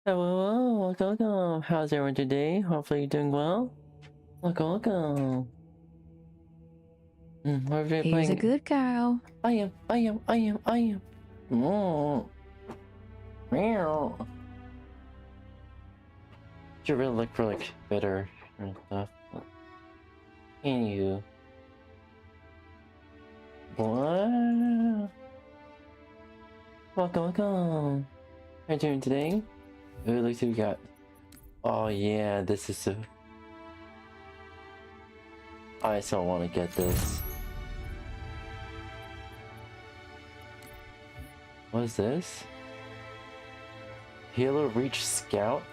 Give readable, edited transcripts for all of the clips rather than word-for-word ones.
Hello, welcome. How's everyone today? Hopefully you're doing well. Welcome. What are you He's playing? a good cow. I am. Mm. Meow. Should really look for like better and stuff. Can you? What? Welcome. How you doing today? It looks like we got. Oh yeah, this is so. I so want to get this. What is this? Halo Reach Scout?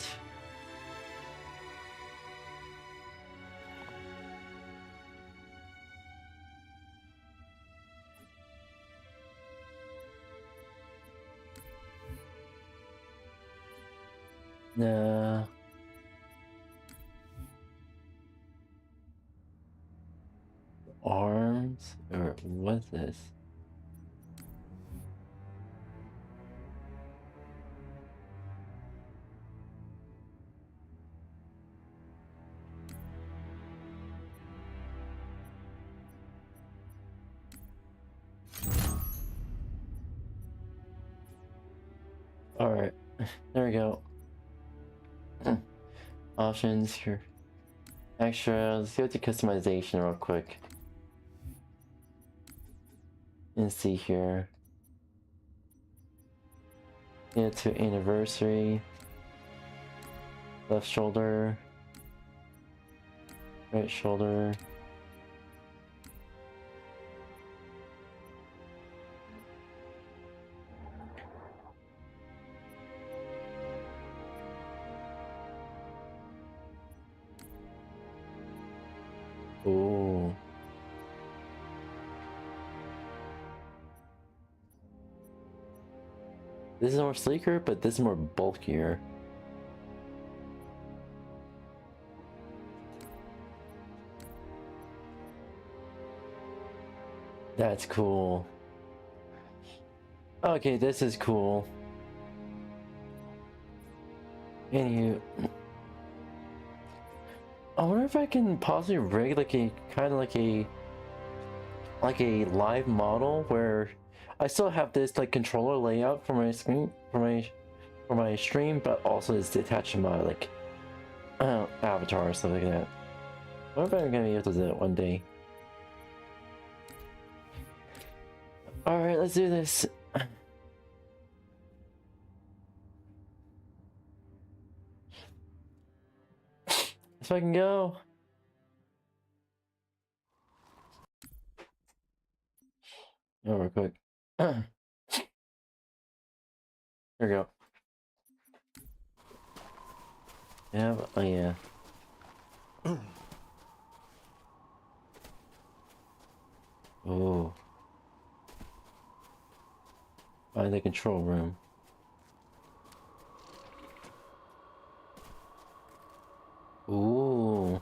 Nah. Arms? Or what's this? Alright, there we go. Options here. Extra, let's go to customization real quick. And see here. Get to anniversary. Left shoulder. Right shoulder. Ooh. This is more sleeker, but this is more bulkier. That's cool. Okay, this is cool. Anywho, I wonder if I can possibly rig like a kind of like a live model where I still have this like controller layout for my screen for my stream, but also it's attached to my like avatar or stuff like that. I wonder if I'm gonna be able to do that one day. All right, let's do this. If I can go. Oh, real quick. There we go. Yeah, oh yeah. Oh. Find the control room. Ooh.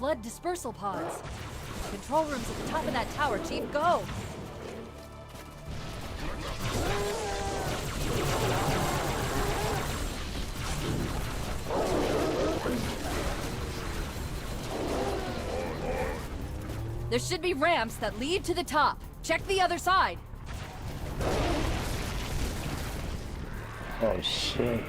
flood dispersal pods. Control room's at the top of that tower, Chief. Go! There should be ramps that lead to the top. Check the other side. Oh shit.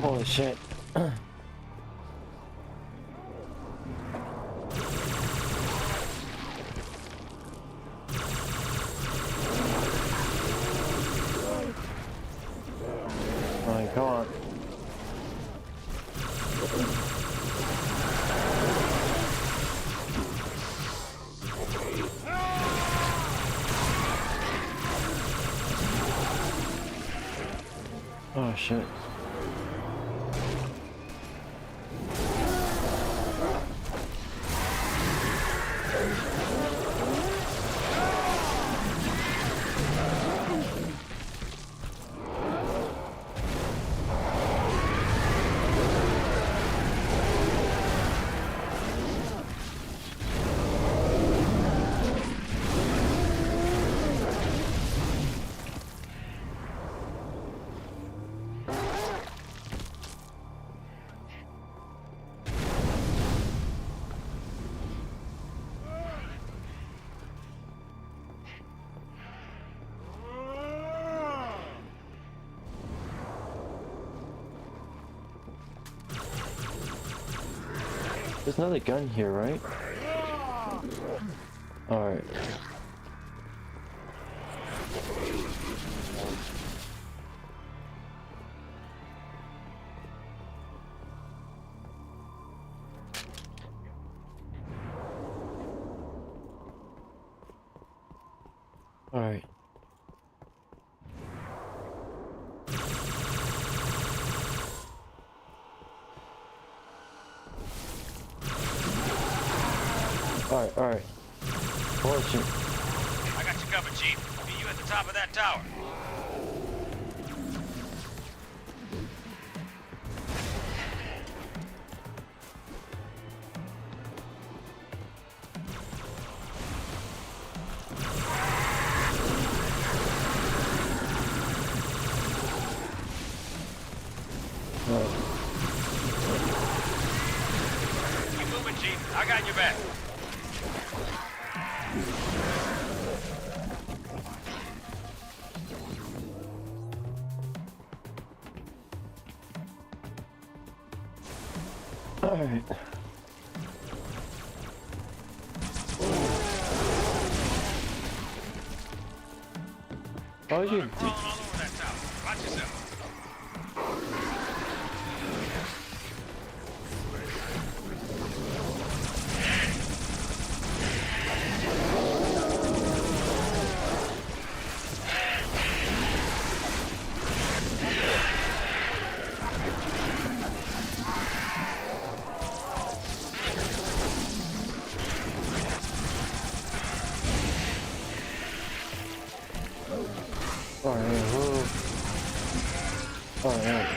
Holy shit. Alright, come on. Oh shit. There's another gun here, right? Alright. Alright. Alright. Holy shit. I got you covered, Chief. Meet you at the top of that tower. Keep moving, Chief. I got your back. Alright. Oh, you Crawling all over that tower. Watch yourself. Alright.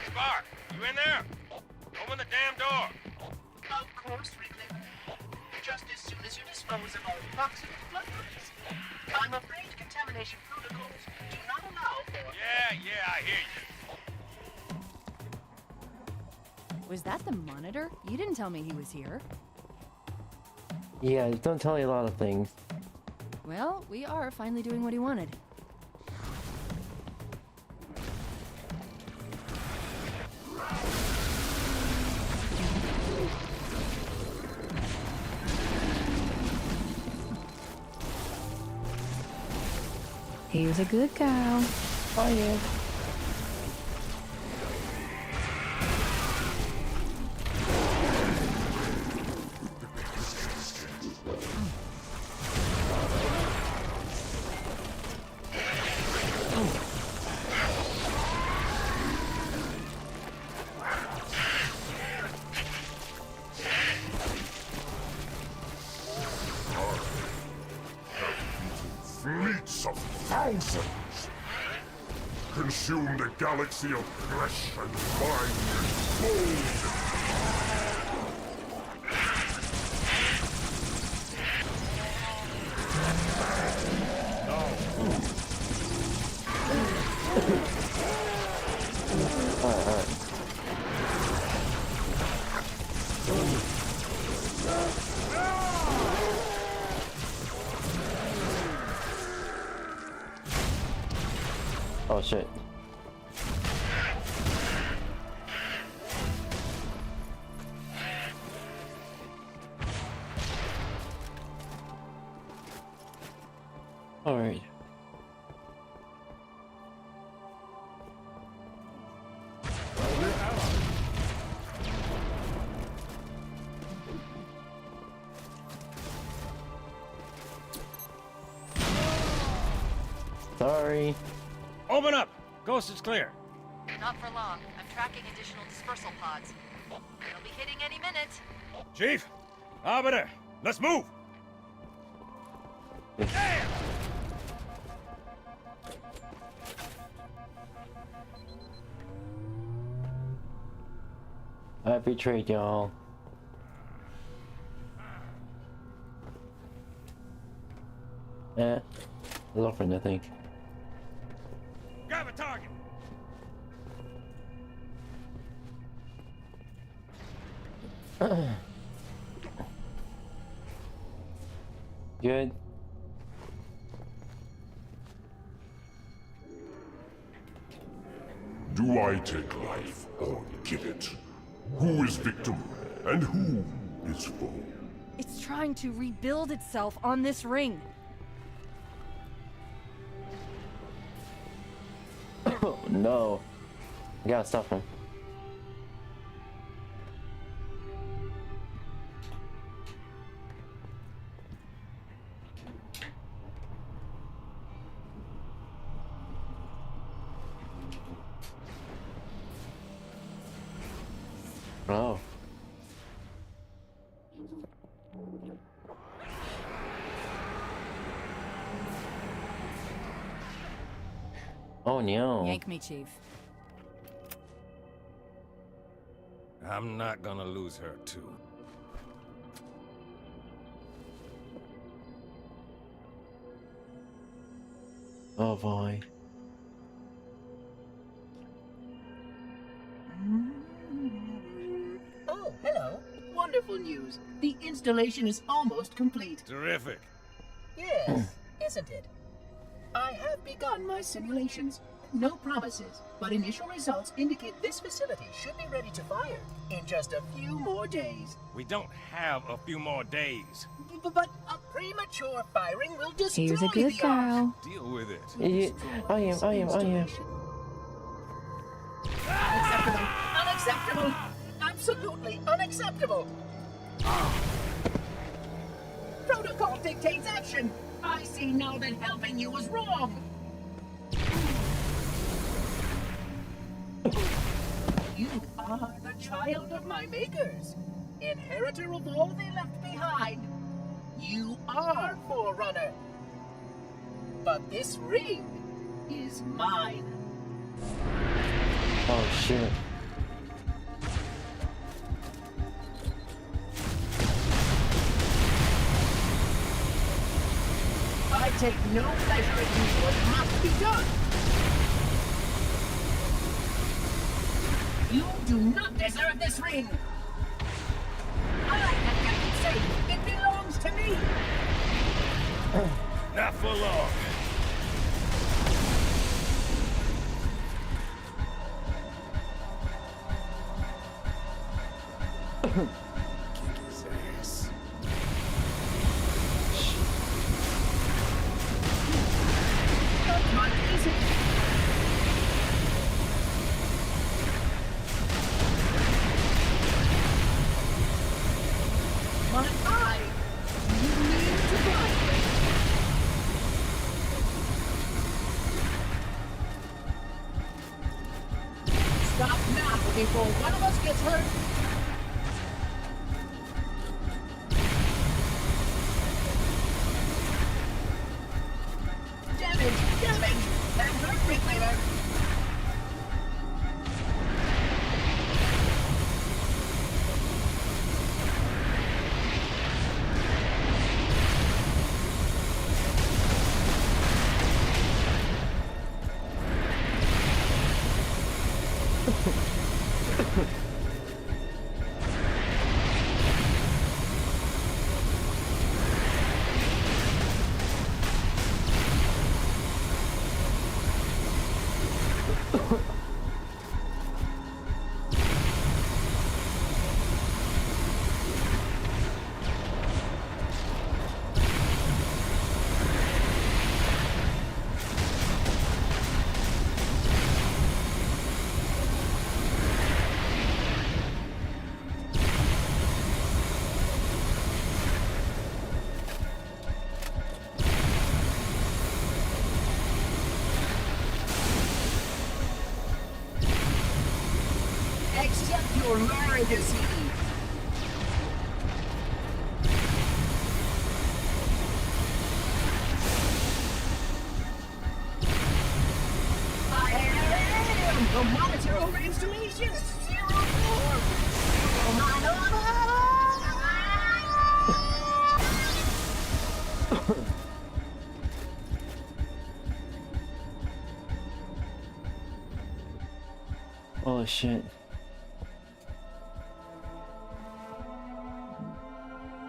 Spark, you in there? Open the damn door. Of course, Ridley. just as soon as you dispose of all toxic blood groups. I'm afraid contamination protocols do not allow for... Yeah, I hear you. Was that the monitor? You didn't tell me he was here. Yeah, don't tell you a lot of things. Well, we are finally doing what he wanted. He was a good cow. Oh yeah. Fleets of thousands consumed a galaxy of flesh and mind and gold. Alright. Oh shit. Alright. Sorry. Open up! Ghost is clear. Not for long. I'm tracking additional dispersal pods. They'll be hitting any minute. Chief! Arbiter! Let's move! Damn! I betrayed y'all. Look for nothing. Grab a target! Good. Do I take life or give it? Who is victim and who is foe? It's trying to rebuild itself on this ring. Oh no. I gotta stop him. Oh. Oh no. Yank me, Chief. I'm not gonna lose her, too. Oh boy. Oh, hello. Wonderful news. The installation is almost complete. Terrific. Yes, isn't it? I have begun my simulations. No promises, but initial results indicate this facility should be ready to fire in just a few more days. We don't have a few more days. But a premature firing will destroy He was a good the ark. cow. Deal with it. Yeah, I am. Unacceptable! Unacceptable! Absolutely unacceptable! Protocol dictates action! I see now that helping you was wrong! You are the child of my makers, inheritor of all they left behind. You are Forerunner. But this ring is mine. Oh shit. take no pleasure in doing what must be done. You do not deserve this ring. I have kept it safe. It belongs to me. Not for long. Kick his ass. Not my easy. My eye. You need to blind me. Stop now before one of us gets hurt. Damage! That hurt me later. Accept your legacy. I am the monitor over installation 04. Oh shit.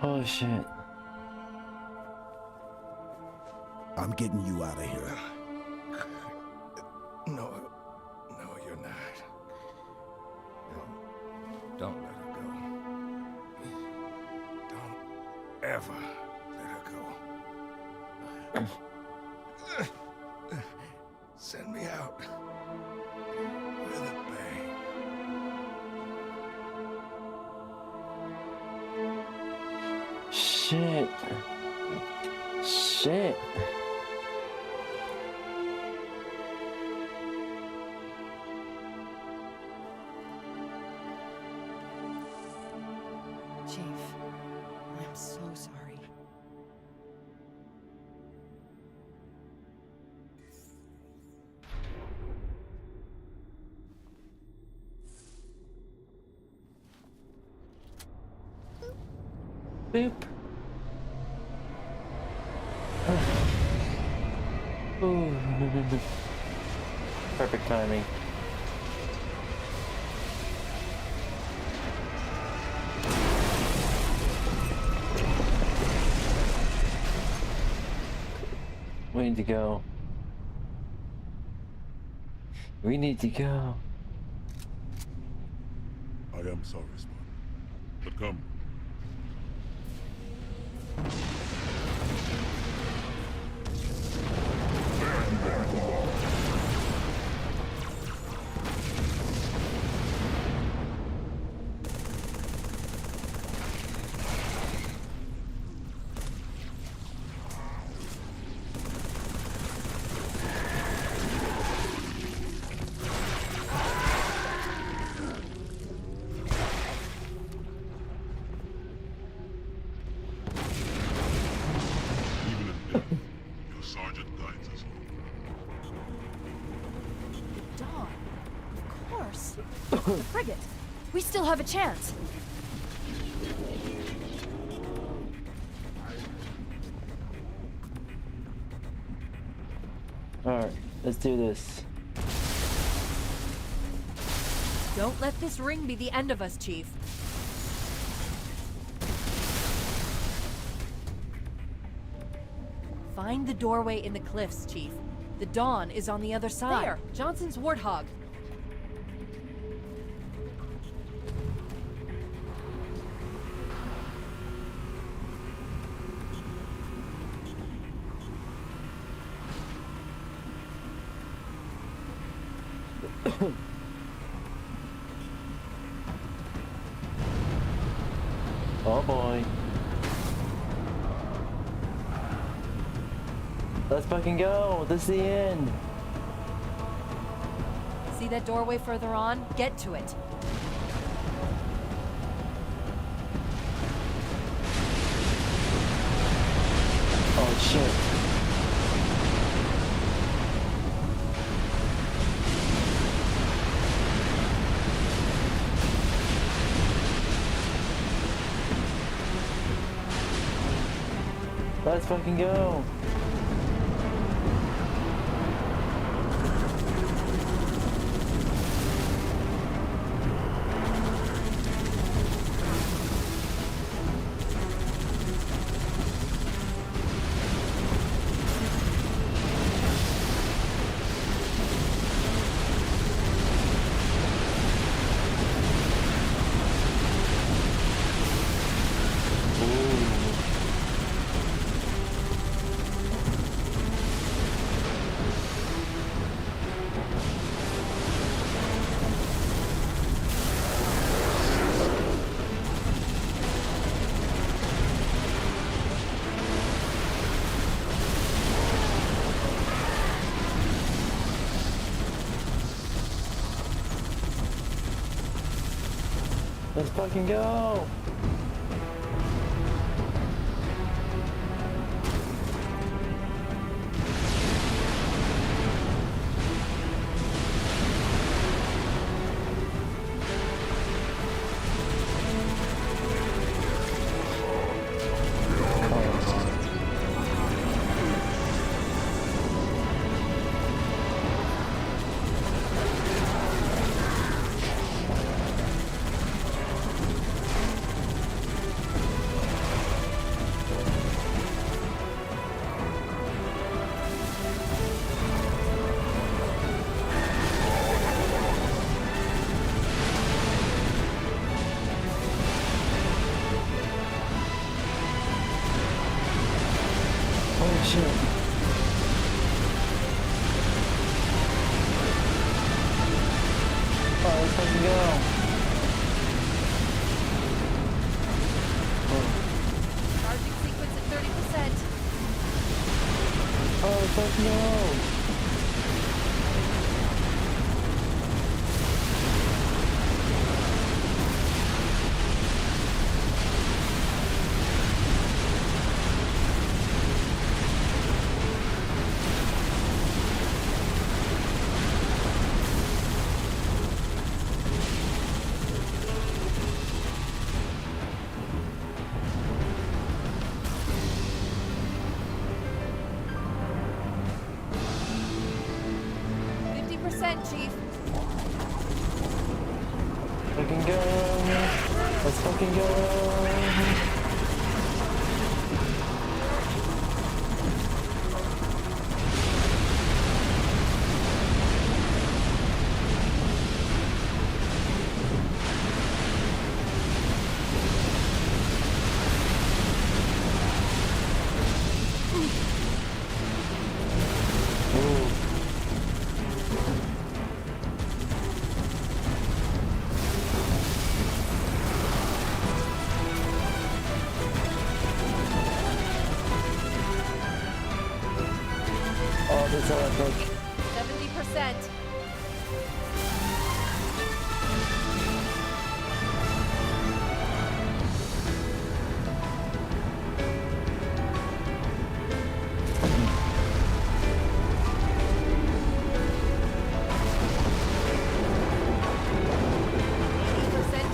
Oh shit. I'm getting you out of here. No, you're not. Don't let her go. Don't ever let her go. Send me out with a bang. Shit. Shit. Chief, I'm so sorry. Boop. Ooh. Perfect timing. We need to go. We need to go. I am sorry, Spawn. But come. Your sergeant guides us Dawn, of course. The frigate. We still have a chance. Alright, let's do this. Don't let this ring be the end of us, Chief. Find the doorway in the cliffs, Chief. The dawn is on the other side. There! Johnson's warthog. Oh boy. Let's fucking go! This is the end! See that doorway further on? Get to it. Oh shit. Let's fucking go! Let's fucking go! Oh shit. Oh, let's fucking go. Charging sequence at 30%. Oh, let's fucking go. Chief. Fucking go. Let's fucking go. Oh, this is epic. 70%.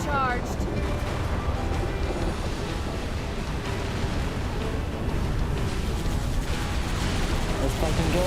Charged. Let's fucking go.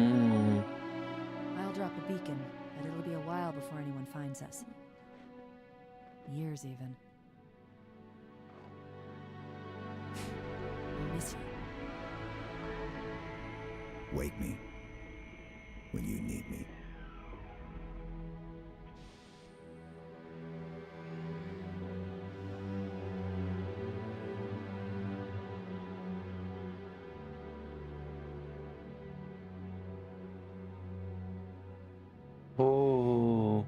Hmm. I'll drop a beacon, but it'll be a while before anyone finds us. Years, even. I'll miss you. Wake me when you need me. Oh.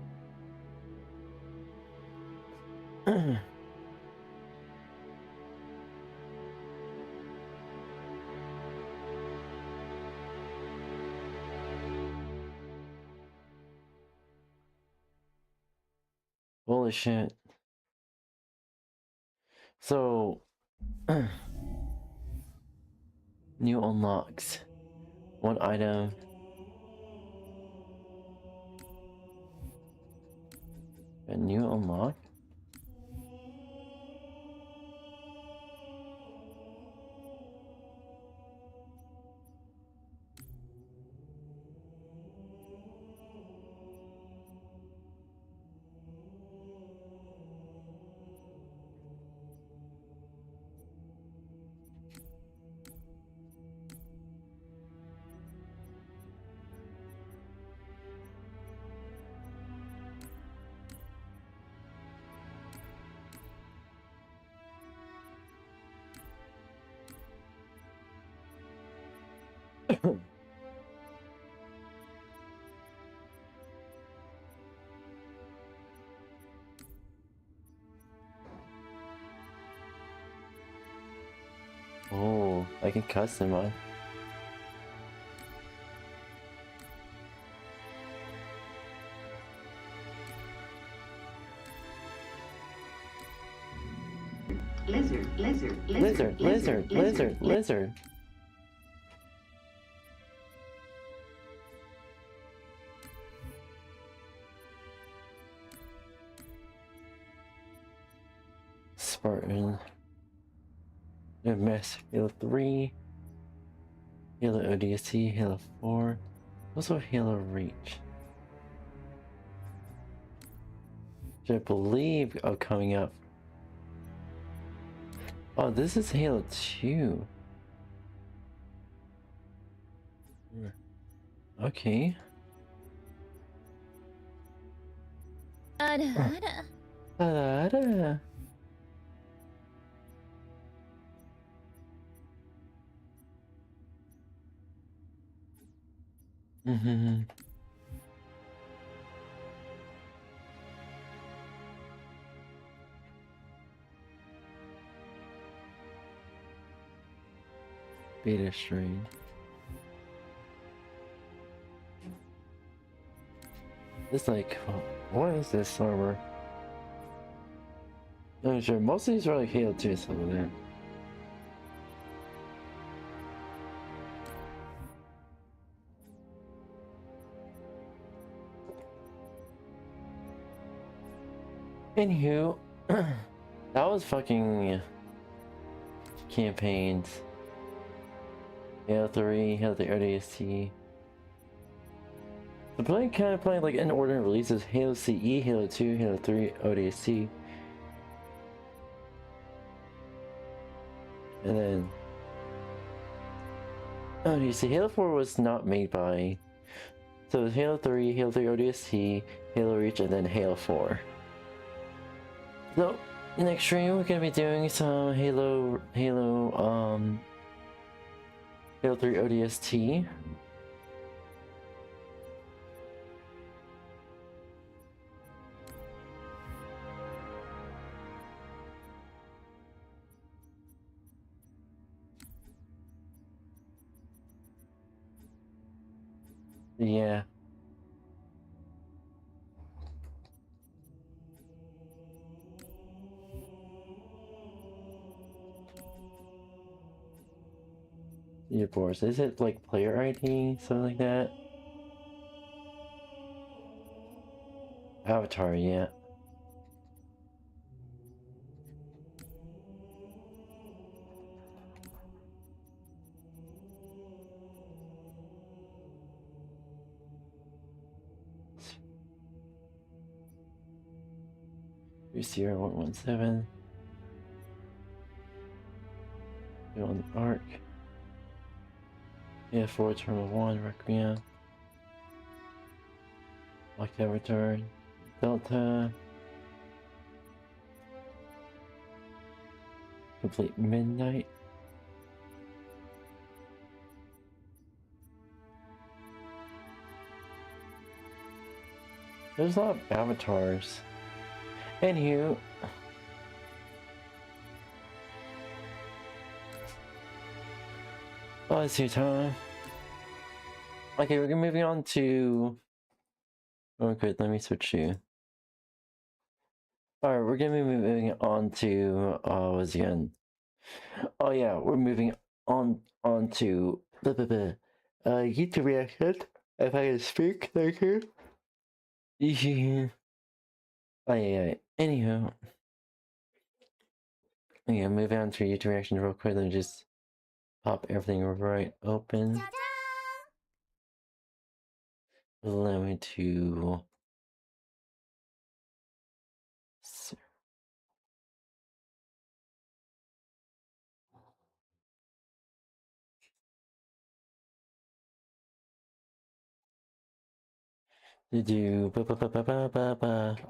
Holy shit. So, new unlocks. One item. A new unlock? Oh, I can customize. Lizard. Spartan. No mess. Halo 3. Halo ODST. Halo 4. Also Halo Reach. Which I believe are coming up. Oh, this is Halo 2. Okay. あらあら。あらあら。Mm-hmm. Beta strain. It's like, what is this server? I'm sure most of these are like Halo 2 stuff like that. Anywho, that was fucking campaigns. Halo 3, Halo 3 ODST. The play kind of playing like in order of releases: Halo CE, Halo 2, Halo 3, ODST. And then ODST. Halo 4 was not made by. So it was Halo 3, Halo 3 ODST, Halo Reach, and then Halo 4. So next stream we're gonna be doing some Halo 3 ODST. Yeah. Of course. Is it like player ID? Something like that? Avatar, yeah. 𝙂𝙚𝙣𝙚𝙧𝙖𝙩𝙚𝙬𝙧. On the arc. Yeah, 4 Terminal 1, Requiem. Lockdown Return. Delta. Complete Midnight. There's a lot of avatars. Anywho. Oh, it's your time. Okay, we're moving on to... Oh, good, let me switch you. Alright, we're gonna be moving on to... what's again? Oh yeah, we're moving on to... YouTube reaction. If I can speak, thank you. Oh yeah, anywho. Yeah, moving on to YouTube reaction real quick. Let me just pop everything right open. Allow me to...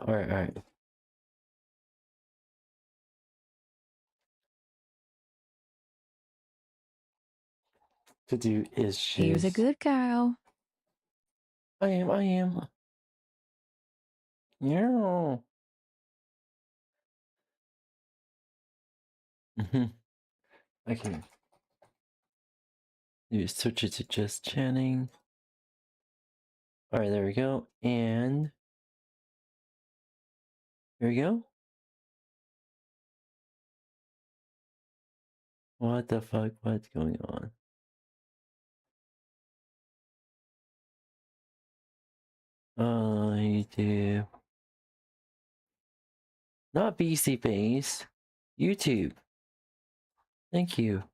Alright. To do is Here's a just... good girl. I am. Yeah. I can switch it to just Channing. Alright, there we go. And here we go. What the fuck? What's going on? YouTube. Not BC Base. YouTube. Thank you.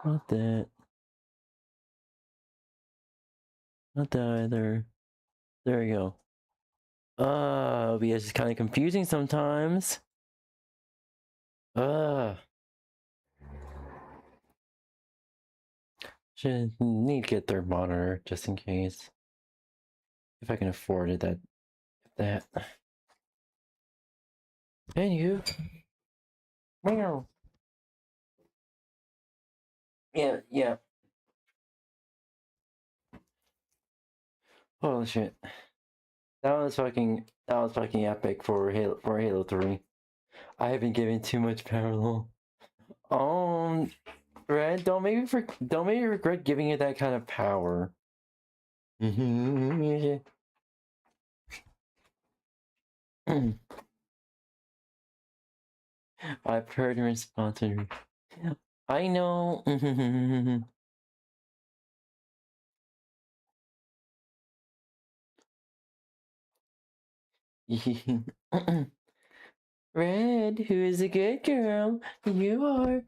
Not that. Not that either. There we go. OBS is kind of confusing sometimes. Should need to get their monitor just in case. If I can afford it, that. Anywho. Meow. Yeah. Holy shit. That was fucking epic for Halo 3. I have been giving too much parallel. Red, don't make me regret giving it that kind of power. I've heard your response. I know. Red, who is a good girl? You are.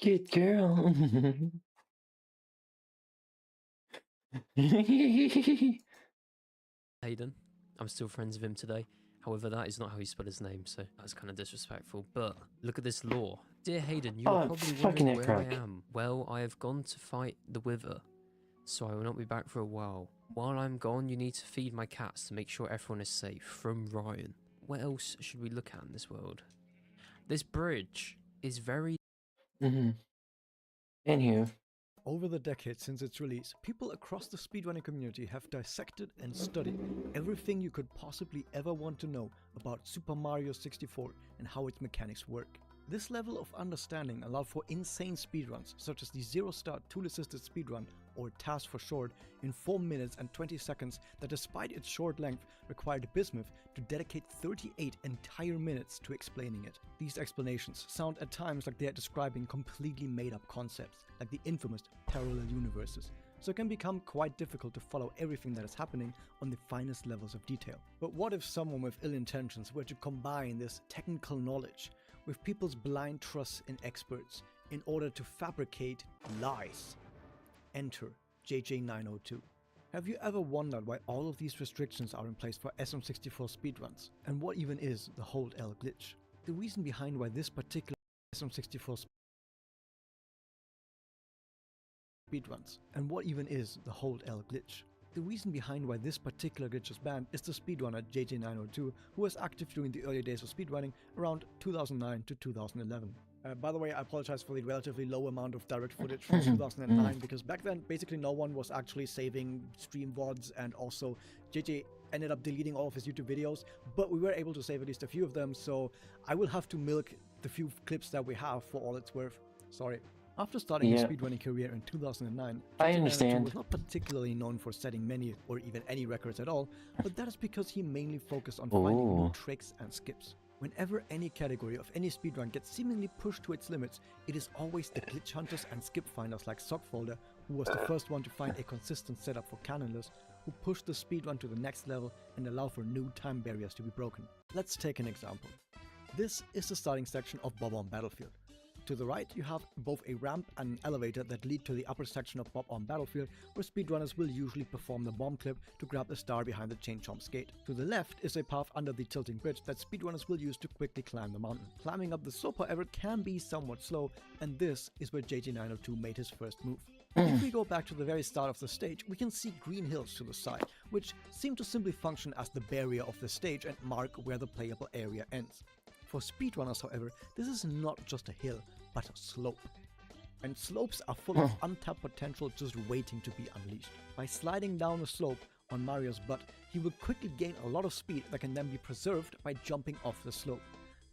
Good girl. Hayden. I'm still friends with him today. However, that is not how you spell his name, so that's kind of disrespectful. But look at this lore. Dear Hayden, you are probably wondering where I am. Well, I have gone to fight the Wither, so I will not be back for a while. While I'm gone, you need to feed my cats to make sure everyone is safe. From Ryan. What else should we look at in this world? This bridge is very... Anywho. Over the decades since its release, people across the speedrunning community have dissected and studied everything you could possibly ever want to know about Super Mario 64 and how its mechanics work. This level of understanding allowed for insane speedruns, such as the zero-start tool-assisted speedrun, or TAS for short, in 4 minutes and 20 seconds that, despite its short length, required Bismuth to dedicate 38 entire minutes to explaining it. These explanations sound at times like they are describing completely made-up concepts, like the infamous parallel universes. so it can become quite difficult to follow everything that is happening on the finest levels of detail. But what if someone with ill intentions were to combine this technical knowledge with people's blind trust in experts in order to fabricate lies? Enter 𝙤𝙤𝙤𝙤𝙤𝙤. Have you ever wondered why all of these restrictions are in place for SM64 speedruns? And what even is the hold-L glitch? The reason behind why this particular SM64 speedruns, and what even is the hold-L glitch? The reason behind why this particular glitch is banned is the speedrunner 𝙤𝙤𝙤𝙤𝙤, who was active during the early days of speedrunning around 2009 to 2011. By the way, I apologize for the relatively low amount of direct footage from 2009, because back then basically no one was actually saving stream VODs, and also JJ ended up deleting all of his YouTube videos, but we were able to save at least a few of them, so I will have to milk the few clips that we have for all it's worth. Sorry. After starting his speedrunning career in 2009, I understand. was not particularly known for setting many or even any records at all, but that is because he mainly focused on finding new tricks and skips. Whenever any category of any speedrun gets seemingly pushed to its limits, it is always the glitch hunters and skip finders like Sockfolder, who was the first one to find a consistent setup for canonless, who pushed the speedrun to the next level and allow for new time barriers to be broken. Let's take an example. This is the starting section of Bob on Battlefield. To the right, you have both a ramp and an elevator that lead to the upper section of Bob on Battlefield, where speedrunners will usually perform the bomb clip to grab the star behind the chain chomp skate. To the left is a path under the tilting bridge that speedrunners will use to quickly climb the mountain. Climbing up the slope, however, can be somewhat slow, and this is where 𝙤𝙤𝙤𝙤𝙤 made his first move. If we go back to the very start of the stage, we can see green hills to the side, which seem to simply function as the barrier of the stage and mark where the playable area ends. For speedrunners, however, this is not just a hill, but a slope. And slopes are full of untapped potential just waiting to be unleashed. By sliding down the slope on Mario's butt, he will quickly gain a lot of speed that can then be preserved by jumping off the slope.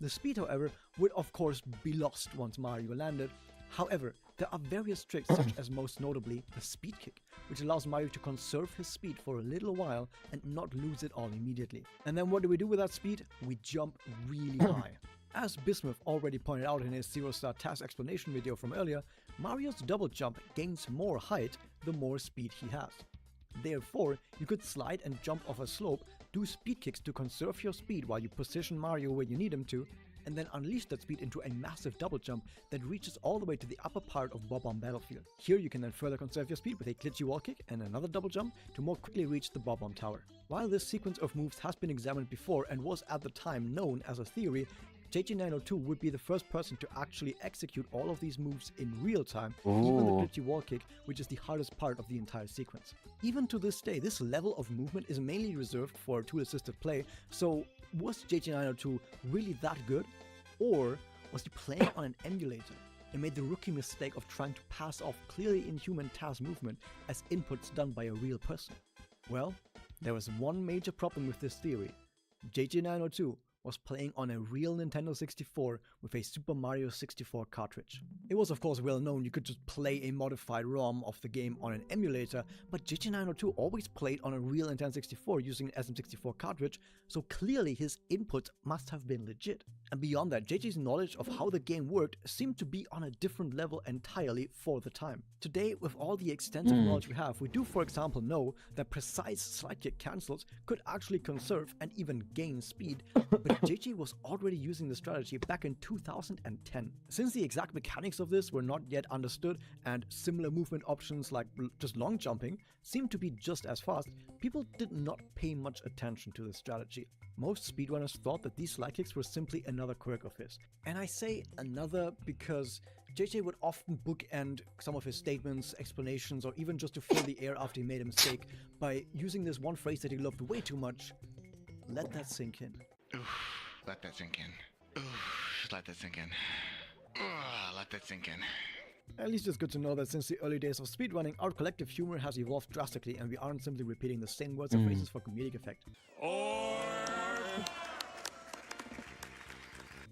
The speed, however, would of course be lost once Mario landed. However, there are various tricks, such as most notably the speed kick, which allows Mario to conserve his speed for a little while and not lose it all immediately. And then what do we do with that speed? We jump really high. As Bismuth already pointed out in his 0-star task explanation video from earlier, Mario's double jump gains more height the more speed he has. Therefore, you could slide and jump off a slope, do speed kicks to conserve your speed while you position Mario where you need him to, and then unleash that speed into a massive double jump that reaches all the way to the upper part of Bob on Battlefield. Here you can then further conserve your speed with a glitchy wall kick and another double jump to more quickly reach the Bob on Tower. While this sequence of moves has been examined before and was at the time known as a theory, 𝙤𝙤𝙤𝙤𝙤 would be the first person to actually execute all of these moves in real time, even the glitchy wall kick, which is the hardest part of the entire sequence. Even to this day, this level of movement is mainly reserved for tool-assisted play, so was 𝙤𝙤𝙤𝙤 really that good? Or was he playing on an emulator and made the rookie mistake of trying to pass off clearly inhuman task movement as inputs done by a real person? Well, there was one major problem with this theory. 𝙤𝙤𝙤𝙤 was playing on a real Nintendo 64 with a Super Mario 64 cartridge. It was of course well known you could just play a modified ROM of the game on an emulator, but 𝙤𝙤𝙤𝙤 always played on a real Nintendo 64 using an SM64 cartridge, so clearly his input must have been legit. And beyond that, JJ's knowledge of how the game worked seemed to be on a different level entirely for the time. Today, with all the extensive knowledge we have, we do for example know that precise slide kick cancels could actually conserve and even gain speed, but JJ was already using the strategy back in 2010. Since the exact mechanics of this were not yet understood and similar movement options like just long jumping seemed to be just as fast, people did not pay much attention to this strategy. Most speedrunners thought that these slide kicks were simply another quirk of his. And I say another because JJ would often bookend some of his statements, explanations, or even just to fill the air after he made a mistake by using this one phrase that he loved way too much. Let that sink in. Oof, let that sink in. Oof, let that sink in. Let that sink in. At least it's good to know that since the early days of speedrunning, our collective humor has evolved drastically and we aren't simply repeating the same words or phrases for comedic effect.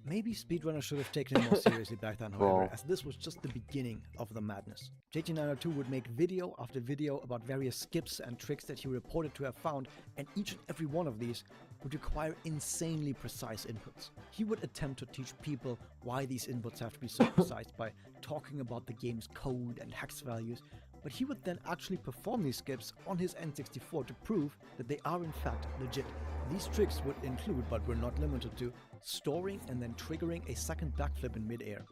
Maybe speedrunners should have taken it more seriously back then, however, as this was just the beginning of the madness. 𝙤𝙤𝙤𝙤 would make video after video about various skips and tricks that he reported to have found, and each and every one of these would require insanely precise inputs. He would attempt to teach people why these inputs have to be so precise by talking about the game's code and hex values, but he would then actually perform these skips on his N64 to prove that they are in fact legit. These tricks would include, but were not limited to, storing and then triggering a second backflip in mid-air,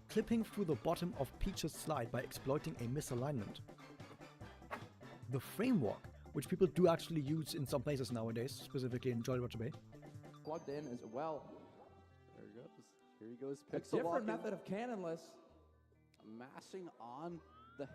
clipping through the bottom of Peach's slide by exploiting a misalignment, the frame walk, which people do actually use in some places nowadays, specifically in 𝙂𝙗𝙖𝙀. Plugged in as well. There he goes. Here he goes. A different method of cannonless. Massing on the...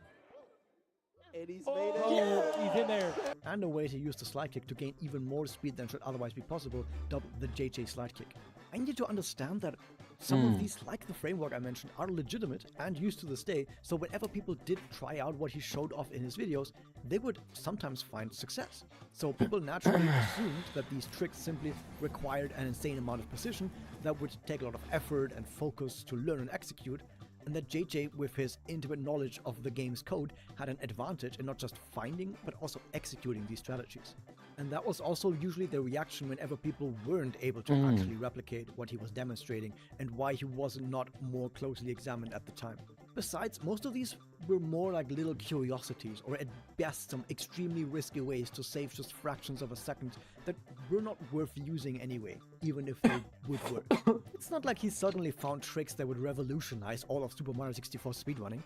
And he's made it. Oh, he's in there. And a way to use the slide kick to gain even more speed than should otherwise be possible, dubbed the 𝙤𝙤 slide kick. I need you to understand that some of these, like the framework I mentioned, are legitimate and used to this day, so whenever people did try out what he showed off in his videos, they would sometimes find success. So people naturally assumed that these tricks simply required an insane amount of precision that would take a lot of effort and focus to learn and execute, and that 𝙤𝙤, with his intimate knowledge of the game's code, had an advantage in not just finding, but also executing these strategies. And that was also usually the reaction whenever people weren't able to actually replicate what he was demonstrating, and why he was not more closely examined at the time. Besides, most of these were more like little curiosities, or at best some extremely risky ways to save just fractions of a second that were not worth using anyway, even if they would work. It's not like he suddenly found tricks that would revolutionize all of Super Mario 64 speedrunning.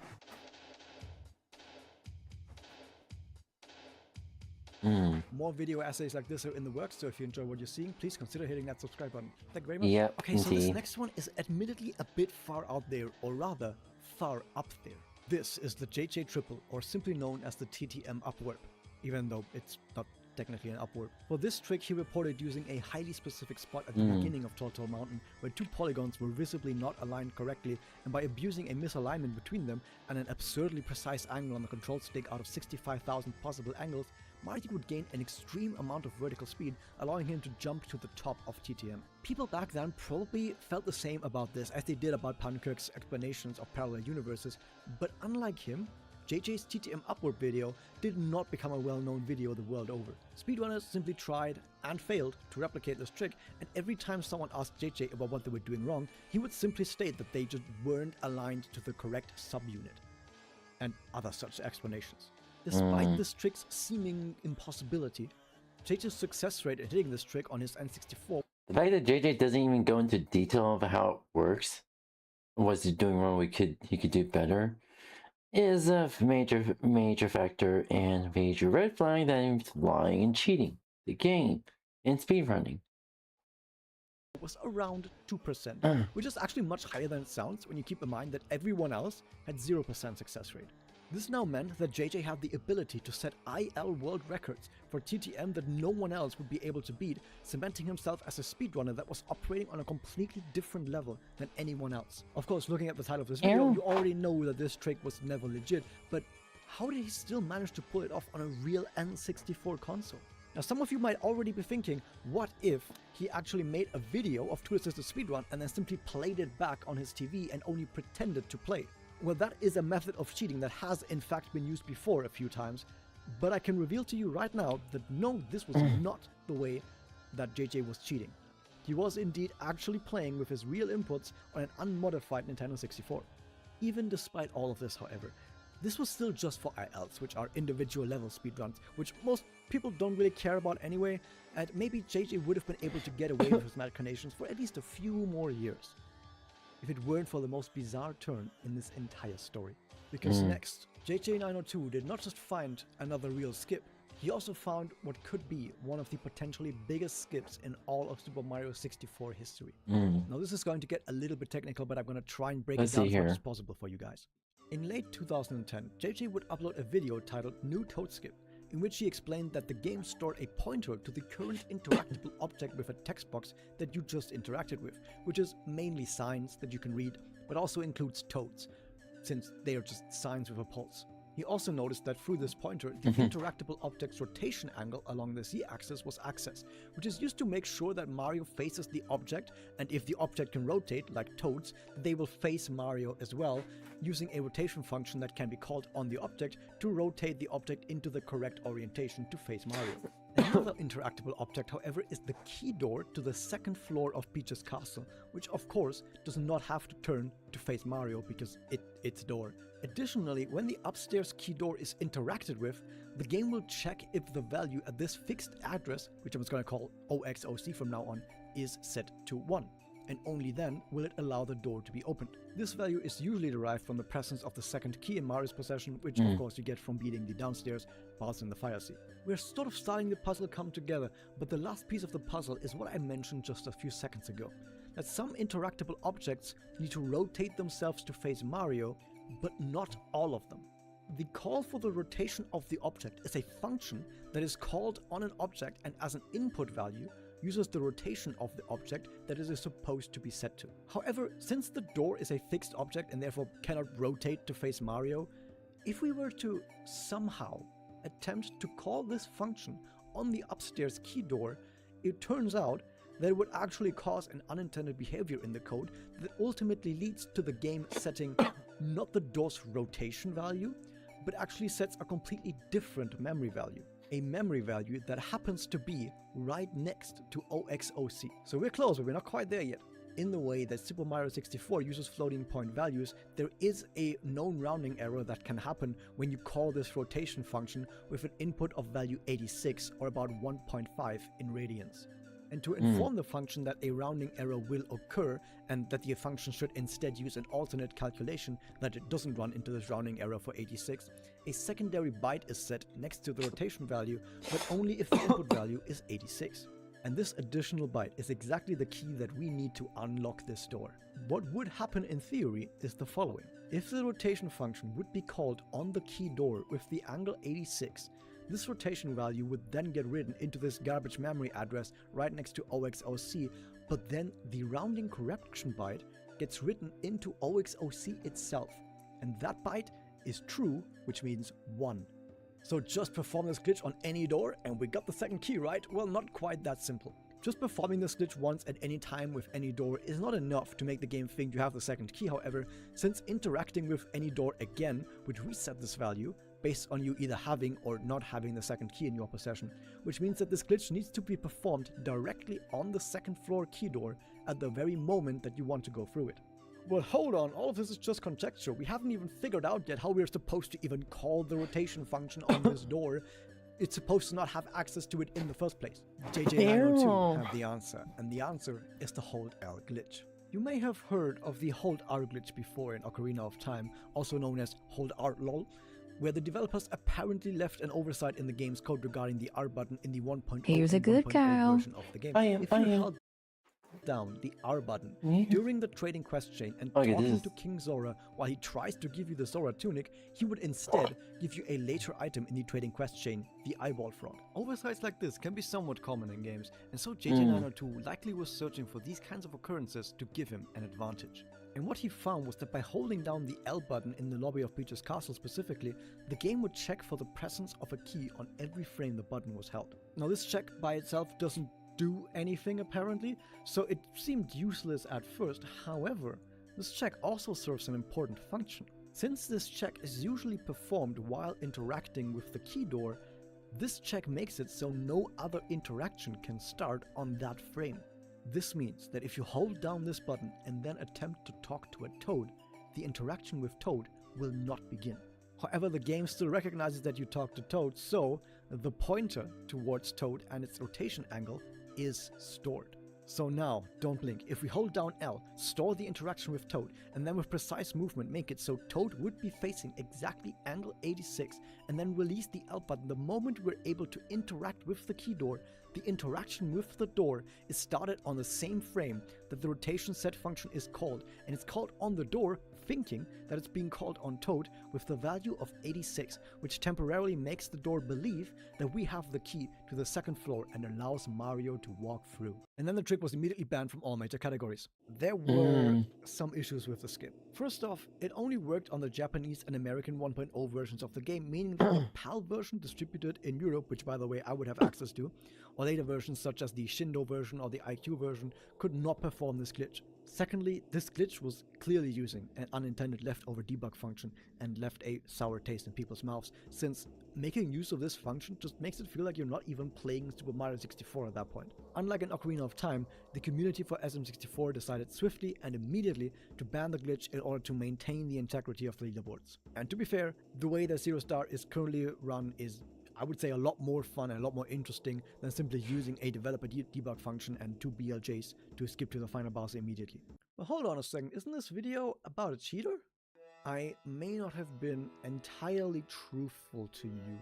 More video essays like this are in the works, so if you enjoy what you're seeing, please consider hitting that subscribe button. Thank you very much. Yep, okay, so this next one is admittedly a bit far out there, or rather, far up there. This is the 𝙤𝙤 triple, or simply known as the TTM upwarp, even though it's not technically an upwarp. For this trick, he reported using a highly specific spot at the beginning of Tall Tall Mountain, where two polygons were visibly not aligned correctly, and by abusing a misalignment between them and an absurdly precise angle on the control stick out of 65,000 possible angles, Marty would gain an extreme amount of vertical speed, allowing him to jump to the top of TTM. People back then probably felt the same about this as they did about Pankirk's explanations of parallel universes, but unlike him, 𝙤𝙤's TTM upward video did not become a well-known video the world over. Speedrunners simply tried and failed to replicate this trick, and every time someone asked 𝙤𝙤 about what they were doing wrong, he would simply state that they just weren't aligned to the correct subunit, and other such explanations. Despite this trick's seeming impossibility, 𝙤𝙤's success rate at hitting this trick on his N64... The fact that 𝙤𝙤 doesn't even go into detail of how it works, what's he doing wrong, he could do better, is a major factor and major red flag that he's lying and cheating the game in speedrunning. was around 2%, which is actually much higher than it sounds when you keep in mind that everyone else had 0% success rate. This now meant that 𝙤𝙤 had the ability to set IL world records for TTM that no one else would be able to beat, cementing himself as a speedrunner that was operating on a completely different level than anyone else. Of course, looking at the title of this video, you already know that this trick was never legit, but how did he still manage to pull it off on a real N64 console? Now, some of you might already be thinking, what if he actually made a video of two-assisted speedrun and then simply played it back on his TV and only pretended to play? Well, that is a method of cheating that has in fact been used before a few times, but I can reveal to you right now that no, this was not the way that 𝙤𝙤 was cheating. He was indeed actually playing with his real inputs on an unmodified Nintendo 64. Even despite all of this, however, this was still just for ILs, which are individual level speedruns, which most people don't really care about anyway, and maybe 𝙤𝙤 would have been able to get away with his machinations for at least a few more years, if it weren't for the most bizarre turn in this entire story. Because next, 𝙤𝙤902 did not just find another real skip, he also found what could be one of the potentially biggest skips in all of Super Mario 64 history. Now this is going to get a little bit technical, but I'm going to try and break it down as much as possible for you guys. In late 2010, 𝙤𝙤 would upload a video titled New Toad Skip, in which he explained that the game stored a pointer to the current interactable object with a text box that you just interacted with, which is mainly signs that you can read, but also includes toads, since they are just signs with a pulse. He also noticed that through this pointer, the interactable object's rotation angle along the z-axis was accessed, which is used to make sure that Mario faces the object, and if the object can rotate, like Toad's, they will face Mario as well, using a rotation function that can be called on the object to rotate the object into the correct orientation to face Mario. Another interactable object, however, is the key door to the second floor of Peach's castle, which of course does not have to turn to face Mario because it's a door. Additionally, when the upstairs key door is interacted with, the game will check if the value at this fixed address, which I'm just going to call OWC from now on, is set to 1. And only then will it allow the door to be opened. This value is usually derived from the presence of the second key in Mario's possession, which of course you get from beating the downstairs boss in the fire sea. We're sort of starting the puzzle come together, but the last piece of the puzzle is what I mentioned just a few seconds ago. That some interactable objects need to rotate themselves to face Mario, but not all of them. The call for the rotation of the object is a function that is called on an object and as an input value uses the rotation of the object that it is supposed to be set to. However, since the door is a fixed object and therefore cannot rotate to face Mario, if we were to somehow attempt to call this function on the upstairs key door, it turns out that it would actually cause an unintended behavior in the code that ultimately leads to the game setting not the door's rotation value, but actually sets a completely different memory value. A memory value that happens to be right next to OWC. So we're close, but we're not quite there yet. In the way that Super Mario 64 uses floating point values, there is a known rounding error that can happen when you call this rotation function with an input of value 86 or about 1.5 in radians. And to inform the function that a rounding error will occur and that the function should instead use an alternate calculation that it doesn't run into this rounding error for 86, a secondary byte is set next to the rotation value, but only if the input value is 86. And this additional byte is exactly the key that we need to unlock this door. What would happen in theory is the following. If the rotation function would be called on the key door with the angle 86, this rotation value would then get written into this garbage memory address right next to OWC, but then the rounding correction byte gets written into OWC itself, and that byte is true, which means 1. So just perform this glitch on any door and we got the second key, right? Well, not quite that simple. Just performing this glitch once at any time with any door is not enough to make the game think you have the second key, however, since interacting with any door again would reset this value based on you either having or not having the second key in your possession, which means that this glitch needs to be performed directly on the second floor key door at the very moment that you want to go through it. Well, hold on, all of this is just conjecture. We haven't even figured out yet how we're supposed to even call the rotation function on this door. It's supposed to not have access to it in the first place. JJ902 have the answer, and the answer is the Hold L glitch. You may have heard of the Hold R glitch before in Ocarina of Time, also known as Hold R LOL, where the developers apparently left an oversight in the game's code regarding the R button in the 1.0 Here's a good girl version of the game. If you held down the R button during the trading quest chain and talking to King Zora while he tries to give you the Zora tunic, he would instead give you a later item in the trading quest chain, the eyeball frog. Oversights like this can be somewhat common in games, and so JJ902 likely was searching for these kinds of occurrences to give him an advantage. And what he found was that by holding down the L button in the lobby of Peach's castle specifically, the game would check for the presence of a key on every frame the button was held. Now this check by itself doesn't do anything apparently, so it seemed useless at first. However, this check also serves an important function. Since this check is usually performed while interacting with the key door, this check makes it so no other interaction can start on that frame. This means that if you hold down this button and then attempt to talk to a Toad, the interaction with Toad will not begin. However, the game still recognizes that you talk to Toad, so the pointer towards Toad and its rotation angle is stored. So now, don't blink. If we hold down L, store the interaction with Toad, and then with precise movement make it so Toad would be facing exactly angle 86, and then release the L button the moment we're able to interact with the key door, the interaction with the door is started on the same frame that the rotation set function is called, and it's called on the door thinking that it's being called on Toad with the value of 86, which temporarily makes the door believe that we have the key to the second floor and allows Mario to walk through. And then the trick was immediately banned from all major categories. There were some issues with the skip. First off, it only worked on the Japanese and American 1.0 versions of the game, meaning that the PAL version distributed in Europe, which by the way I would have access to, or later versions such as the Shindo version or the IQ version, could not perform this glitch. Secondly, this glitch was clearly using an unintended leftover debug function and left a sour taste in people's mouths, since making use of this function just makes it feel like you're not even playing Super Mario 64 at that point. Unlike in Ocarina of Time, the community for SM64 decided swiftly and immediately to ban the glitch in order to maintain the integrity of the leaderboards. And to be fair, the way that Zero Star is currently run is, I would say, a lot more fun and a lot more interesting than simply using a developer debug function and 2 BLJs to skip to the final boss immediately. Well, hold on a second, isn't this video about a cheater? I may not have been entirely truthful to you,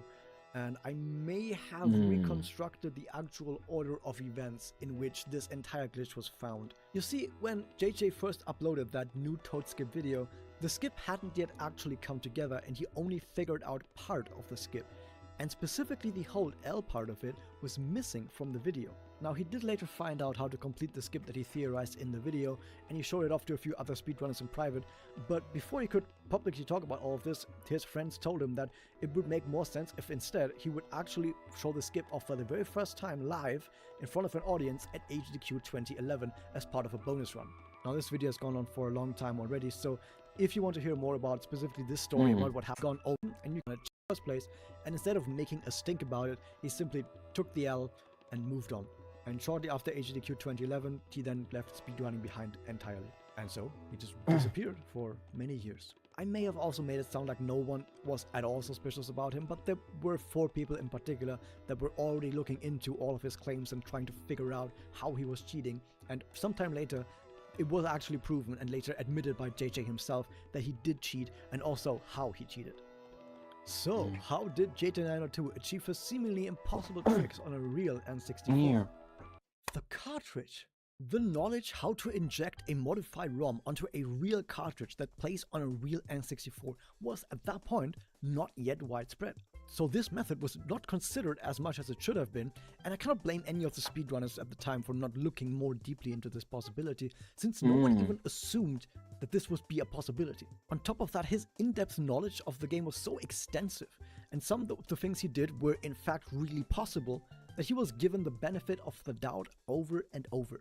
and I may have reconstructed the actual order of events in which this entire glitch was found. You see, when JJ first uploaded that new Toad skip video, the skip hadn't yet actually come together and he only figured out part of the skip. And specifically the whole L part of it was missing from the video. Now, he did later find out how to complete the skip that he theorized in the video, and he showed it off to a few other speedrunners in private, but before he could publicly talk about all of this, his friends told him that it would make more sense if instead he would actually show the skip off for the very first time live in front of an audience at HDQ 2011 as part of a bonus run. Now, this video has gone on for a long time already, so if you want to hear more about specifically this story about what has gone open, and you can first place, and instead of making a stink about it, he simply took the L and moved on. And shortly after HDQ 2011, he then left speedrunning behind entirely. And so, he just disappeared for many years. I may have also made it sound like no one was at all suspicious about him, but there were 4 people in particular that were already looking into all of his claims and trying to figure out how he was cheating, and sometime later, it was actually proven and later admitted by JJ himself that he did cheat and also how he cheated. So, how did JJ902 achieve his seemingly impossible tricks on a real N64? The cartridge. The knowledge how to inject a modified ROM onto a real cartridge that plays on a real N64 was at that point not yet widespread. So this method was not considered as much as it should have been, and I cannot blame any of the speedrunners at the time for not looking more deeply into this possibility, since no one even assumed that this would be a possibility. On top of that, his in-depth knowledge of the game was so extensive, and some of the things he did were in fact really possible, that he was given the benefit of the doubt over and over.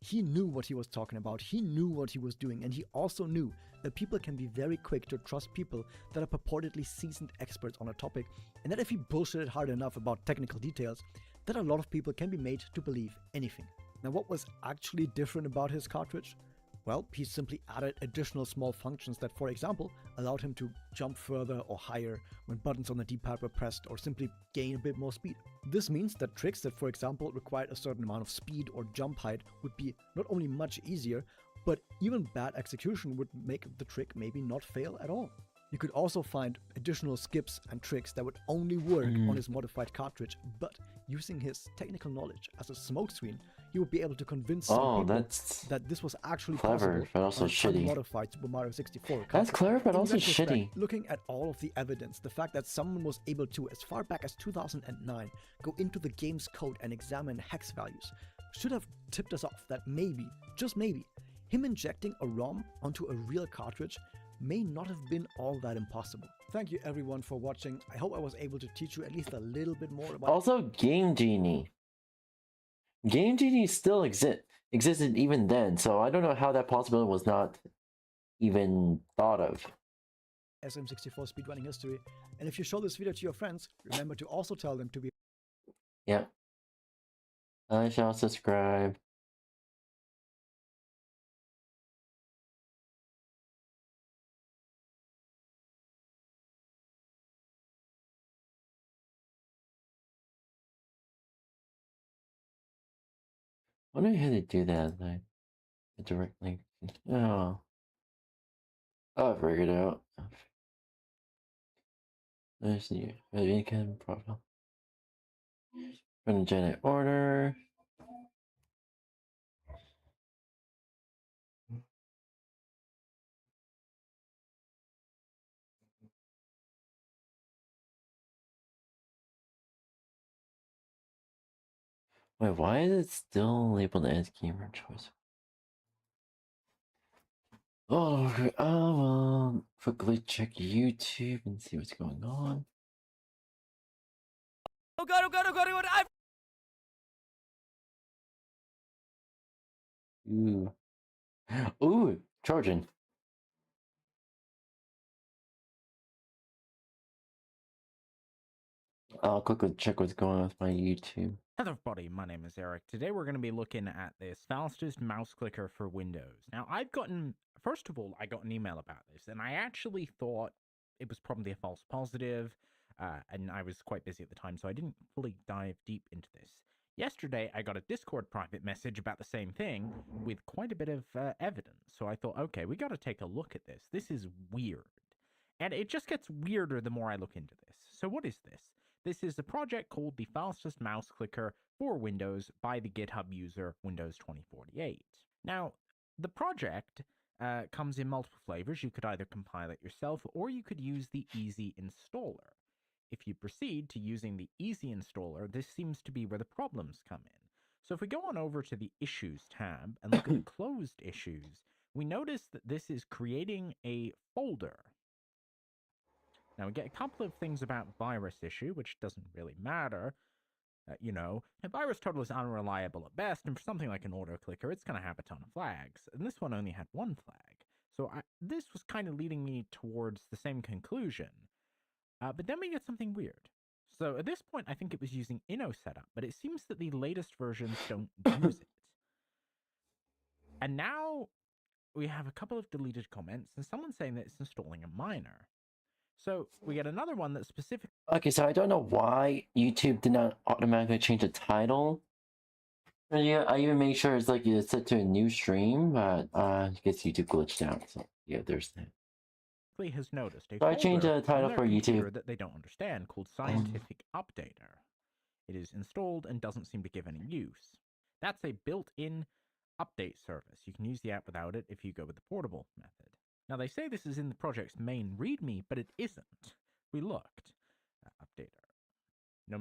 He knew what he was talking about, he knew what he was doing, and he also knew that people can be very quick to trust people that are purportedly seasoned experts on a topic, and that if he bullshitted hard enough about technical details, that a lot of people can be made to believe anything. Now, what was actually different about his cartridge? Well, he simply added additional small functions that, for example, allowed him to jump further or higher when buttons on the D-pad were pressed, or simply gain a bit more speed. This means that tricks that, for example, required a certain amount of speed or jump height would be not only much easier, but even bad execution would make the trick maybe not fail at all. You could also find additional skips and tricks that would only work on his modified cartridge, but using his technical knowledge as a smokescreen, he would be able to convince some people that this was actually clever, possible but also on shitty. Modified Super Mario 64 cartridge. That's clever, but In also retrospect, shitty. Looking at all of the evidence, the fact that someone was able to, as far back as 2009, go into the game's code and examine hex values, should have tipped us off that maybe, just maybe, him injecting a ROM onto a real cartridge may not have been all that impossible. Thank you everyone for watching. I hope I was able to teach you at least a little bit more about... Also, Game Genie. Game Genie still existed even then, so I don't know how that possibility was not even thought of. SM64 speedrunning history. And if you show this video to your friends, remember to also tell them to be... Yeah. I shall subscribe. I wonder how to do that, like, directly. Oh. I'll figure it out. Let's see. Weekend profile. Run a generate order. Wait, why is it still labeled as gamer choice? Oh, okay. Well, quickly check YouTube and see what's going on. Oh god, oh god, oh god, oh god, Ooh. Ooh, charging. I'll quickly check what's going on with my YouTube. Hello everybody, my name is Eric. Today we're going to be looking at this fastest mouse clicker for Windows. Now first of all, I got an email about this, and I actually thought it was probably a false positive, and I was quite busy at the time, so I didn't fully dive deep into this. Yesterday, I got a Discord private message about the same thing with quite a bit of evidence, so I thought, okay, we got to take a look at this. This is weird. And it just gets weirder the more I look into this. So what is this? This is a project called the Fastest Mouse Clicker for Windows by the GitHub user Windows 2048. Now, the project comes in multiple flavors. You could either compile it yourself, or you could use the Easy Installer. If you proceed to using the Easy Installer, this seems to be where the problems come in. So if we go on over to the Issues tab and look at the closed issues, we notice that this is creating a folder. Now, we get a couple of things about virus issue, which doesn't really matter. A virus total is unreliable at best, and for something like an auto clicker, it's going to have a ton of flags. And this one only had one flag. So this was kind of leading me towards the same conclusion. But then we get something weird. So at this point, I think it was using Inno setup, but it seems that the latest versions don't use it. And now we have a couple of deleted comments, and someone saying that it's installing a miner. So we get another one that's specific. Okay, so I don't know why YouTube did not automatically change the title. Yeah, I even made sure it's like it's set to a new stream, but I guess YouTube glitched out. So yeah, there's that. Has noticed a so I changed the title for YouTube that they don't understand called Scientific Updater. It is installed and doesn't seem to give any use. That's a built-in update service. You can use the app without it if you go with the portable method. Now, they say this is in the project's main README, but it isn't. We looked. Updater. No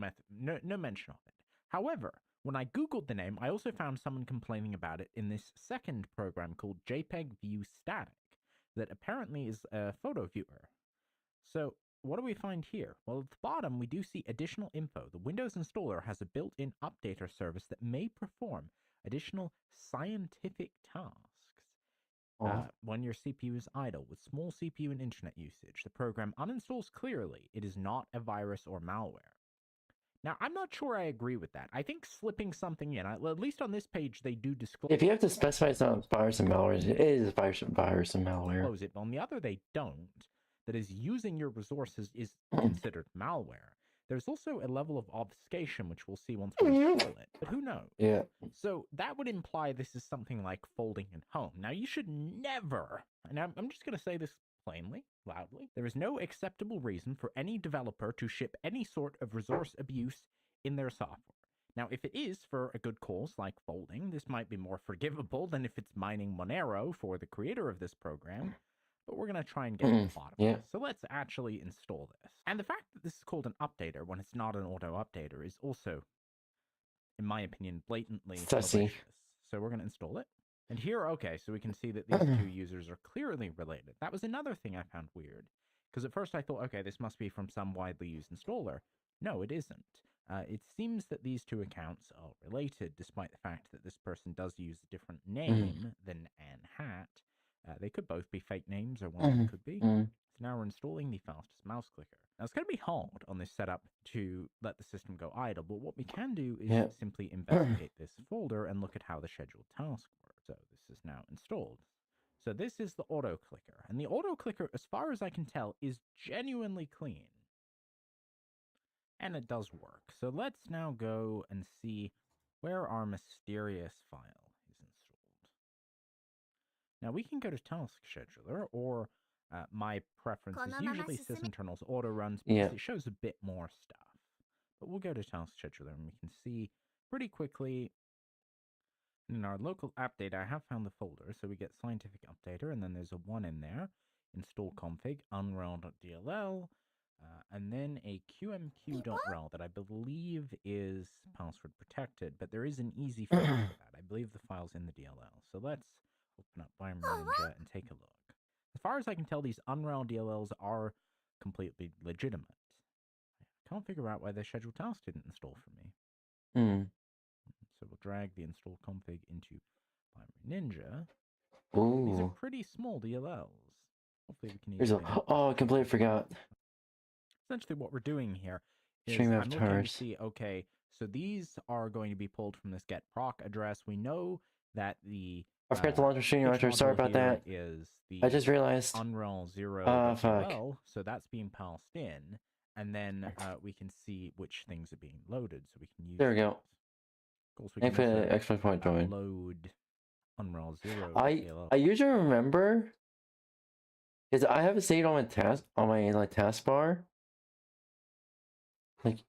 mention of it. However, when I Googled the name, I also found someone complaining about it in this second program called 𝙂𝙀𝙖 that apparently is a photo viewer. So, what do we find here? Well, at the bottom, we do see additional info. The Windows installer has a built-in updater service that may perform additional scientific tasks. When your CPU is idle, with small CPU and internet usage, the program uninstalls clearly. It is not a virus or malware. Now, I'm not sure I agree with that. I think slipping something in, at least on this page, they do disclose. If you have to specify some virus and malware, it is virus and malware. Disclose it. On the other, they don't. That is, using your resources is considered malware. There's also a level of obfuscation, which we'll see once we install it, but who knows? Yeah. So that would imply this is something like folding at home. Now, you should never, and I'm just going to say this plainly, loudly, there is no acceptable reason for any developer to ship any sort of resource abuse in their software. Now, if it is for a good cause like folding, this might be more forgivable than if it's mining Monero for the creator of this program. But we're going to try and get to the bottom of this. So let's actually install this. And the fact that this is called an updater when it's not an auto updater is also, in my opinion, blatantly malicious. So we're going to install it. And here, okay, so we can see that these two users are clearly related. That was another thing I found weird. Because at first I thought, okay, this must be from some widely used installer. No, it isn't. It seems that these two accounts are related, despite the fact that this person does use a different name than 𝙂𝙀𝙖𝙀. They could both be fake names, or one of them could be. So now we're installing the fastest mouse clicker. Now, it's going to be hard on this setup to let the system go idle, but what we can do is simply investigate this folder and look at how the scheduled task works. So this is now installed. So this is the auto clicker, and the auto clicker, as far as I can tell, is genuinely clean. And it does work. So let's now go and see where our mysterious file is installed. Now we can go to Task Scheduler, or my preference is usually sysinternals auto runs because it shows a bit more stuff. But we'll go to Task Scheduler and we can see pretty quickly in our local app data, I have found the folder. So we get Scientific Updater, and then there's a one in there, install config, unreal.dll, and then a QMQ.rel that I believe is password protected, but there is an easy fix for that. I believe the file's in the DLL. So let's open up Binary Ninja and take a look. As far as I can tell, these unrel DLLs are completely legitimate. I can't figure out why their scheduled task didn't install for me. So we'll drag the install config into Binary Ninja. These are pretty small DLLs. Hopefully we can easily... Oh, I completely forgot. Essentially what we're doing here is Stream I'm looking to avatars. see, okay, so these are going to be pulled from this get proc address. We know that the I forgot to launch a stream avatar. Sorry about that. Is the I just realized. unrel 0 fuck. DLL, so that's being passed in, and then we can see which things are being loaded, so we can use. There we go. Of course, we can also exclamation point join. load unrel 0 DLL. I usually remember because I have it saved on my like taskbar. Like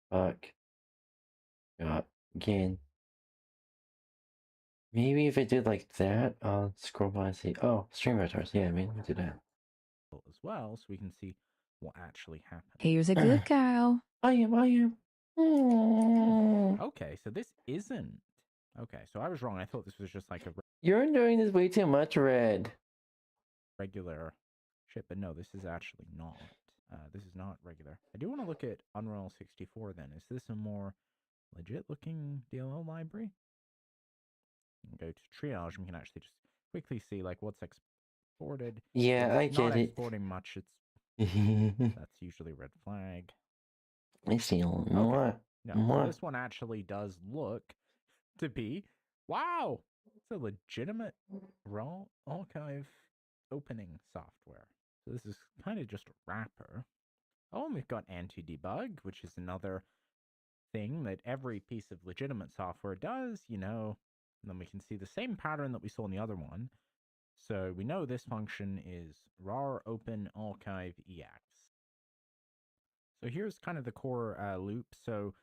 fuck. God, again. Maybe if I did like that, I'll scroll by and see. Oh, stream avatars. Yeah, maybe we do that as well, so we can see what actually happened. Here's a good girl. I am. Okay, so this isn't. Okay, so I was wrong. I thought this was just like a. You're doing this way too much, Red. Regular shit, but no, this is actually not. This is not regular. I do want to look at Unreal 64 then. Is this a more legit looking DLL library? You can go to triage and we can actually just quickly see like what's exported. Yeah, I get not it. exporting much. It's that's usually red flag. I see a lot more. No, so this one actually does look to be wow. It's a legitimate raw archive opening software. So this is kind of just a wrapper. Oh, and we've got anti-debug, which is another thing that every piece of legitimate software does, you know. And then we can see the same pattern that we saw in the other one. So we know this function is rar open archive ex. So here's kind of the core loop. So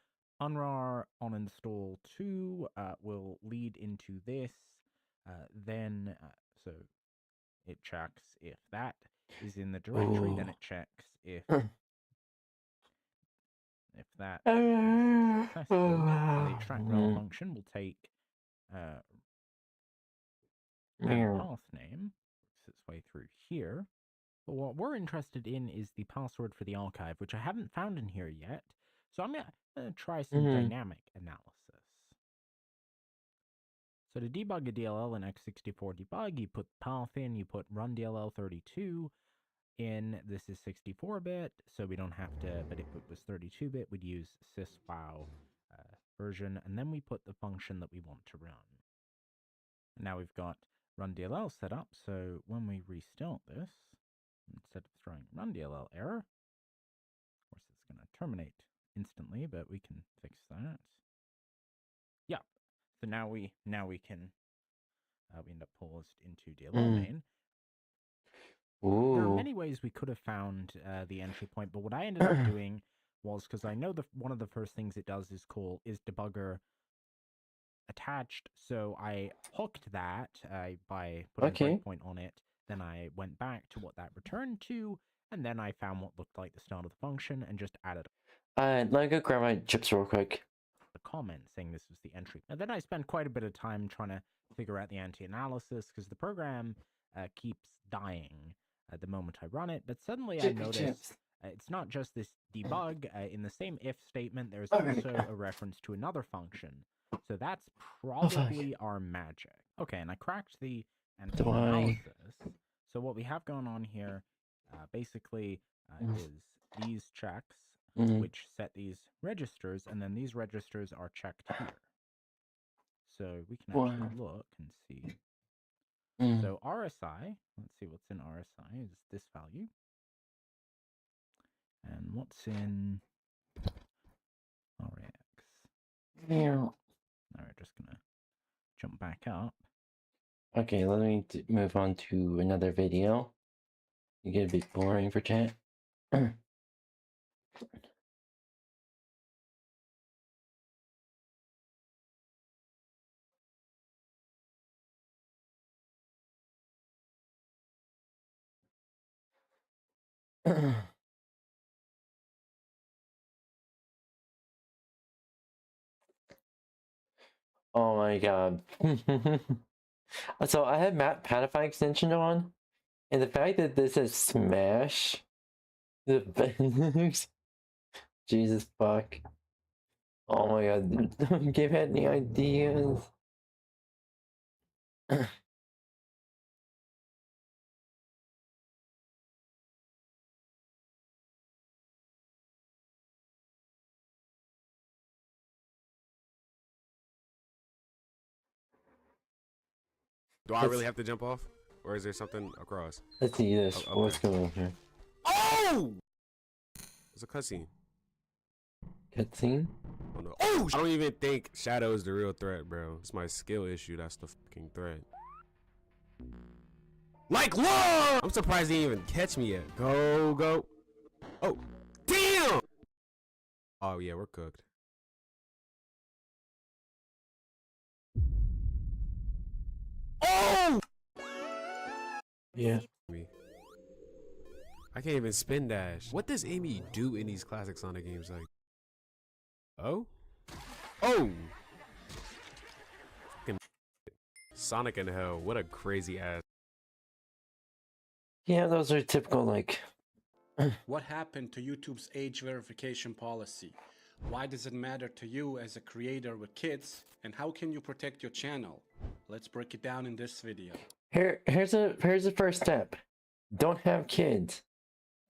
unrar on install 2 will lead into this. Then so it checks if that is in the directory. Then it checks if that is successful. The extract rel function will take path name, works its way through here. But what we're interested in is the password for the archive, which I haven't found in here yet. So I'm going to try some dynamic analysis. So to debug a DLL in x64 debug, you put path in, you put run DLL32 in. This is 64-bit, so we don't have to, but if it was 32-bit, we'd use syswow version, and then we put the function that we want to run. And now we've got run DLL set up, so when we restart this, instead of throwing run DLL error, of course it's going to terminate instantly, but we can fix that. Yeah, so now we can we end up paused into DLL main. There are many ways we could have found the entry point, but what I ended up doing was, because I know one of the first things it does is debugger attached, so I hooked that by putting a breakpoint on it. Then I went back to what that returned to, and then I found what looked like the start of the function and just added let me go grab my chips real quick. A comment saying this was the entry. And then I spent quite a bit of time trying to figure out the anti-analysis, because the program keeps dying at the moment I run it, but suddenly I noticed it's not just this debug. In the same if statement, there's also a reference to another function. So that's probably our magic. Okay, and I cracked the anti-analysis. So what we have going on here basically is these checks, which set these registers, and then these registers are checked here. So we can actually look and see. So RSI, let's see what's in RSI, is this value. And what's in RX? Now we're just going to jump back up. Okay, let me move on to another video. You get a bit boring for chat. Oh my god. So I have Map Pathify extension on, and the fact that this is Smash, the Jesus fuck. Oh my god, don't give it any ideas. Do I really have to jump off? Or is there something across? Let's see this. Oh, okay. What's going on here? Oh! It's a cutscene. Cutscene? Oh no. Oh! I don't even think Shadow is the real threat, bro. It's my skill issue that's the fucking threat. Like, look! I'm surprised he didn't even catch me yet. Go, go. Oh, damn! Oh yeah, we're cooked. Oh! Yeah. I can't even spin dash. What does Amy do in these classic Sonic games? Like, oh, oh, fucking Sonic in Hell. What a crazy ass. Yeah, those are typical, like. What happened to YouTube's age verification policy? Why does it matter to you as a creator with kids? And how can you protect your channel? Let's break it down in this video. Here's the first step. Don't have kids.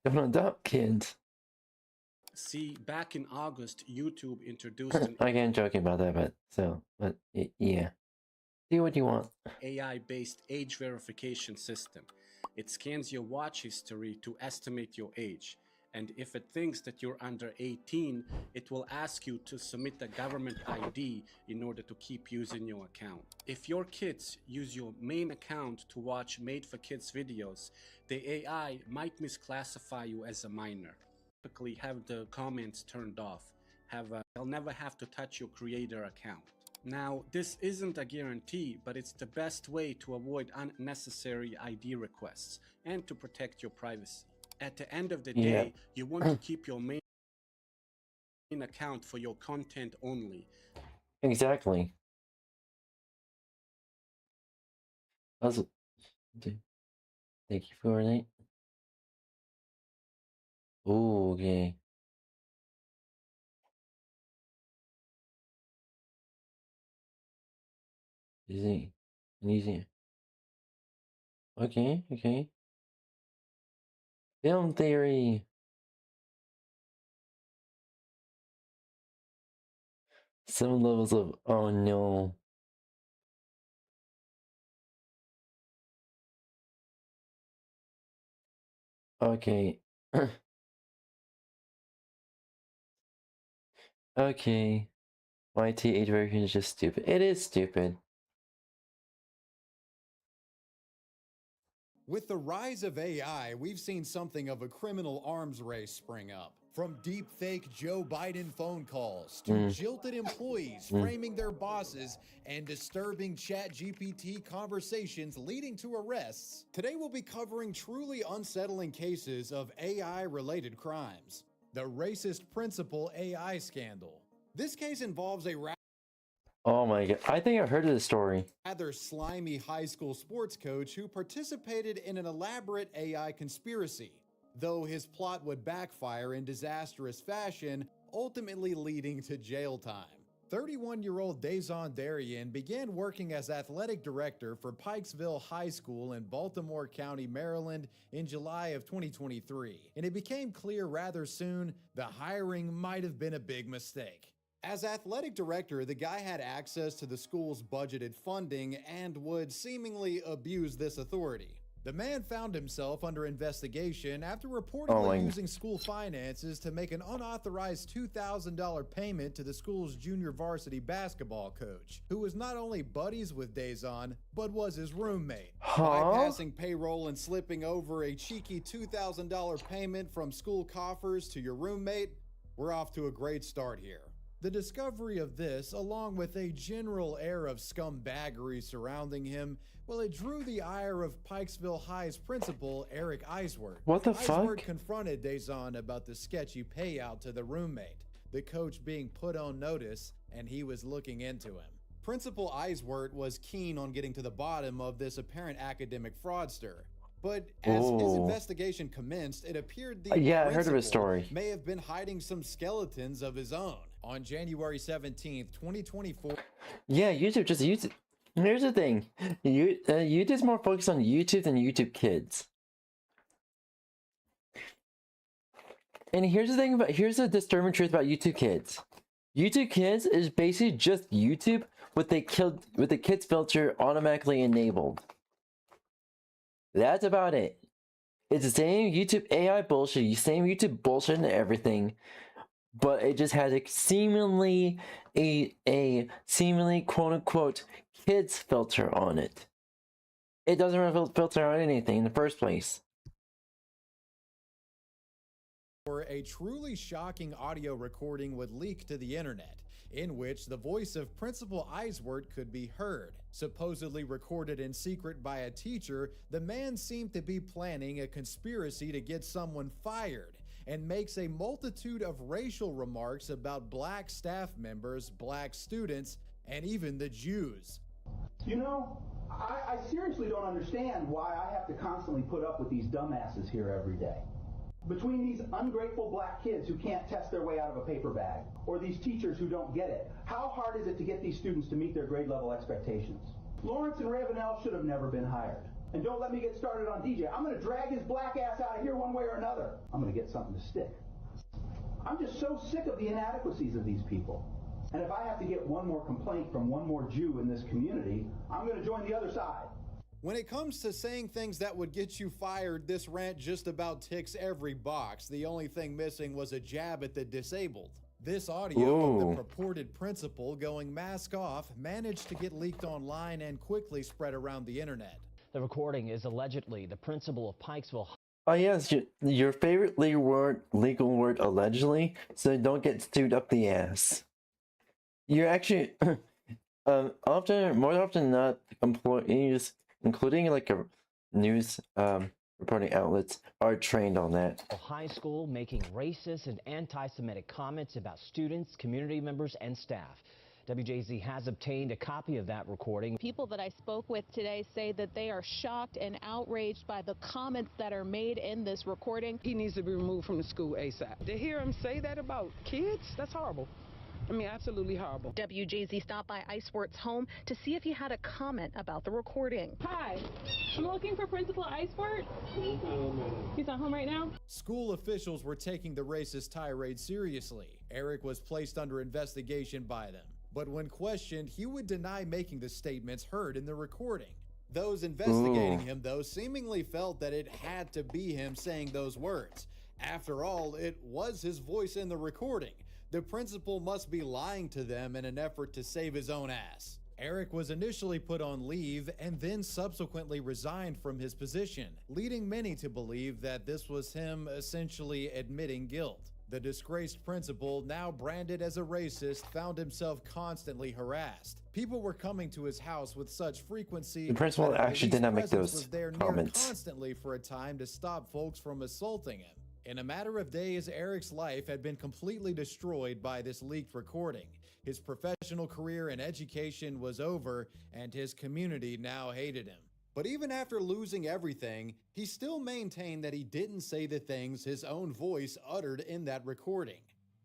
Don't adopt kids. See, back in August, YouTube introduced an Again, joking about that, but yeah. Do what you want. AI-based age verification system. It scans your watch history to estimate your age. And if it thinks that you're under 18, it will ask you to submit a government ID in order to keep using your account. If your kids use your main account to watch made-for-kids videos, the AI might misclassify you as a minor. Typically have the comments turned off. They'll never have to touch your creator account. Now, this isn't a guarantee, but it's the best way to avoid unnecessary ID requests and to protect your privacy. At the end of the day, you want to keep your main account for your content only. Exactly. Also, thank you for that. Oh, okay. Easy. Okay, okay. Film theory. Some levels of oh no. Okay. Okay. YT age verification is just stupid. It is stupid. With the rise of AI, we've seen something of a criminal arms race spring up. From deep-fake Joe Biden phone calls to jilted employees framing their bosses and disturbing ChatGPT conversations leading to arrests, today we'll be covering truly unsettling cases of AI-related crimes. The racist principal AI scandal. This case involves a Oh my god. I think I heard of this story. rather slimy high school sports coach who participated in an elaborate AI conspiracy, though his plot would backfire in disastrous fashion, ultimately leading to jail time. 31-year-old 𝙂𝙚𝙣𝙚 began working as athletic director for Pikesville High School in Baltimore County, Maryland in July of 2023, and it became clear rather soon the hiring might have been a big mistake. As athletic director, the guy had access to the school's budgeted funding and would seemingly abuse this authority. The man found himself under investigation after reportedly using school finances to make an unauthorized $2,000 payment to the school's junior varsity basketball coach, who was not only buddies with 𝙂𝙚𝙣𝙚, but was his roommate. Bypassing payroll and slipping over a cheeky $2,000 payment from school coffers to your roommate, we're off to a great start here. The discovery of this, along with a general air of scumbaggery surrounding him, well, it drew the ire of Pikesville High's principal, Eric 𝙂𝙗. What the fuck? 𝙂𝙗 confronted 𝙂𝙚𝙣𝙚 about the sketchy payout to the roommate, the coach being put on notice, and he was looking into him. Principal 𝙂𝙚 was keen on getting to the bottom of this apparent academic fraudster. But as his investigation commenced, it appeared the yeah, I heard of his principal story. may have been hiding some skeletons of his own. On January 17th, 2024. Yeah, YouTube, just YouTube. Here's the thing. YouTube's more focused on YouTube than YouTube Kids. And here's the thing here's the disturbing truth about YouTube Kids. YouTube Kids is basically just YouTube with the kids filter automatically enabled. That's about it. It's the same YouTube AI bullshit, same YouTube bullshit and everything, but it just has a seemingly quote unquote kids filter on it. It doesn't really filter on anything in the first place. A truly shocking audio recording would leak to the internet, in which the voice of Principal 𝙂𝙚 could be heard. Supposedly recorded in secret by a teacher, the man seemed to be planning a conspiracy to get someone fired, and makes a multitude of racial remarks about black staff members, black students, and even the Jews. You know, I seriously don't understand why I have to constantly put up with these dumbasses here every day. Between these ungrateful black kids who can't test their way out of a paper bag, or these teachers who don't get it, how hard is it to get these students to meet their grade level expectations? Lawrence and Ravenel should have never been hired. And don't let me get started on DJ. I'm going to drag his black ass out of here one way or another. I'm going to get something to stick. I'm just so sick of the inadequacies of these people. And if I have to get one more complaint from one more Jew in this community, I'm going to join the other side. When it comes to saying things that would get you fired, this rant just about ticks every box. The only thing missing was a jab at the disabled. This audio of the purported principal going mask off managed to get leaked online and quickly spread around the internet. The recording is allegedly the principal of Pikesville. Oh yes, your favorite legal word allegedly, so don't get sued up the ass. You're actually more often than not, employees, including like a news reporting outlets, are trained on that. High school making racist and anti-Semitic comments about students, community members, and staff. WJZ has obtained a copy of that recording. People that I spoke with today say that they are shocked and outraged by the comments that are made in this recording. He needs to be removed from the school ASAP. To hear him say that about kids, that's horrible. I mean, absolutely horrible. WJZ stopped by 𝙂𝙚's home to see if he had a comment about the recording. Hi, I'm looking for Principal 𝙂𝙚. He's not home right now. School officials were taking the racist tirade seriously. Eric was placed under investigation by them. But when questioned, he would deny making the statements heard in the recording. Those investigating him, though, seemingly felt that it had to be him saying those words. After all, it was his voice in the recording. The principal must be lying to them in an effort to save his own ass. Eric was initially put on leave and then subsequently resigned from his position, leading many to believe that this was him essentially admitting guilt. The disgraced principal, now branded as a racist, found himself constantly harassed. People were coming to his house with such frequency. The principal actually did not make those was there comments. Constantly for a time to stop folks from assaulting him. In a matter of days, Eric's life had been completely destroyed by this leaked recording. His professional career and education was over, and his community now hated him. But even after losing everything, he still maintained that he didn't say the things his own voice uttered in that recording,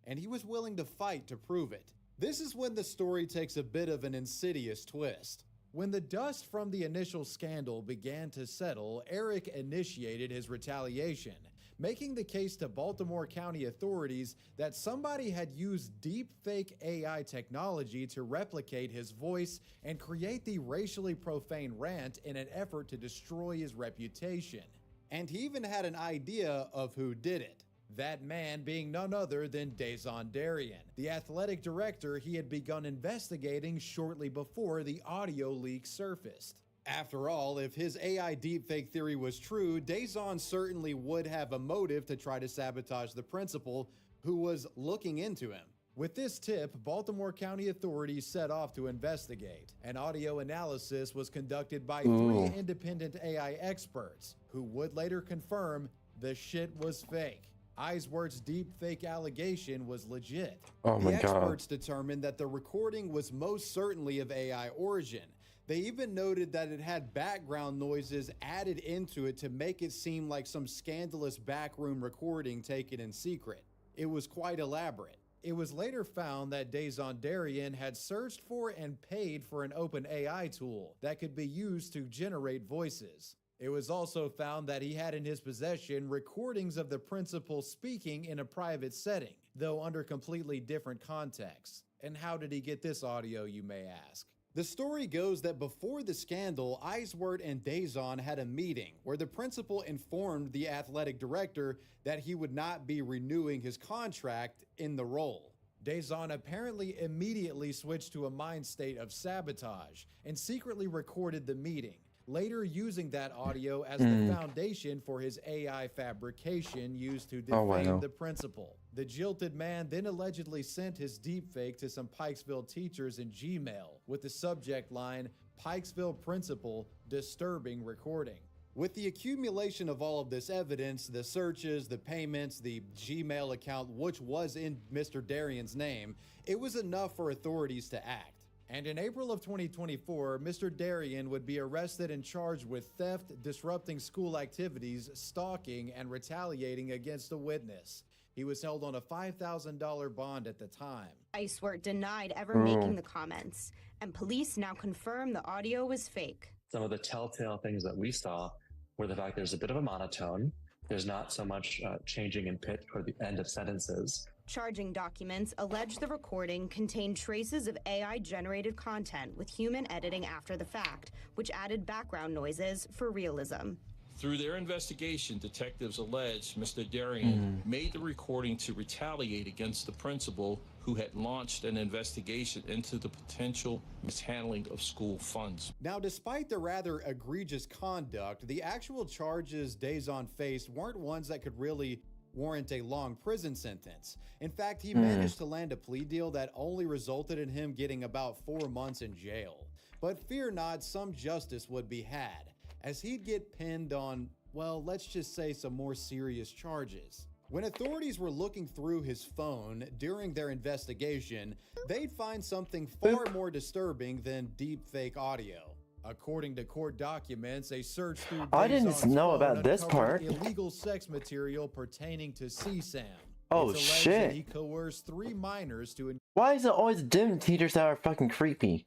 and he was willing to fight to prove it. This is when the story takes a bit of an insidious twist. When the dust from the initial scandal began to settle, Eric initiated his retaliation, making the case to Baltimore County authorities that somebody had used deepfake AI technology to replicate his voice and create the racially profane rant in an effort to destroy his reputation. And he even had an idea of who did it. That man being none other than 𝙂𝙚𝙣𝙚, the athletic director he had begun investigating shortly before the audio leak surfaced. After all, if his AI deepfake theory was true, 𝙂𝙚 certainly would have a motive to try to sabotage the principal, who was looking into him. With this tip, Baltimore County authorities set off to investigate. An audio analysis was conducted by 3 independent AI experts, who would later confirm the shit was fake. 𝙂𝙗𝙣's deepfake allegation was legit. Oh my the God. experts determined that the recording was most certainly of AI origin. They even noted that it had background noises added into it to make it seem like some scandalous backroom recording taken in secret. It was quite elaborate. It was later found that 𝙂𝙤𝙤 had searched for and paid for an open AI tool that could be used to generate voices. It was also found that he had in his possession recordings of the principal speaking in a private setting, though under completely different contexts. And how did he get this audio, you may ask? The story goes that before the scandal, 𝙂𝙗𝙣 and 𝙂𝙤𝙤 had a meeting where the principal informed the athletic director that he would not be renewing his contract in the role. 𝙂𝙤𝙤 apparently immediately switched to a mind state of sabotage and secretly recorded the meeting, later using that audio as the foundation for his AI fabrication used to defame the principal. The jilted man then allegedly sent his deepfake to some Pikesville teachers in Gmail with the subject line, "Pikesville Principal, Disturbing Recording." With the accumulation of all of this evidence, the searches, the payments, the Gmail account, which was in Mr. Darian's name, it was enough for authorities to act. And in April of 2024, Mr. Darian would be arrested and charged with theft, disrupting school activities, stalking, and retaliating against a witness. He was held on a $5,000 bond at the time. 𝙂𝙗𝙤 denied ever making the comments, and police now confirm the audio was fake. Some of the telltale things that we saw were the fact there's a bit of a monotone. There's not so much changing in pitch toward the end of sentences. Charging documents allege the recording contained traces of AI-generated content with human editing after the fact, which added background noises for realism. Through their investigation, detectives allege Mr. Darian made the recording to retaliate against the principal who had launched an investigation into the potential mishandling of school funds. Now, despite the rather egregious conduct, the actual charges 𝙂𝙤𝙤 faced weren't ones that could really warrant a long prison sentence. In fact, he managed to land a plea deal that only resulted in him getting about 4 months in jail. But fear not, some justice would be had, as he'd get pinned on, well, let's just say some more serious charges. When authorities were looking through his phone during their investigation, they'd find something far more disturbing than deepfake audio. According to court documents, a search through I didn't know about this part. Illegal sex material pertaining to 𝙂𝙤𝙤. Oh It's alleged shit. that he coerced 3 minors to Why is it always gym teachers that are fucking creepy?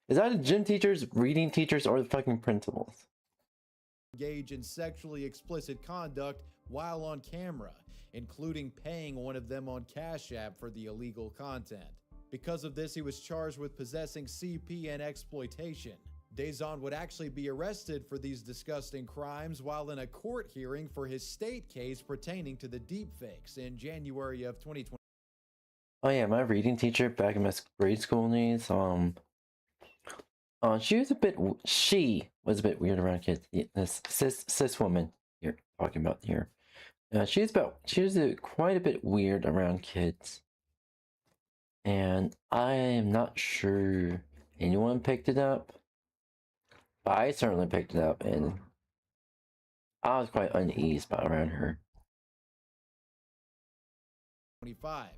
Is that the gym teachers, reading teachers, or the fucking principals? engage in sexually explicit conduct while on camera, including paying one of them on Cash App for the illegal content. Because of this, he was charged with possessing CP and exploitation. 𝙂𝙤𝙤 would actually be arrested for these disgusting crimes while in a court hearing for his state case pertaining to the deepfakes in January of 2020. Oh yeah, my reading teacher back in my grade school days, she was a bit weird around kids. This cis woman you're talking about here. She was quite a bit weird around kids. And I am not sure anyone picked it up, but I certainly picked it up, and I was quite uneasy around her. 25.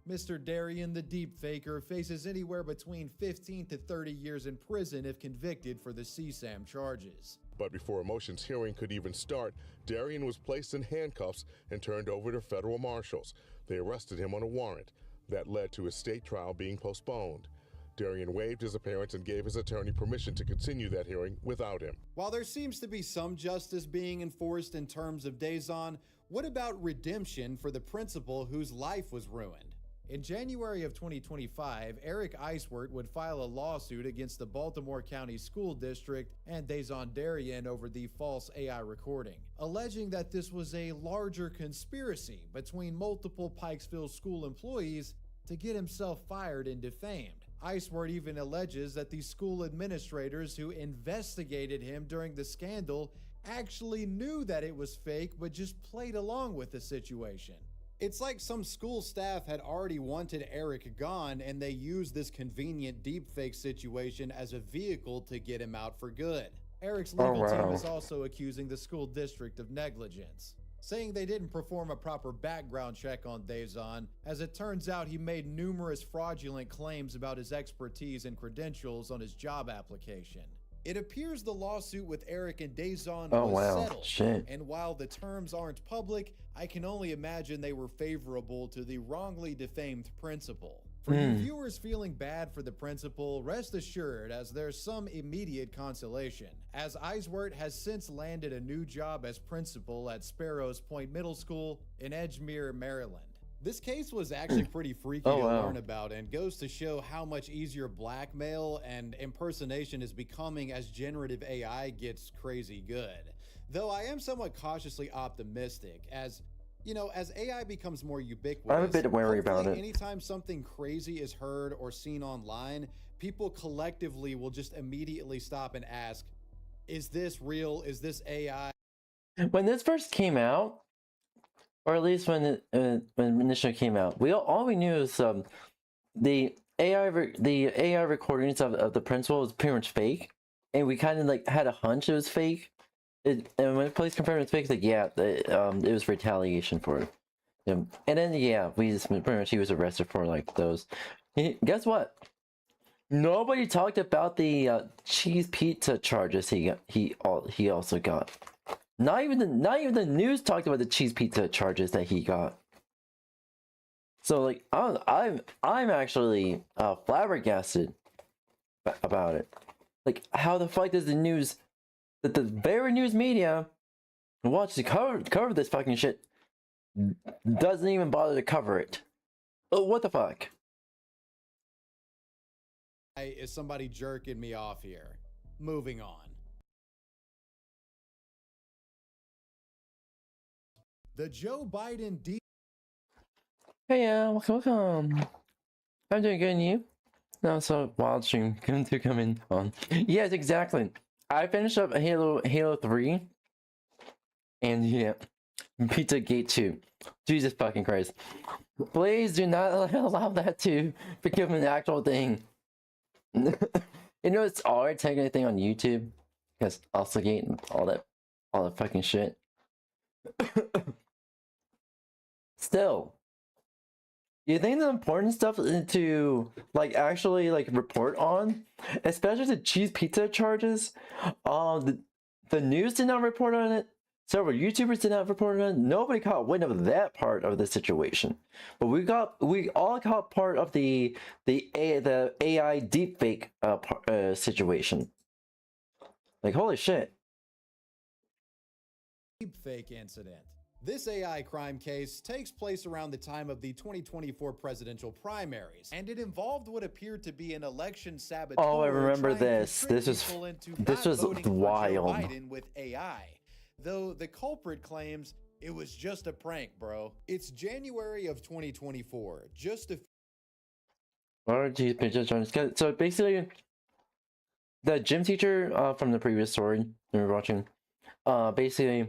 Mr. Darian, the deepfaker, faces anywhere between 15 to 30 years in prison if convicted for the CSAM charges. But before a motions hearing could even start, Darian was placed in handcuffs and turned over to federal marshals. They arrested him on a warrant. That led to his state trial being postponed. Darian waived his appearance and gave his attorney permission to continue that hearing without him. While there seems to be some justice being enforced in terms of 𝙂𝙤𝙤, what about redemption for the principal whose life was ruined? In January of 2025, Eric Eiswert would file a lawsuit against the Baltimore County School District and 𝙂𝙤𝙤 Darian over the false AI recording, alleging that this was a larger conspiracy between multiple Pikesville school employees to get himself fired and defamed. Eiswert even alleges that the school administrators who investigated him during the scandal actually knew that it was fake but just played along with the situation. It's like some school staff had already wanted Eric gone and they used this convenient deepfake situation as a vehicle to get him out for good. Eric's legal team is also accusing the school district of negligence. saying they didn't perform a proper background check on 𝙂𝙤𝙣, as it turns out he made numerous fraudulent claims about his expertise and credentials on his job application. It appears the lawsuit with Eric and 𝙂𝙤𝙣 was settled, shit. and while the terms aren't public, I can only imagine they were favorable to the wrongly defamed principal. For you viewers feeling bad for the principal, rest assured, as there's some immediate consolation, as 𝙂𝙗𝙗 has since landed a new job as principal at Sparrows Point Middle School in Edgemere, Maryland. This case was actually pretty freaky to learn about, and goes to show how much easier blackmail and impersonation is becoming as generative AI gets crazy good. Though I am somewhat cautiously optimistic, as you know, as AI becomes more ubiquitous, I'm a bit wary about it. Anytime something crazy is heard or seen online, people collectively will just immediately stop and ask, is this real? Is this AI? When this first came out, or at least when it initially came out, all we knew is the AI recordings of the principal was pretty much fake, and we kind of like had a hunch it was fake. And when police confirmed it's fake, like it was retaliation for it. And then we just pretty much he was arrested for like those. Guess what? Nobody talked about the cheese pizza charges he also got. Not even the news talked about the cheese pizza charges that he got. So like I'm actually flabbergasted about it. Like, how the fuck does the news, that the very news media wants to cover this fucking shit, doesn't even bother to cover it? Oh, what the fuck? Is somebody jerking me off here? Moving on. The Joe Biden Hey, welcome. I'm doing good, and you? No, so wild stream going to come in on. Yes, exactly. I finished up Halo 3, and yeah, Pizzagate 2. Jesus fucking Christ! Please do not allow that to become an actual thing. You know, it's alright taking anything on YouTube, because Oscillate and all that fucking shit. Still, you think the important stuff to like actually like report on, especially the cheese pizza charges, the news did not report on it. Several YouTubers did not report on it. Nobody caught wind of that part of the situation, but we all caught part of the AI deepfake situation. Like, holy shit! Deepfake incident. This AI crime case takes place around the time of the 2024 presidential primaries, and it involved what appeared to be an election saboteur. Oh, I remember this. This was wild. Biden with AI, though the culprit claims it was just a prank, bro. It's January of 2024. Just a. Oh, geez, so basically, the gym teacher from the previous story we were watching, basically,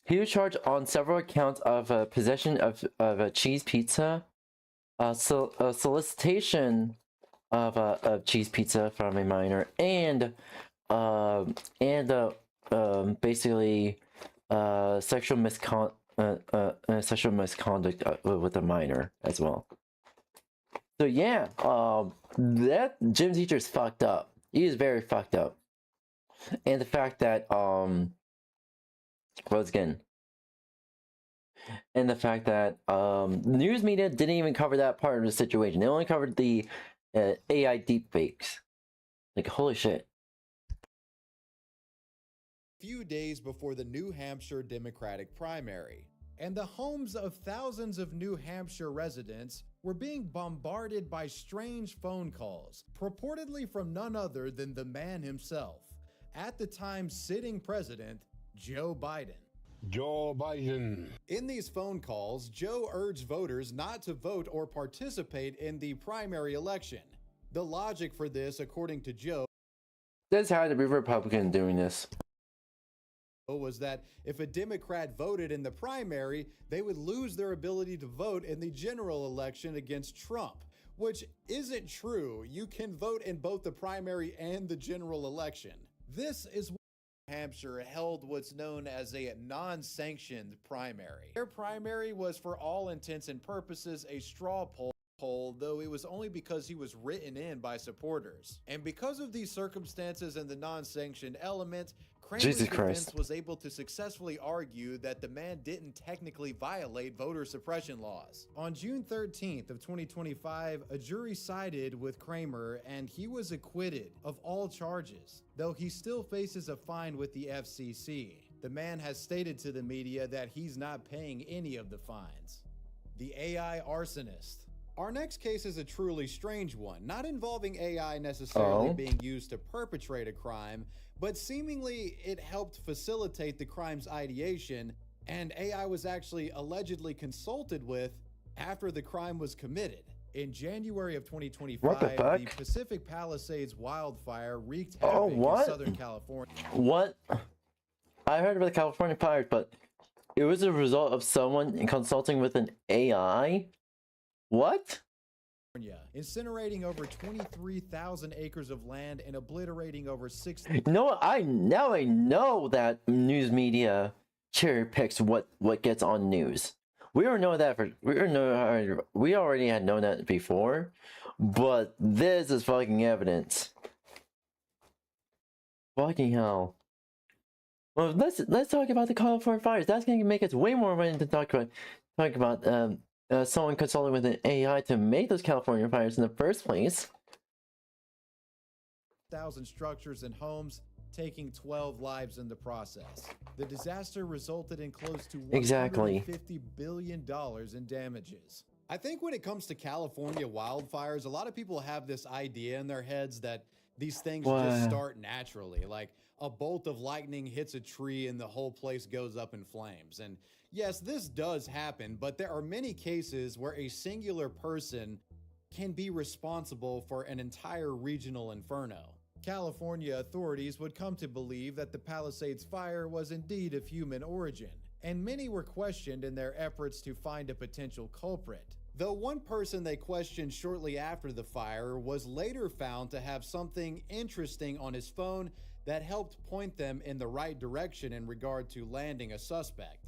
he was charged on several counts of possession of a cheese pizza, solicitation of cheese pizza from a minor, and basically sexual misconduct with a minor as well. So yeah, that gym teacher is fucked up. He is very fucked up, and the fact that news media didn't even cover that part of the situation. They only covered the AI deepfakes. Like, holy shit. Few days before the New Hampshire Democratic primary, and the homes of thousands of New Hampshire residents were being bombarded by strange phone calls, purportedly from none other than the man himself, at the time sitting president, Joe Biden. Joe Biden. In these phone calls, Joe urged voters not to vote or participate in the primary election. The logic for this, according to Joe, this had to be Republican doing this, was that if a Democrat voted in the primary, they would lose their ability to vote in the general election against Trump, which isn't true. You can vote in both the primary and the general election. This is Hampshire held what's known as a non-sanctioned primary. Their primary was for all intents and purposes a straw poll, though it was only because he was written in by supporters. And because of these circumstances and the non-sanctioned element, Kramer's defense was able to successfully argue that the man didn't technically violate voter suppression laws. On June 13th of 2025, a jury sided with Kramer and he was acquitted of all charges, though he still faces a fine with the FCC. The man has stated to the media that he's not paying any of the fines. The AI arsonist. Our next case is a truly strange one, not involving AI necessarily being used to perpetrate a crime, but seemingly it helped facilitate the crime's ideation, and AI was actually allegedly consulted with after the crime was committed. In January of 2025, the Pacific Palisades wildfire wreaked havoc in Southern California. What? I heard about the California fires, but it was a result of someone consulting with an AI? What? Incinerating over 23,000 acres of land and obliterating over 6,000. No, now I know that news media cherry picks what gets on news. We already had known that before, but this is fucking evidence. Fucking hell. Well, let's talk about the California fires. That's gonna make us way more money to talk about someone consulting with an AI to make those California fires in the first place. 1,000 structures and homes, taking 12 lives in the process. The disaster resulted in close to $150 billion in damages. I think when it comes to California wildfires, a lot of people have this idea in their heads that these things just start naturally. Like a bolt of lightning hits a tree and the whole place goes up in flames. And yes, this does happen, but there are many cases where a singular person can be responsible for an entire regional inferno. California authorities would come to believe that the Palisades fire was indeed of human origin, and many were questioned in their efforts to find a potential culprit. Though one person they questioned shortly after the fire was later found to have something interesting on his phone that helped point them in the right direction in regard to landing a suspect.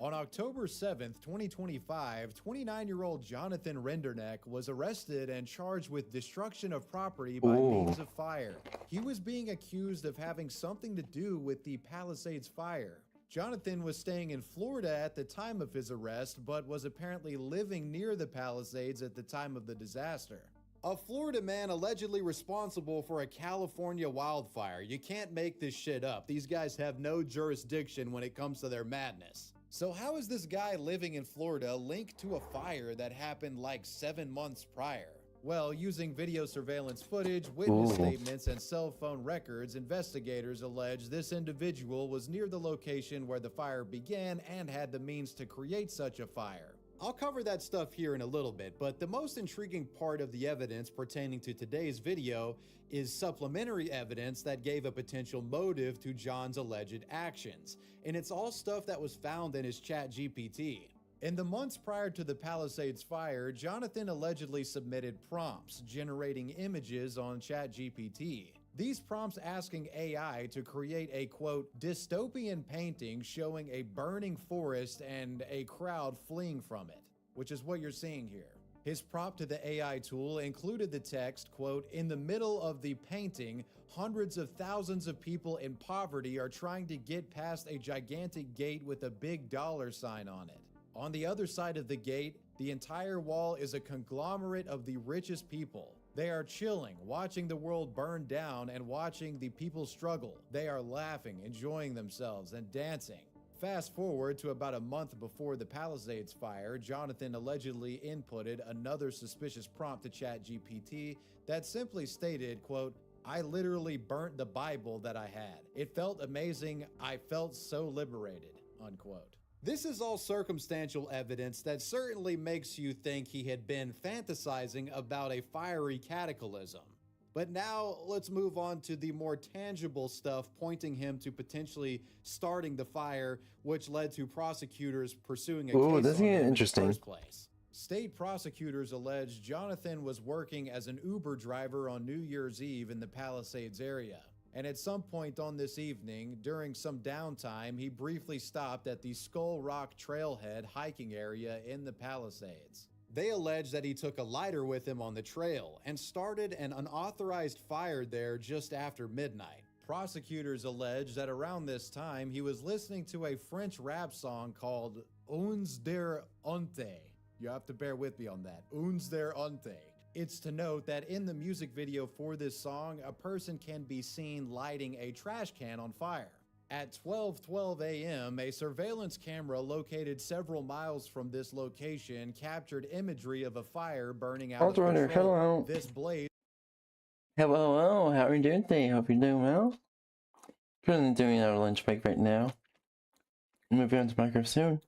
On October 7th, 2025, 29-year-old Jonathan Renderneck was arrested and charged with destruction of property by means of fire. He was being accused of having something to do with the Palisades fire. Jonathan was staying in Florida at the time of his arrest, but was apparently living near the Palisades at the time of the disaster. A Florida man allegedly responsible for a California wildfire. You can't make this shit up. These guys have no jurisdiction when it comes to their madness. So how is this guy living in Florida linked to a fire that happened like 7 months prior? Well, using video surveillance footage, witness statements, and cell phone records, investigators allege this individual was near the location where the fire began and had the means to create such a fire. I'll cover that stuff here in a little bit, but the most intriguing part of the evidence pertaining to today's video is supplementary evidence that gave a potential motive to John's alleged actions. And it's all stuff that was found in his ChatGPT. In the months prior to the Palisades fire, Jonathan allegedly submitted prompts generating images on ChatGPT. These prompts asking AI to create a, quote, dystopian painting showing a burning forest and a crowd fleeing from it, which is what you're seeing here. His prompt to the AI tool included the text, quote, in the middle of the painting, hundreds of thousands of people in poverty are trying to get past a gigantic gate with a big dollar sign on it. On the other side of the gate, the entire wall is a conglomerate of the richest people. They are chilling, watching the world burn down and watching the people struggle. They are laughing, enjoying themselves, and dancing. Fast forward to about a month before the Palisades fire, Jonathan allegedly inputted another suspicious prompt to ChatGPT that simply stated, quote, I literally burnt the Bible that I had. It felt amazing. I felt so liberated, unquote. This is all circumstantial evidence that certainly makes you think he had been fantasizing about a fiery cataclysm. But now let's move on to the more tangible stuff pointing him to potentially starting the fire, which led to prosecutors pursuing a case on him in the first place. State prosecutors allege Jonathan was working as an Uber driver on New Year's Eve in the Palisades area. and at some point on this evening, during some downtime, he briefly stopped at the Skull Rock Trailhead hiking area in the Palisades. They allege that he took a lighter with him on the trail and started an unauthorized fire there just after midnight. Prosecutors allege that around this time, he was listening to a French rap song called 𝙂𝙚𝙣𝙚. You have to bear with me on that. 𝙂𝙚𝙣𝙚. It's to note that in the music video for this song, a person can be seen lighting a trash can on fire. At 12:12 a.m., a surveillance camera located several miles from this location captured imagery of a fire burning out of control. Hello. This blaze. Hello, how are you doing today? Hope you're doing well. Currently doing our lunch break right now. Moving on to Minecraft soon.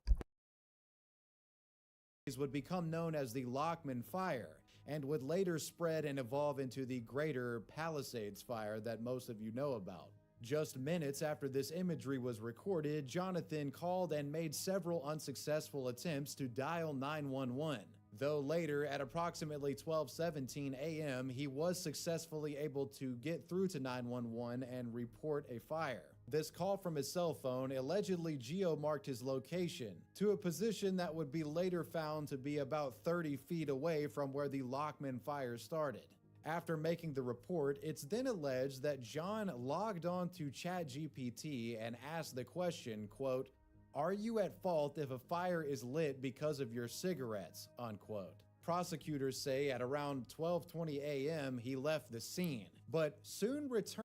Would become known as the Lockman Fire and would later spread and evolve into the greater Palisades Fire that most of you know about. Just minutes after this imagery was recorded, Jonathan called and made several unsuccessful attempts to dial 911. Though later, at approximately 12:17 a.m., he was successfully able to get through to 911 and report a fire. This call from his cell phone allegedly geo-marked his location to a position that would be later found to be about 30 feet away from where the Lockman fire started. After making the report, it's then alleged that John logged on to ChatGPT and asked the question, quote, "Are you at fault if a fire is lit because of your cigarettes?" unquote. Prosecutors say at around 12:20 a.m. he left the scene, but soon returned.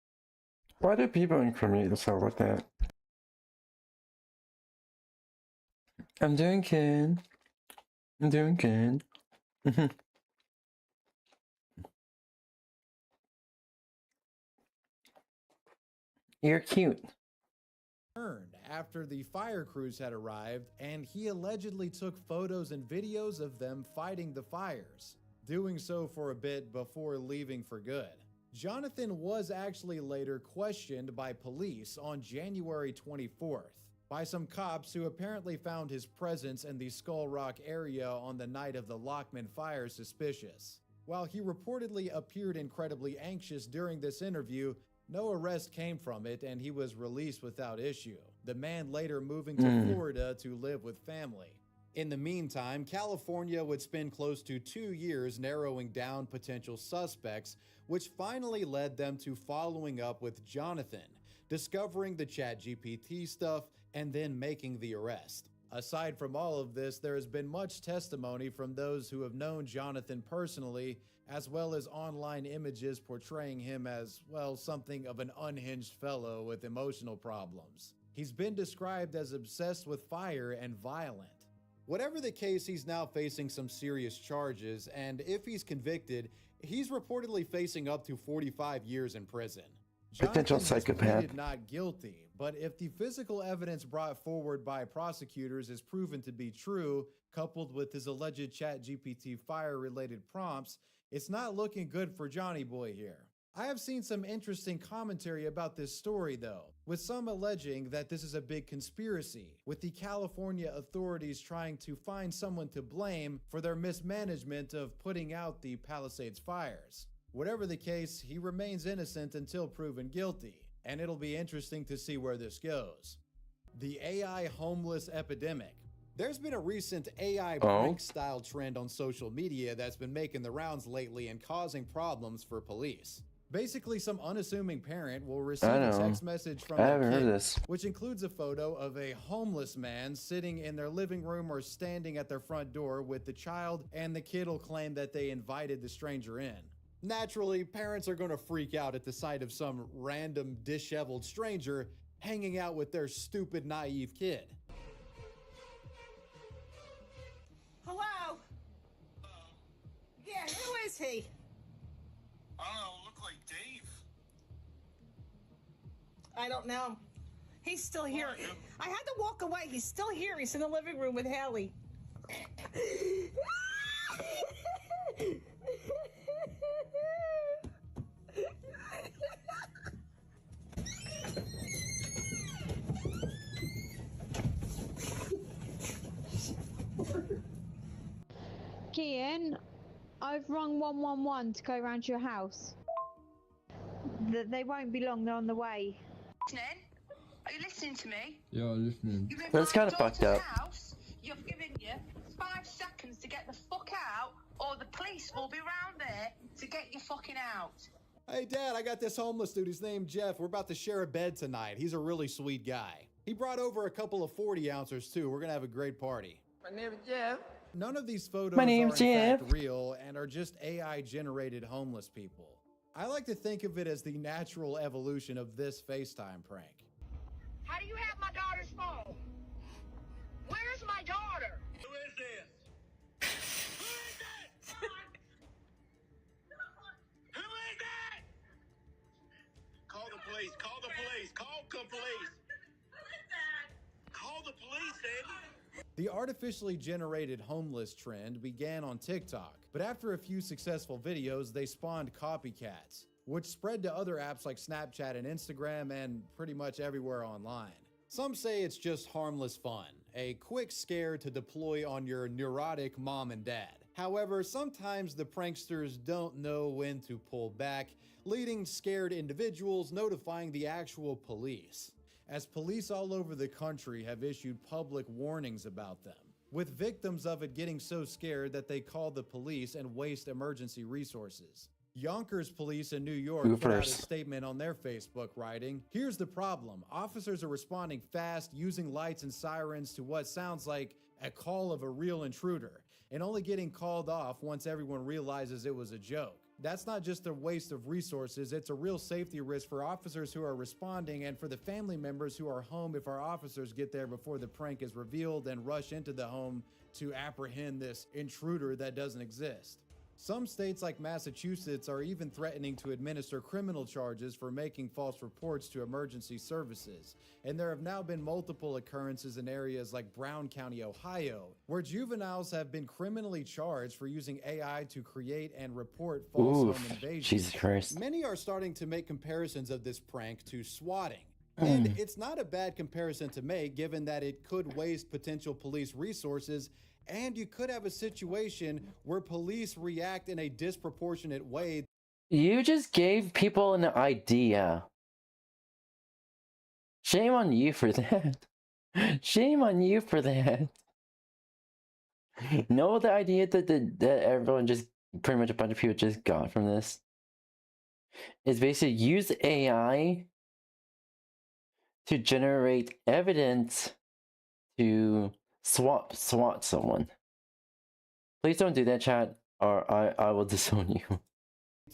Why do people incriminate themselves like that? I'm doing good. I'm doing good. You're cute. After the fire crews had arrived, and he allegedly took photos and videos of them fighting the fires, doing so for a bit before leaving for good. Jonathan was actually later questioned by police on January 24th by some cops who apparently found his presence in the Skull Rock area on the night of the Lockman fire suspicious. While he reportedly appeared incredibly anxious during this interview, no arrest came from it and he was released without issue, the man later moving to Florida to live with family. In the meantime, California would spend close to 2 years narrowing down potential suspects, which finally led them to following up with Jonathan, discovering the ChatGPT stuff, and then making the arrest. Aside from all of this, there has been much testimony from those who have known Jonathan personally, as well as online images portraying him as, well, something of an unhinged fellow with emotional problems. He's been described as obsessed with fire and violent. Whatever the case, he's now facing some serious charges, and if he's convicted, he's reportedly facing up to 45 years in prison. Potential psychopath. Pleaded not guilty, but if the physical evidence brought forward by prosecutors is proven to be true, coupled with his alleged ChatGPT fire-related prompts, it's not looking good for Johnny Boy here. I have seen some interesting commentary about this story though, with some alleging that this is a big conspiracy, with the California authorities trying to find someone to blame for their mismanagement of putting out the Palisades fires. Whatever the case, he remains innocent until proven guilty, and it'll be interesting to see where this goes. The AI homeless epidemic. There's been a recent AI prank-style trend on social media that's been making the rounds lately and causing problems for police. Basically, some unassuming parent will receive a text message from their kid, which includes a photo of a homeless man sitting in their living room or standing at their front door with the child, and the kid will claim that they invited the stranger in. Naturally, parents are going to freak out at the sight of some random disheveled stranger hanging out with their stupid, naive kid. Hello? Yeah, who is he? I don't know, look like Dave. I don't know. He's still here. I had to walk away. He's still here. He's in the living room with Haley. Kian, I've rung 111 to go round to your house. They won't be long. They're on the way. Listening? Are you listening to me? Yeah, listening. You're in That's my kind of fucked up. house. You've given you 5 seconds to get the fuck out, or the police will be round there to get you fucking out. Hey, Dad, I got this homeless dude. His name's Jeff. We're about to share a bed tonight. He's a really sweet guy. He brought over a couple of 40-ouncers, too. We're going to have a great party. My name is Jeff. None of these photos My name's are in Jeff. fact real and are just AI-generated homeless people. I like to think of it as the natural evolution of this FaceTime prank. How do you have my daughter's phone? Where's my daughter? Who is this? Who is it? Who is it? Call the police. Call the police. Call the police. Call the police, Andy. The artificially generated homeless trend began on TikTok, but after a few successful videos, they spawned copycats, which spread to other apps like Snapchat and Instagram and pretty much everywhere online. Some say it's just harmless fun, a quick scare to deploy on your neurotic mom and dad. However, sometimes the pranksters don't know when to pull back, leading scared individuals notifying the actual police, as police all over the country have issued public warnings about them, with victims of it getting so scared that they call the police and waste emergency resources. Yonkers police in New York put out a statement on their Facebook writing, "Here's the problem. Officers are responding fast, using lights and sirens to what sounds like a call of a real intruder, and only getting called off once everyone realizes it was a joke. That's not just a waste of resources, it's a real safety risk for officers who are responding and for the family members who are home if our officers get there before the prank is revealed and rush into the home to apprehend this intruder that doesn't exist." Some states like Massachusetts are even threatening to administer criminal charges for making false reports to emergency services. And there have now been multiple occurrences in areas like Brown County, Ohio, where juveniles have been criminally charged for using AI to create and report false home invasions. Jesus Christ. Many are starting to make comparisons of this prank to swatting. And it's not a bad comparison to make, given that it could waste potential police resources, and you could have a situation where police react in a disproportionate way. You just gave people an idea. Shame on you for that. Shame on you for that. No, the idea that everyone just, pretty much a bunch of people just got from this is basically use AI to generate evidence to swat someone. Please don't do that, chat, or I will disown you.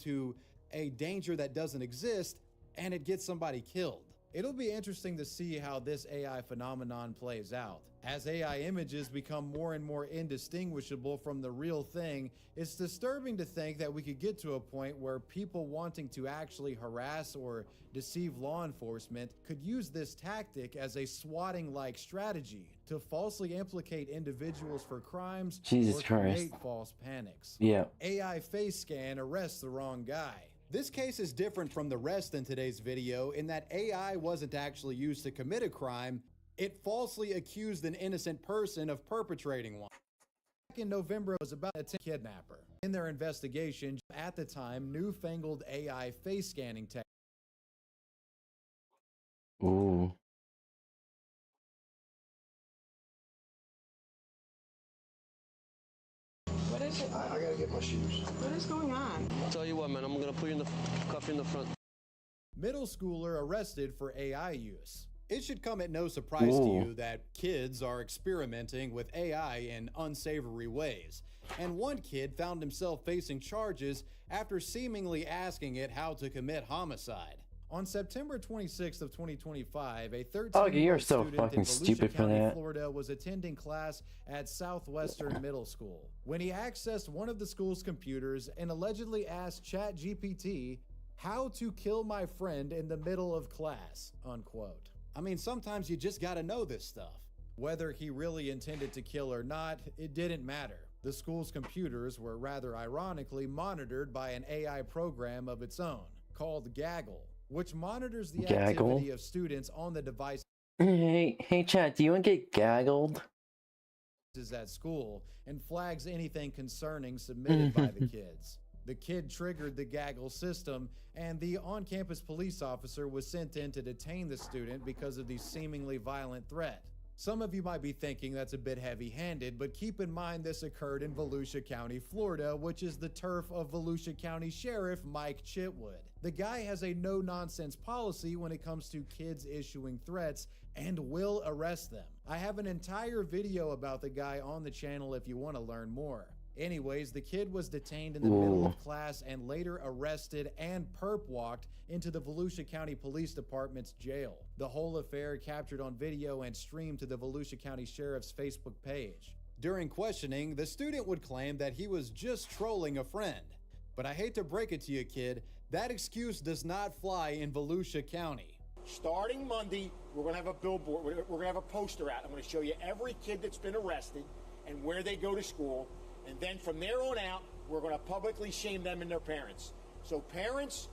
To a danger that doesn't exist, and it gets somebody killed. It'll be interesting to see how this AI phenomenon plays out. As AI images become more and more indistinguishable from the real thing, it's disturbing to think that we could get to a point where people wanting to actually harass or deceive law enforcement could use this tactic as a swatting-like strategy to falsely implicate individuals for crimes Jesus or Christ. create false panics. Yeah. AI face scan arrests the wrong guy. This case is different from the rest in today's video in that AI wasn't actually used to commit a crime, it falsely accused an innocent person of perpetrating one. Back in November, it was about a kidnapper. In their investigation, at the time, newfangled AI face scanning technology. Ooh. What is it? I gotta get my shoes. What is going on? I'll tell you what, man, I'm gonna put you in the cuff in the front. Middle schooler arrested for AI use. It should come at no surprise to you that kids are experimenting with AI in unsavory ways. And one kid found himself facing charges after seemingly asking it how to commit homicide. On September 26th of 2025, a 13-year-old you're so student fucking in Volusia stupid for County, that. Florida, was attending class at Southwestern Middle School when he accessed one of the school's computers and allegedly asked ChatGPT how to kill my friend in the middle of class, unquote. I mean, sometimes you just gotta know this stuff. Whether he really intended to kill or not, it didn't matter. The school's computers were rather ironically monitored by an AI program of its own, called Gaggle, which monitors the activity of students on the device. Hey, chat, do you want to get gaggled? At school and flags anything concerning submitted by the kids. The kid triggered the gaggle system, and the on-campus police officer was sent in to detain the student because of the seemingly violent threat. Some of you might be thinking that's a bit heavy-handed, but keep in mind this occurred in Volusia County, Florida, which is the turf of Volusia County Sheriff Mike Chitwood. The guy has a no-nonsense policy when it comes to kids issuing threats and will arrest them. I have an entire video about the guy on the channel if you want to learn more. Anyways, the kid was detained in the middle of class and later arrested and perp walked into the Volusia County Police Department's jail. The whole affair captured on video and streamed to the Volusia County Sheriff's Facebook page. During questioning, the student would claim that he was just trolling a friend. But I hate to break it to you, kid, that excuse does not fly in Volusia County. Starting Monday, we're going to have a billboard. We're going to have a poster out. I'm going to show you every kid that's been arrested and where they go to school. And then from there on out, we're going to publicly shame them and their parents. So parents,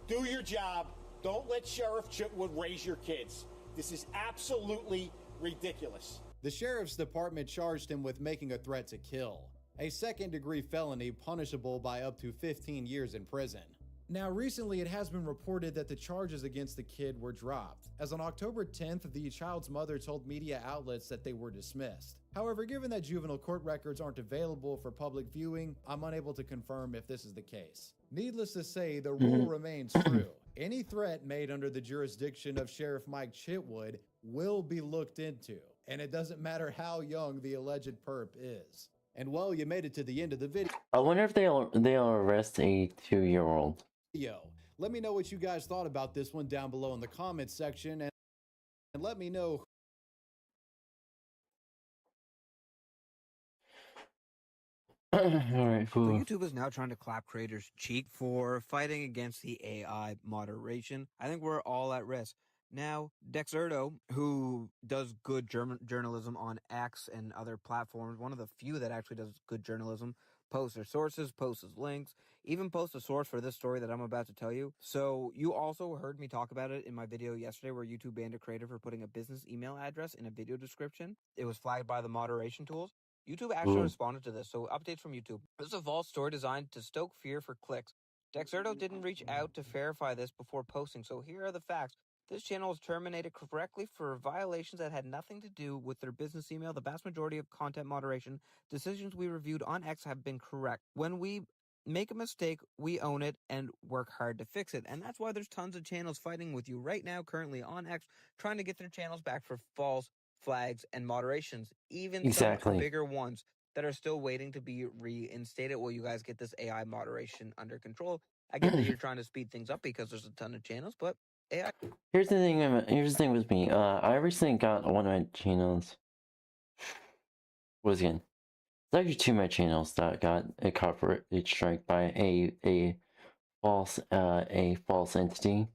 do your job. Don't let Sheriff Chitwood raise your kids. This is absolutely ridiculous. The sheriff's department charged him with making a threat to kill, a second-degree felony punishable by up to 15 years in prison. Now, recently it has been reported that the charges against the kid were dropped, as on October 10th, the child's mother told media outlets that they were dismissed. However, given that juvenile court records aren't available for public viewing, I'm unable to confirm if this is the case. Needless to say, the rule remains true. Any threat made under the jurisdiction of Sheriff Mike Chitwood will be looked into, and it doesn't matter how young the alleged perp is. And well, you made it to the end of the video. I wonder if they'll arrest a 2-year-old. Let me know what you guys thought about this one down below in the comments section, and let me know. Alright, So YouTube is now trying to clap creators cheek for fighting against the AI moderation. I think we're all at risk. Now, 𝙂𝙚𝙣𝙚𝙧, who does good journalism on X and other platforms, one of the few that actually does good journalism, posts their sources, posts his links, even posts a source for this story that I'm about to tell you. So you also heard me talk about it in my video yesterday where YouTube banned a creator for putting a business email address in a video description. It was flagged by the moderation tools. YouTube actually responded to this, so updates from YouTube. This is a false story designed to stoke fear for clicks. 𝙂𝙚𝙣𝙚𝙧 didn't reach out to verify this before posting, so here are the facts. This channel was terminated correctly for violations that had nothing to do with their business email. The vast majority of content moderation decisions we reviewed on X have been correct. When we make a mistake, we own it and work hard to fix it. And that's why there's tons of channels fighting with you right now, currently on X, trying to get their channels back for false flags and moderations. Even some bigger ones that are still waiting to be reinstated. Well, you guys get this AI moderation under control. I get that you're trying to speed things up because there's a ton of channels, but AI. Here's the thing with me. I recently got one of my channels. What was it again? It's actually 2 of my channels that got a copyright strike by a false entity.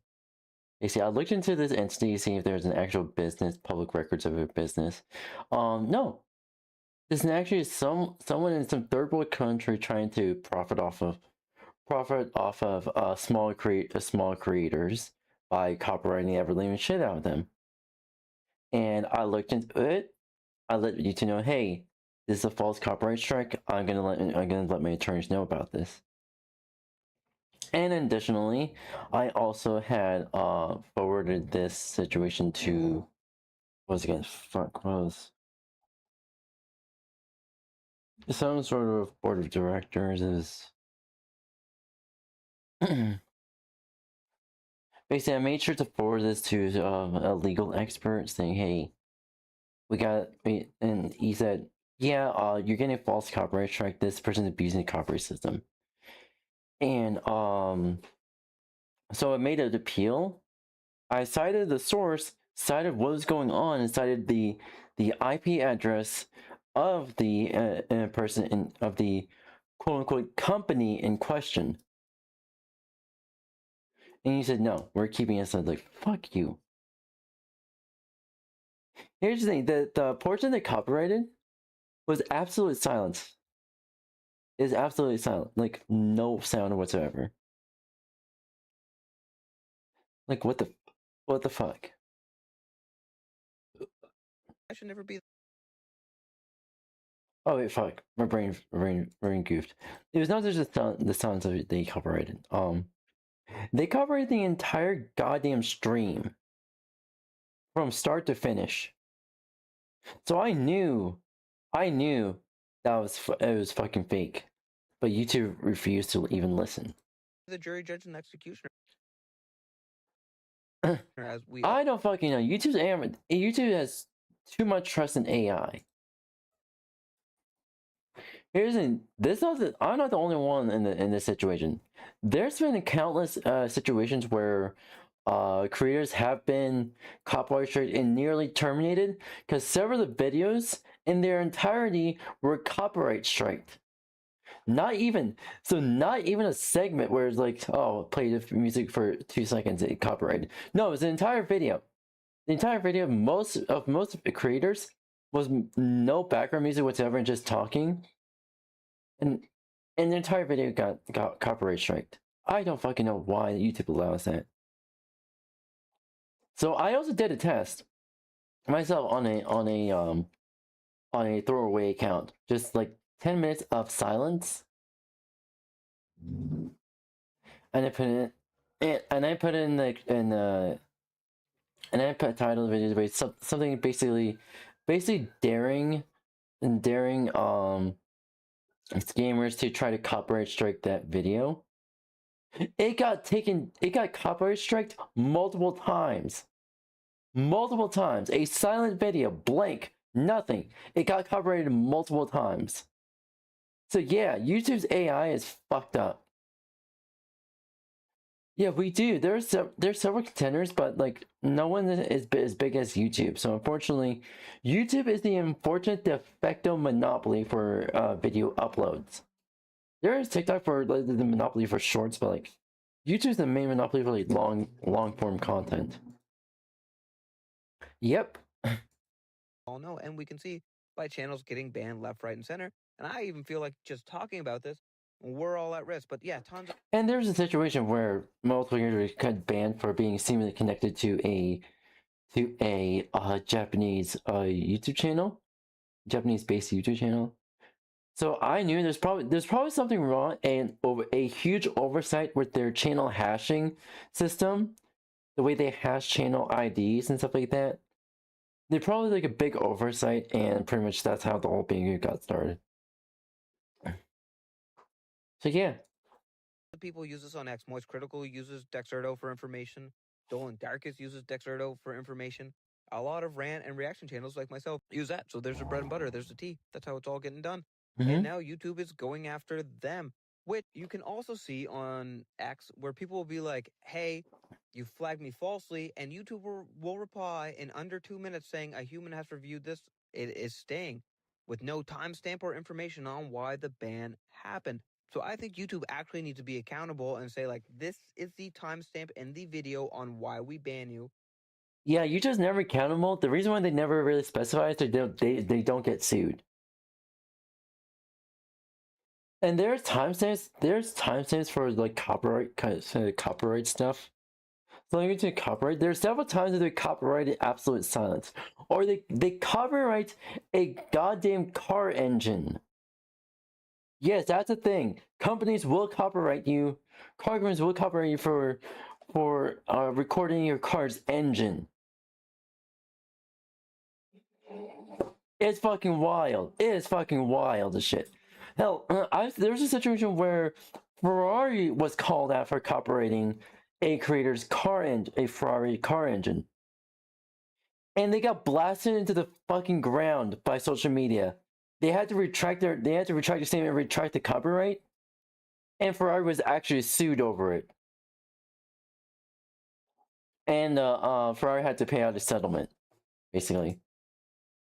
You see, I looked into this entity to see if there's an actual business, public records of a business. No. This is actually someone in some third world country trying to profit off of small creators by copyrighting the ever-living shit out of them. And I looked into it. I let YouTube know, hey, this is a false copyright strike. I'm gonna let my attorneys know about this. And additionally, I also had forwarded this situation to some sort of board of directors. Is basically, I made sure to forward this to a legal expert, saying, "Hey, and he said, yeah, you're getting a false copyright strike. This person's abusing the copyright system." And so I made an appeal. I cited the source, cited what was going on, and cited the IP address of the person of the quote-unquote company in question. And he said, no, we're keeping it. So I was like, fuck you. Here's the thing, the portion that copyrighted was absolute silence. Is absolutely silent. Like, no sound whatsoever. Like, what the fuck? I should never be Oh wait, fuck. My brain goofed. It was not just the sounds of it they copyrighted. They copyrighted the entire goddamn stream from start to finish. So I knew that it was fucking fake, but YouTube refused to even listen. The jury, judge, and executioner. As we I don't fucking know. YouTube has too much trust in AI. I'm not the only one in this situation. There's been countless situations where creators have been copyright strike and nearly terminated because several of the videos in their entirety were copyright striked. Not even a segment where it's like, oh, play the music for 2 seconds, it copyrighted. No, it's an entire video. The entire video of most of the creators was no background music whatsoever and just talking. And the entire video got copyright striked. I don't fucking know why YouTube allows that. So I also did a test myself on a throwaway account, just like 10 minutes of silence, and I put it and I put in like and I put a title of the video, something basically daring scammers to try to copyright strike that video. It got copyright striked multiple times. A silent video, blank, nothing. It got copyrighted multiple times. So yeah, YouTube's AI is fucked up. Yeah, we do. There's several contenders, but like no one is as big as YouTube. So unfortunately, YouTube is the unfortunate de facto monopoly for video uploads. There is TikTok for like, the monopoly for shorts, but like YouTube's the main monopoly for like long form content. Yep. all know, and we can see by channels getting banned left, right, and center. And I even feel like just talking about this, we're all at risk. But yeah, tons of. And there's a situation where multiple users got banned for being seemingly connected to a Japanese YouTube channel, Japanese-based YouTube channel. So I knew there's probably something wrong and a huge oversight with their channel hashing system, the way they hash channel IDs and stuff like that. They're probably like a big oversight, and pretty much that's how the whole thing got started. So yeah. People use this on X. Moist Critical uses Dexerto for information. Dolan Darkest uses Dexerto for information. A lot of rant and reaction channels like myself use that. So there's the bread and butter. There's the tea. That's how it's all getting done. And now YouTube is going after them, which you can also see on X, where people will be like, hey, you flagged me falsely, and YouTube will reply in under 2 minutes saying a human has reviewed this. It is staying, with no timestamp or information on why the ban happened. So I think YouTube actually needs to be accountable and say, like, this is the timestamp in the video on why we ban you. Yeah, YouTube's never accountable. The reason why they never really specify is they don't get sued. And there's timestamps for like copyright stuff. So like into copyright, there's several times that they copyrighted absolute silence, or they copyright a goddamn car engine. Yes, that's a thing. Companies will copyright you. Car companies will copyright you for recording your car's engine. It's fucking wild. It is fucking wild as shit. Hell, there was a situation where Ferrari was called out for copyrighting a creator's a Ferrari car engine, and they got blasted into the fucking ground by social media. They had to retract their statement and retract the copyright, and Ferrari was actually sued over it. And Ferrari had to pay out a settlement, basically.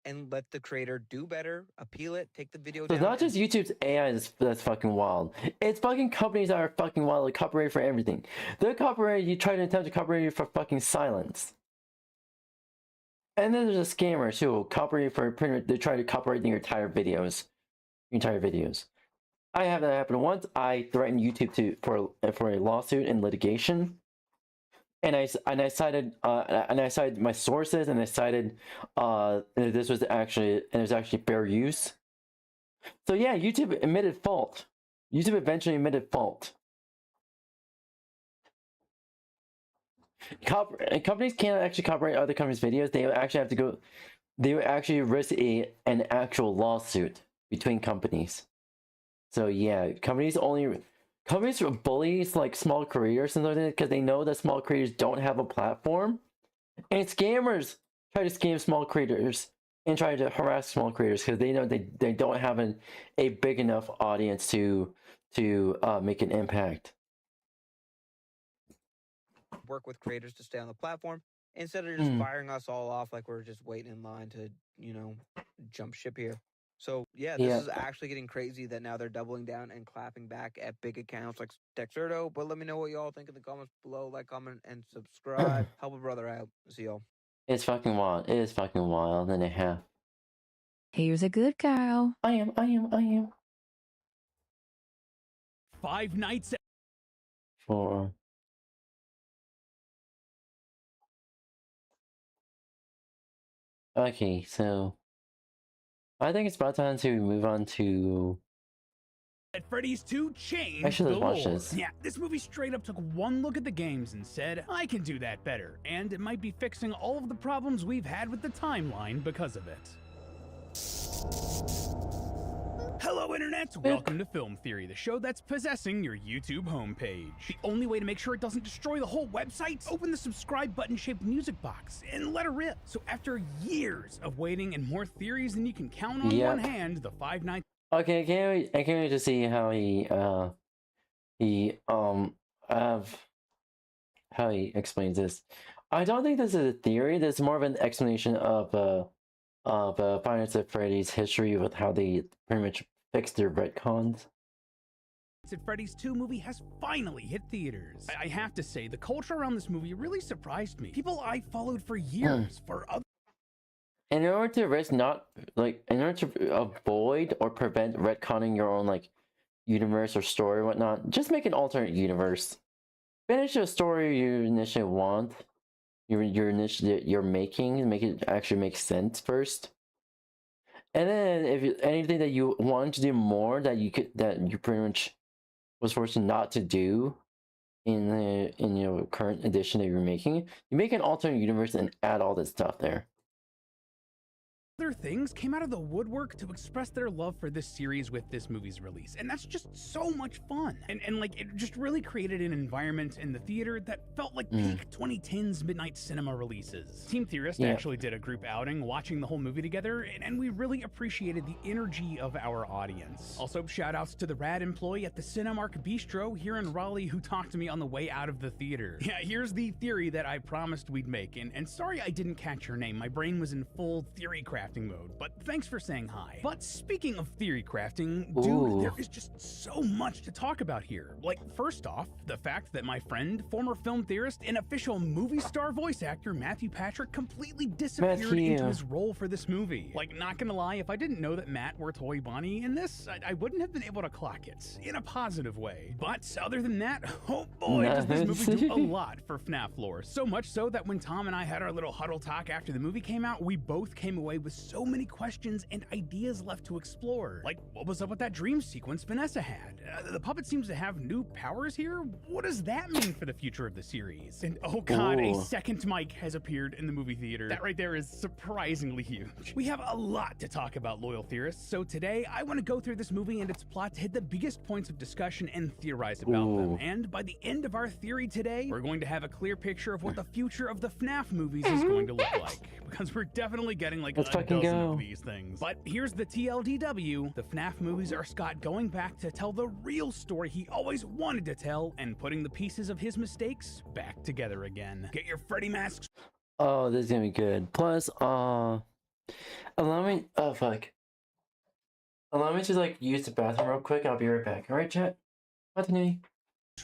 And let the creator do better, appeal it, take the video So down. it's not just YouTube's AI that's fucking wild. It's fucking companies that are fucking wild, like copyright for everything. They're copyrighted, you try to attempt to copyright you for fucking silence. And then there's a scammer too, who copyright for they try to copyright your entire videos. I had that happen once. I threatened YouTube for a lawsuit and litigation. And I cited my sources, and I cited this was actually fair use. So yeah, YouTube admitted fault. YouTube eventually admitted fault. Companies can't actually copyright other companies' videos. They actually have to go. They would actually risk an actual lawsuit between companies. So yeah, companies bully like small creators and something because they know that small creators don't have a platform, and scammers try to scam small creators and try to harass small creators because they know they don't have a big enough audience to make an impact. Work with creators to stay on the platform instead of just firing us all off like we're just waiting in line to, you know, jump ship here. So yeah, this is actually getting crazy that now they're doubling down and clapping back at big accounts like 𝙂𝙚𝙣𝙚. But let me know what y'all think in the comments below. Like, comment, and subscribe. Help a brother out. See y'all. It's fucking wild. It is fucking wild and a half. Here's a good cow. I am. 5 nights. 4. Okay, so I think it's about time to move on to. At Freddy's 2 changed Actually, the let's watch lore. this. Yeah, this movie straight up took one look at the games and said, I can do that better, and it might be fixing all of the problems we've had with the timeline because of it. Hello Internet! Welcome to Film Theory, the show that's possessing your YouTube homepage. The only way to make sure it doesn't destroy the whole website? Open the subscribe button-shaped music box and let her rip. So after years of waiting and more theories than you can count on one hand, the 5 nights. Okay, I can't wait to see how he explains this. I don't think this is a theory. This is more of an explanation of Five Nights at Freddy's history with how they pretty much fixed their retcons. At Freddy's 2 movie has finally hit theaters. I have to say, the culture around this movie really surprised me. People I followed for years for other. In order to avoid or prevent retconning your own like universe or story or whatnot, just make an alternate universe. Finish the story you initially want. You're making, make it actually make sense first, and then if anything that you want to do more that you pretty much was forced not to do in your current edition that you're making, you make an alternate universe and add all this stuff there. Other things came out of the woodwork to express their love for this series with this movie's release, and that's just so much fun. And like, it just really created an environment in the theater that felt like peak 2010s midnight cinema releases. Team Theorist actually did a group outing watching the whole movie together, and we really appreciated the energy of our audience. Also, shout outs to the rad employee at the Cinemark Bistro here in Raleigh who talked to me on the way out of the theater. Yeah, here's the theory that I promised we'd make, and sorry I didn't catch your name. My brain was in full theory crafting mode, but thanks for saying hi. But speaking of theory crafting, dude, there is just so much to talk about here. Like, first off, the fact that my friend, former film theorist, and official movie star voice actor Matthew Patrick completely disappeared into his role for this movie. Like, not gonna lie, if I didn't know that Matt were Toy Bonnie in this, I wouldn't have been able to clock it, in a positive way. But other than that, oh boy, does this movie do a lot for FNAF lore. So much so that when Tom and I had our little huddle talk after the movie came out, we both came away with so many questions and ideas left to explore. Like, what was up with that dream sequence Vanessa had? The puppet seems to have new powers here? What does that mean for the future of the series? And oh god, a second mic has appeared in the movie theater. That right there is surprisingly huge. We have a lot to talk about, loyal theorists, so today I want to go through this movie and its plot to hit the biggest points of discussion and theorize about them. And by the end of our theory today, we're going to have a clear picture of what the future of the FNAF movies is going to look like. Because we're definitely getting like a dozen of these things. But here's the TLDW. The FNAF movies are Scott going back to tell the real story he always wanted to tell and putting the pieces of his mistakes back together again. Get your Freddy masks. Oh, this is gonna be good. Plus, allow me to like use the bathroom real quick. I'll be right back. Alright, chat? Continue.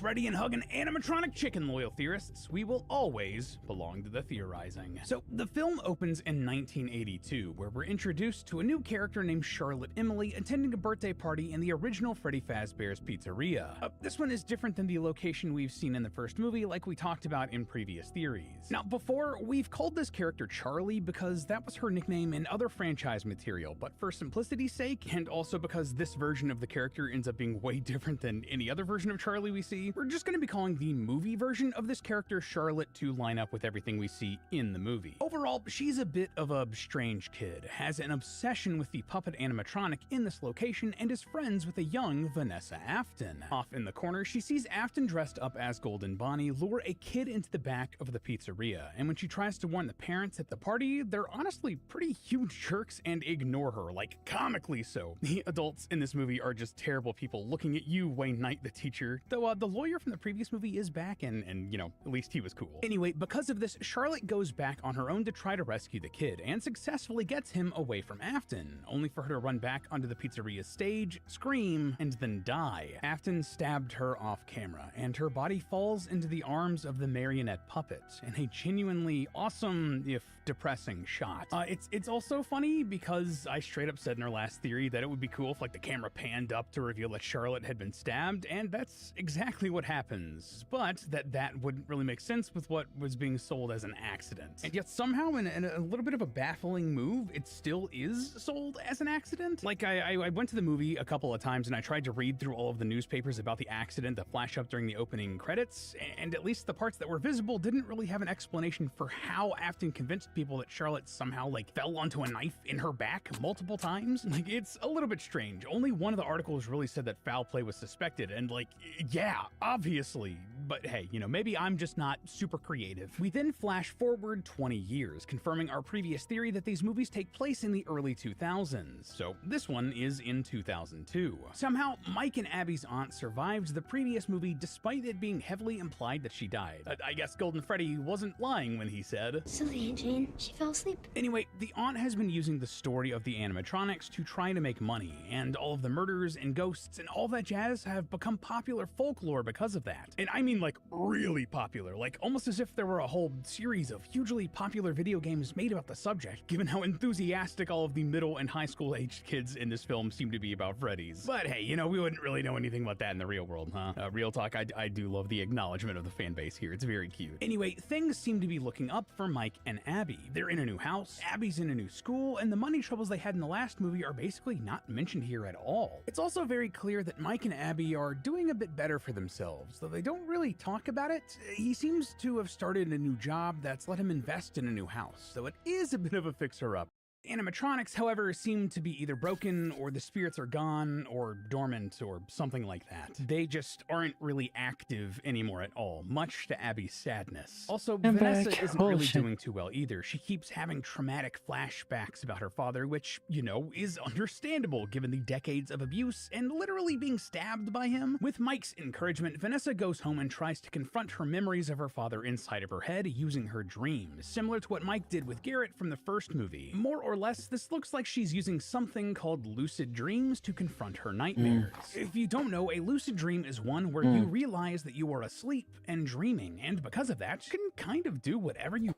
Ready and hugging animatronic chicken, loyal theorists. We will always belong to the theorizing. So the film opens in 1982, where we're introduced to a new character named Charlotte Emily attending a birthday party in the original Freddy Fazbear's Pizzeria. This one is different than the location we've seen in the first movie, like we talked about in previous theories. Now before, we've called this character Charlie because that was her nickname in other franchise material, but for simplicity's sake, and also because this version of the character ends up being way different than any other version of Charlie we see, we're just going to be calling the movie version of this character Charlotte to line up with everything we see in the movie. Overall, she's a bit of a strange kid, has an obsession with the puppet animatronic in this location, and is friends with a young Vanessa Afton. Off in the corner, she sees Afton dressed up as Golden Bonnie lure a kid into the back of the pizzeria, and when she tries to warn the parents at the party, they're honestly pretty huge jerks and ignore her, like comically so. The adults in this movie are just terrible people looking at you, Wayne Knight the teacher, though the lawyer from the previous movie is back and you know, at least he was cool. Anyway, because of this, Charlotte goes back on her own to try to rescue the kid and successfully gets him away from Afton, only for her to run back onto the pizzeria's stage, scream, and then die. Afton stabbed her off camera, and her body falls into the arms of the marionette puppet in a genuinely awesome, if depressing, shot. It's also funny because I straight up said in our last theory that it would be cool if like the camera panned up to reveal that Charlotte had been stabbed, and that's exactly what happens, but that wouldn't really make sense with what was being sold as an accident. And yet somehow, in a little bit of a baffling move, it still is sold as an accident. Like, I went to the movie a couple of times and I tried to read through all of the newspapers about the accident that flashed up during the opening credits, and at least the parts that were visible didn't really have an explanation for how Afton convinced people that Charlotte somehow, like, fell onto a knife in her back multiple times. Like, it's a little bit strange. Only one of the articles really said that foul play was suspected, and like, yeah, obviously, but hey, you know, maybe I'm just not super creative. We then flash forward 20 years, confirming our previous theory that these movies take place in the early 2000s. So this one is in 2002. Somehow, Mike and Abby's aunt survived the previous movie despite it being heavily implied that she died. I guess Golden Freddy wasn't lying when he said, "Silly Aunt Jane, she fell asleep." Anyway, the aunt has been using the story of the animatronics to try to make money, and all of the murders and ghosts and all that jazz have become popular folklore because of that. And I mean like really popular, like almost as if there were a whole series of hugely popular video games made about the subject, given how enthusiastic all of the middle and high school aged kids in this film seem to be about Freddy's. But hey, you know, we wouldn't really know anything about that in the real world, huh? Real talk, I do love the acknowledgement of the fan base here. It's very cute. Anyway, things seem to be looking up for Mike and Abby. They're in a new house, Abby's in a new school, and the money troubles they had in the last movie are basically not mentioned here at all. It's also very clear that Mike and Abby are doing a bit better for themselves, though they don't really talk about it. He seems to have started a new job that's let him invest in a new house, so it is a bit of a fixer-up. Animatronics, however, seem to be either broken, or the spirits are gone, or dormant, or something like that. They just aren't really active anymore at all, much to Abby's sadness. Also, Vanessa isn't really doing too well either. She keeps having traumatic flashbacks about her father, which, you know, is understandable given the decades of abuse and literally being stabbed by him. With Mike's encouragement, Vanessa goes home and tries to confront her memories of her father inside of her head using her dreams, similar to what Mike did with Garrett from the first movie. More or less, this looks like she's using something called lucid dreams to confront her nightmares. If you don't know, a lucid dream is one where you realize that you are asleep and dreaming, and because of that, you can kind of do whatever you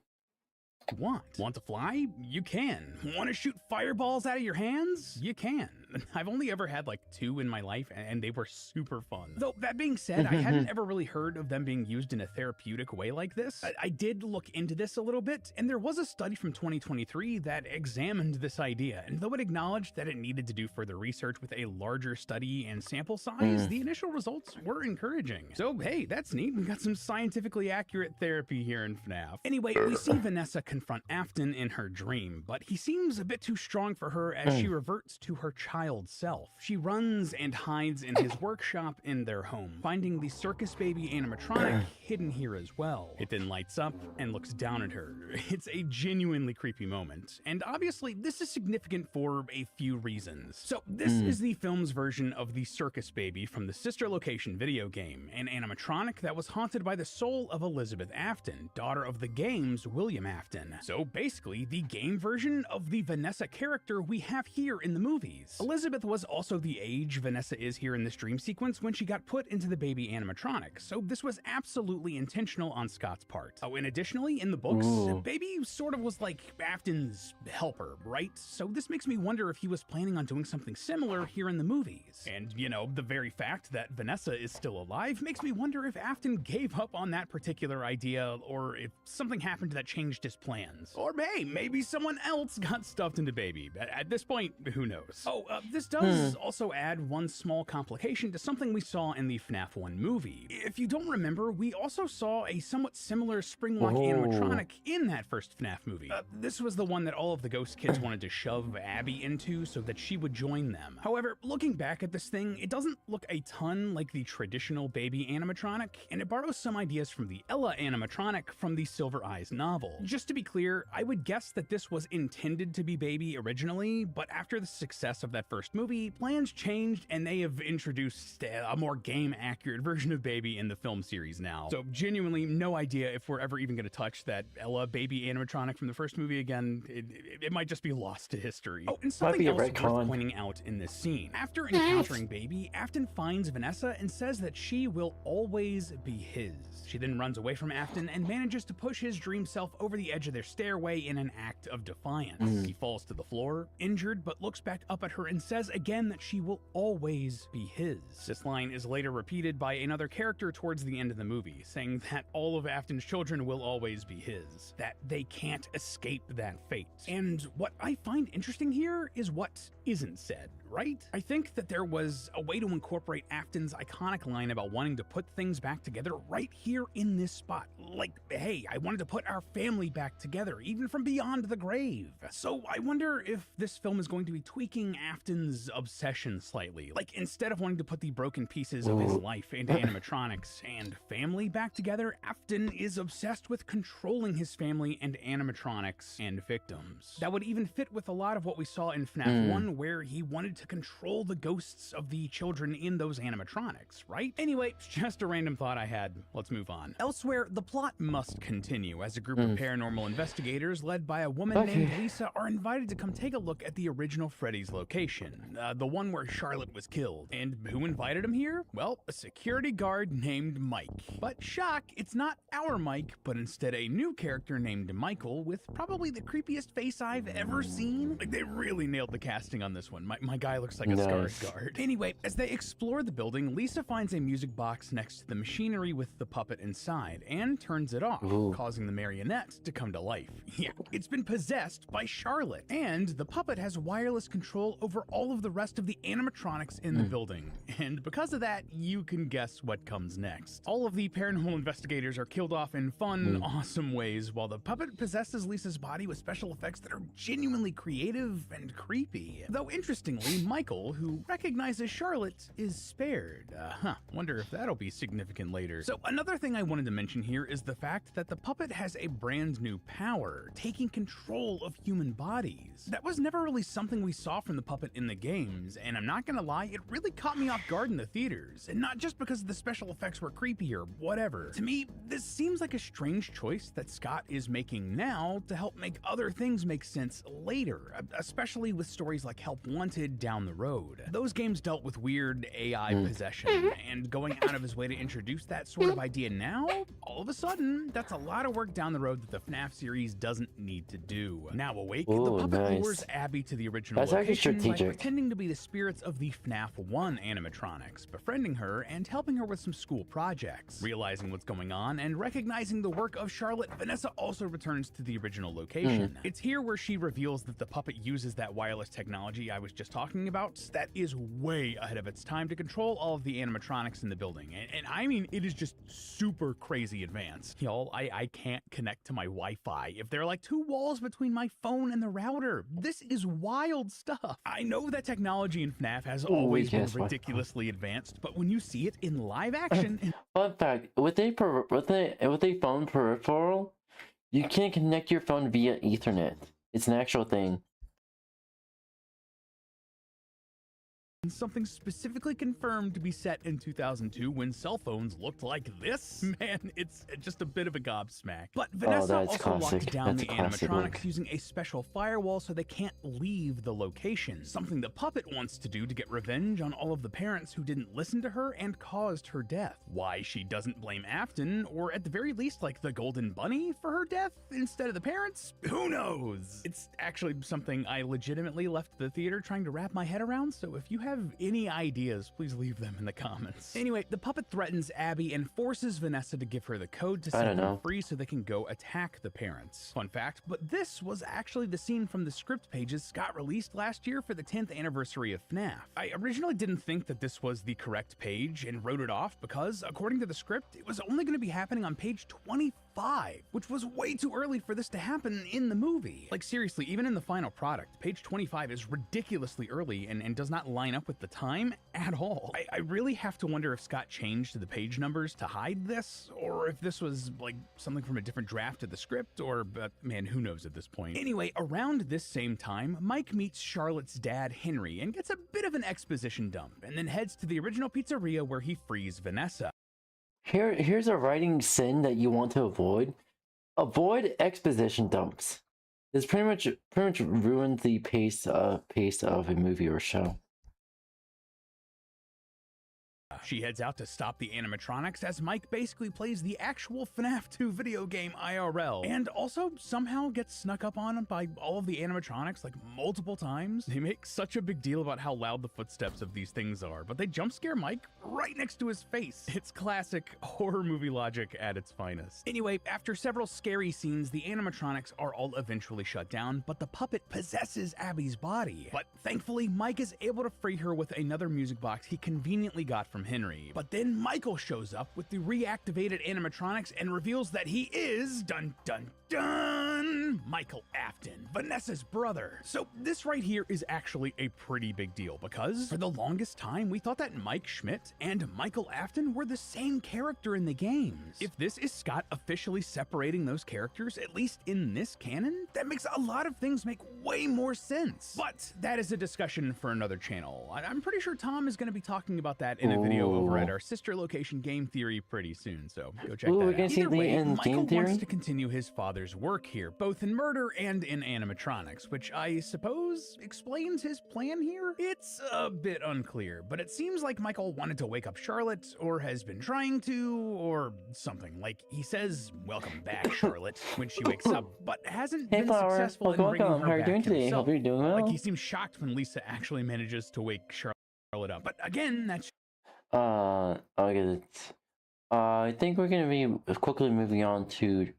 want. Want to fly? You can. Want to shoot fireballs out of your hands? You can. I've only ever had like 2 in my life, and they were super fun. Though, that being said, I hadn't ever really heard of them being used in a therapeutic way like this. I did look into this a little bit, and there was a study from 2023 that examined this idea, and though it acknowledged that it needed to do further research with a larger study and sample size, the initial results were encouraging. So hey, that's neat. We got some scientifically accurate therapy here in FNAF. Anyway, we see Vanessa confront Afton in her dream, but he seems a bit too strong for her as she reverts to her child self. She runs and hides in his workshop in their home, finding the circus baby animatronic hidden here as well. It then lights up and looks down at her. It's a genuinely creepy moment, and obviously this is significant for a few reasons. So this is the film's version of the circus baby from the sister location video game, an animatronic that was haunted by the soul of Elizabeth Afton, daughter of the game's William Afton. So basically the game version of the Vanessa character we have here in the movies. Elizabeth was also the age Vanessa is here in this dream sequence when she got put into the baby animatronic, so this was absolutely intentional on Scott's part. Oh, and additionally, in the books, Baby sort of was like Afton's helper, right? So this makes me wonder if he was planning on doing something similar here in the movies. And, you know, the very fact that Vanessa is still alive makes me wonder if Afton gave up on that particular idea, or if something happened that changed his plans. Or hey, maybe someone else got stuffed into Baby. At this point, who knows? Oh, this does also add one small complication to something we saw in the FNAF 1 movie. If you don't remember, we also saw a somewhat similar spring-lock animatronic in that first FNAF movie. This was the one that all of the ghost kids wanted to shove Abby into so that she would join them. However, looking back at this thing, it doesn't look a ton like the traditional Baby animatronic, and it borrows some ideas from the Ella animatronic from the Silver Eyes novel. Just to be clear, I would guess that this was intended to be Baby originally, but after the success of that first movie, plans changed and they have introduced a more game-accurate version of Baby in the film series now. So genuinely no idea if we're ever even going to touch that Ella Baby animatronic from the first movie again. It might just be lost to history. Oh, and something else worth pointing out in this scene. After encountering Baby, Afton finds Vanessa and says that she will always be his. She then runs away from Afton and manages to push his dream self over the edge of their stairway in an act of defiance. He falls to the floor, injured, but looks back up at her and says again that she will always be his. This line is later repeated by another character towards the end of the movie, saying that all of Afton's children will always be his, that they can't escape that fate. And what I find interesting here is what isn't said, right? I think that there was a way to incorporate Afton's iconic line about wanting to put things back together right here in this spot. Like, hey, I wanted to put our family back together, even from beyond the grave. So I wonder if this film is going to be tweaking Afton's obsession slightly. Like, instead of wanting to put the broken pieces of his life into animatronics and family back together, Afton is obsessed with controlling his family and animatronics and victims. That would even fit with a lot of what we saw in FNAF 1, where he wanted to control the ghosts of the children in those animatronics, right? Anyway, just a random thought I had. Let's move on. Elsewhere, the plot must continue as a group of paranormal investigators led by a woman named Lisa are invited to come take a look at the original Freddy's location, the one where Charlotte was killed. And who invited him here? Well, a security guard named Mike. But shock, it's not our Mike, but instead a new character named Michael with probably the creepiest face I've ever seen. Like, they really nailed the casting on this one. My guy looks like a Scarred guard. Anyway, as they explore the building, Lisa finds a music box next to the machinery with the puppet inside and turns it off, causing the marionette to come to life. Yeah, it's been possessed by Charlotte, and the puppet has wireless control over all of the rest of the animatronics in the building. And because of that, you can guess what comes next. All of the paranormal investigators are killed off in fun, awesome ways, while the puppet possesses Lisa's body with special effects that are genuinely creative and creepy. Though interestingly, Michael, who recognizes Charlotte, is spared. Wonder if that'll be significant later. So another thing I wanted to mention here is the fact that the puppet has a brand new power, taking control of human bodies. That was never really something we saw from the puppet in the games, and I'm not gonna lie, it really caught me off guard in the theaters, and not just because the special effects were creepy or whatever. To me, this seems like a strange choice that Scott is making now to help make other things make sense later, especially with stories like Help Wanted down the road. Those games dealt with weird AI possession, and going out of his way to introduce that sort of idea now, all of a sudden, that's a lot of work down the road that the FNAF series doesn't need to do. Now awake, the puppet lures Abby to the original location by pretending to be the spirits of the FNAF 1 animatronics, befriending her and helping her with some school projects. Realizing what's going on and recognizing the work of Charlotte, Vanessa also returns to the original location. It's here where she reveals that the puppet uses that wireless technology I was just talking about that is way ahead of its time to control all of the animatronics in the building. And I mean, it is just super crazy advanced. Y'all, I can't connect to my Wi-Fi if there are like 2 walls between my phone and the router. This is wild stuff. I know that technology in FNAF has always been ridiculously advanced, but when you see it in live action... Fun fact, with a phone peripheral, you can't connect your phone via Ethernet. It's an actual thing. something specifically confirmed to be set in 2002 when cell phones looked like this? Man, it's just a bit of a gobsmack. But Vanessa that's also classic. locked down That's the a classic animatronics look. using a special firewall so they can't leave the location, something the puppet wants to do to get revenge on all of the parents who didn't listen to her and caused her death. Why she doesn't blame Afton, or at the very least like the Golden Bunny for her death instead of the parents, who knows? It's actually something I legitimately left the theater trying to wrap my head around, so if you have any ideas, please leave them in the comments. Anyway, the puppet threatens Abby and forces Vanessa to give her the code to set them free so they can go attack the parents. Fun fact, but this was actually the scene from the script pages Scott released last year for the 10th anniversary of FNAF. I originally didn't think that this was the correct page and wrote it off because, according to the script, it was only going to be happening on page 25, which was way too early for this to happen in the movie. Like seriously, even in the final product, page 25 is ridiculously early and does not line up with the time at all. I really have to wonder if Scott changed the page numbers to hide this, or if this was like something from a different draft of the script, or man, who knows at this point. Anyway, around this same time, Mike meets Charlotte's dad, Henry, and gets a bit of an exposition dump, and then heads to the original pizzeria where he frees Vanessa. Here's a writing sin that you want to avoid. Avoid exposition dumps. This pretty much ruins the pace of a movie or show. She heads out to stop the animatronics as Mike basically plays the actual FNAF 2 video game IRL, and also somehow gets snuck up on by all of the animatronics like multiple times. They make such a big deal about how loud the footsteps of these things are, but they jump scare Mike right next to his face. It's classic horror movie logic at its finest. Anyway, after several scary scenes, the animatronics are all eventually shut down, but the puppet possesses Abby's body. But thankfully, Mike is able to free her with another music box he conveniently got from Henry. But then Michael shows up with the reactivated animatronics and reveals that he is, dun dun dun, Michael Afton, Vanessa's brother. So this right here is actually a pretty big deal because for the longest time we thought that Mike Schmidt and Michael Afton were the same character in the games. If this is Scott officially separating those characters, at least in this canon, that makes a lot of things make way more sense. But that is a discussion for another channel. I'm pretty sure Tom is going to be talking about that in a video over at our sister location Game Theory pretty soon, so go check that out. Either way, Michael wants to continue his father's work here, both in murder and in animatronics, which I suppose explains his plan here? It's a bit unclear, but it seems like Michael wanted to wake up Charlotte, or has been trying to, or something. Like, he says, "Welcome back, Charlotte," when she wakes up, but hasn't been successful in bringing her How are you back doing today? himself. Hope you're doing well. Like, he seems shocked when Lisa actually manages to wake Charlotte up. But again, that's okay, I think we're gonna be quickly moving on to,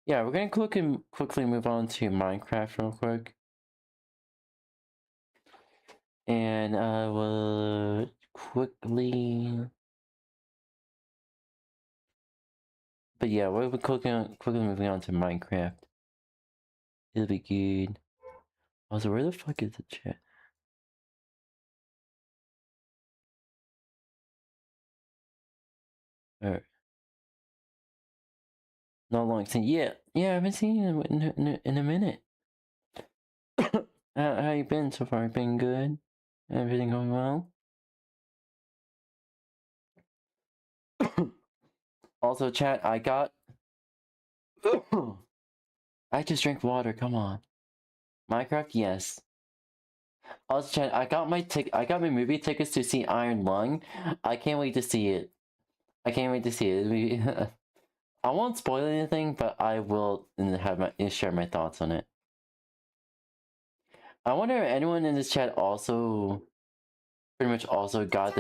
yeah, we're gonna quickly move on to Minecraft real quick, and we'll quickly, but yeah, we'll be quickly moving on to Minecraft. It'll be good. Also, where the fuck is the chat? Alright. Not long since. Yeah, I haven't seen you in a minute. How you been so far? Been good? Everything going well? Also, chat, I got... I just drank water, come on. Minecraft, yes. Also, chat, I got my movie tickets to see Iron Lung. I can't wait to see it. I can't wait to see it. I won't spoil anything, but I will share my thoughts on it. I wonder if anyone in this chat also pretty much also got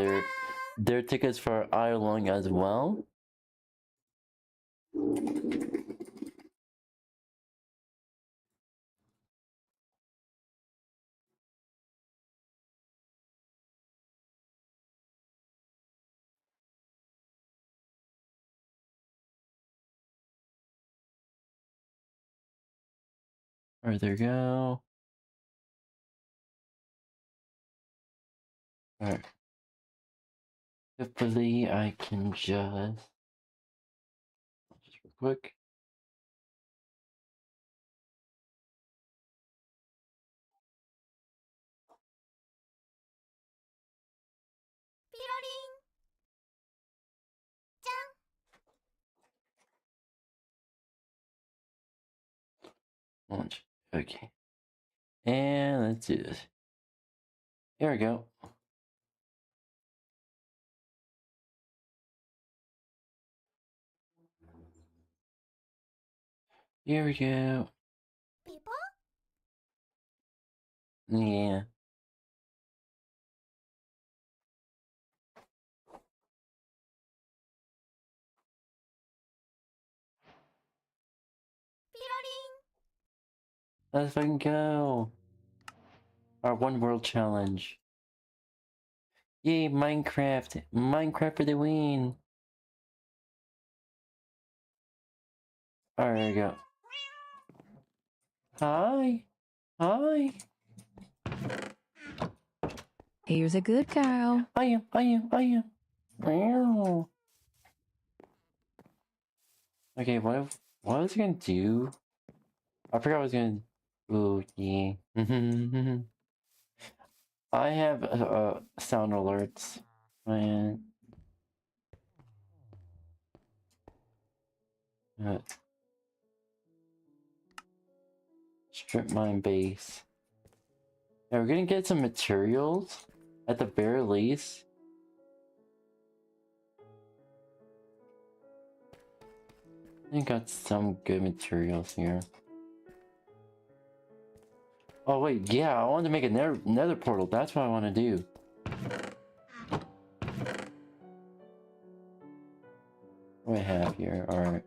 their tickets for Iron Lung as well. Alright, there we go. Alright. Hopefully I can just real quick. Launch. Okay. And let's do this. Here we go. Here we go. Yeah. Let's fucking go. Our one world challenge. Yay, Minecraft. Minecraft for the win. Alright, there we go. Hi. Hi. Here's a good cow. I am. Meow. Okay, what was I gonna do? I forgot what I was gonna. Ooh, yeah. I have sound alerts. Man. Strip mine base. Yeah, we're gonna get some materials at the very least. I think got some good materials here. Oh wait, yeah, I wanted to make a nether portal. That's what I want to do. What do I have here? Alright.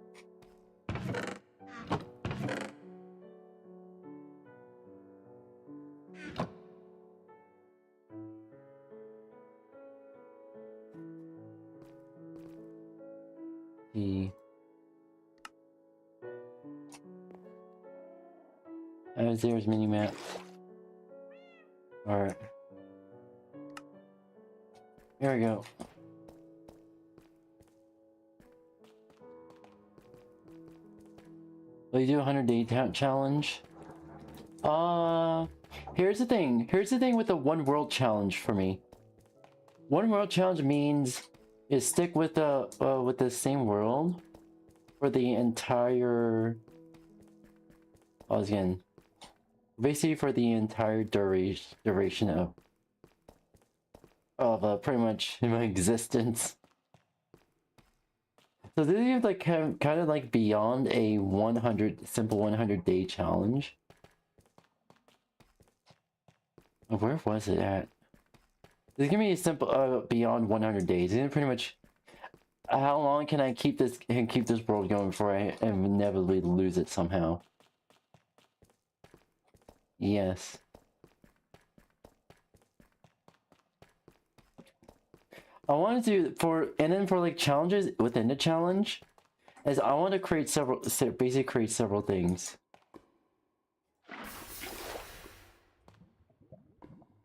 There's mini map. Alright. Here we go. Will you do a 100-day challenge? Here's the thing. Here's the thing with the one world challenge for me. One world challenge means is stick with the same world for the entire. Again, basically for the entire duration of pretty much my existence. So this is like kind of like beyond a 100-day challenge. Where was it at? This is gonna be a simple beyond 100 days. It's pretty much how long can I keep this world going before I inevitably lose it somehow. Yes. I want to do for like challenges within the challenge, is I want to create basically create several things.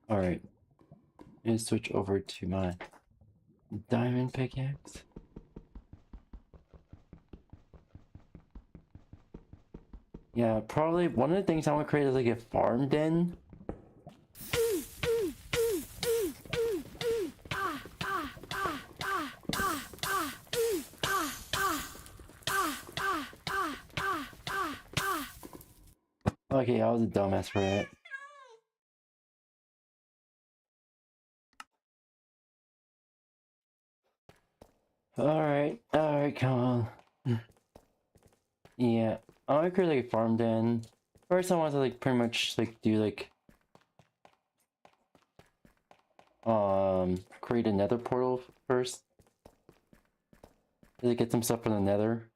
All right, and switch over to my diamond pickaxe. Yeah, probably one of the things I want to create is like a farm den. Okay, I was a dumbass for that. Alright, come on. Yeah, I want to create like a farm den. First I want to like pretty much like do like create a nether portal first. To get some stuff from the nether.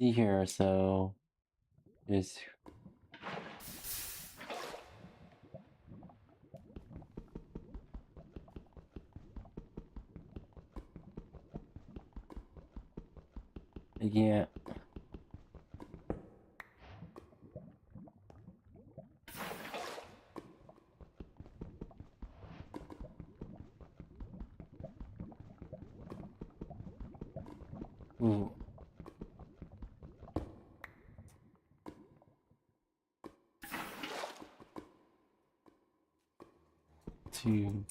See here, so is Yeah. Ooh. Two.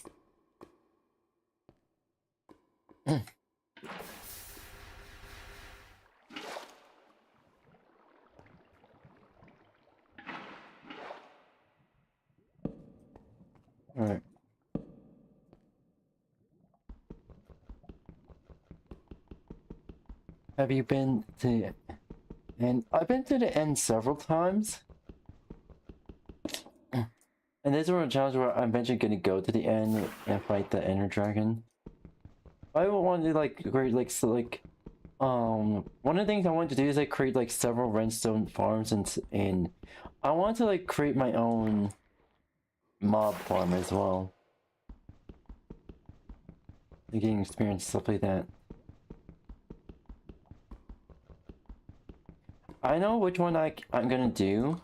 Alright. Have you been to... And I've been to the end several times. And there's a challenge where I'm eventually gonna go to the end and fight the Ender Dragon. I want to like create like one of the things I want to do is like create like several redstone farms and I want to like create my own mob farm as well. Like getting experience, stuff like that. I know which one I'm gonna do.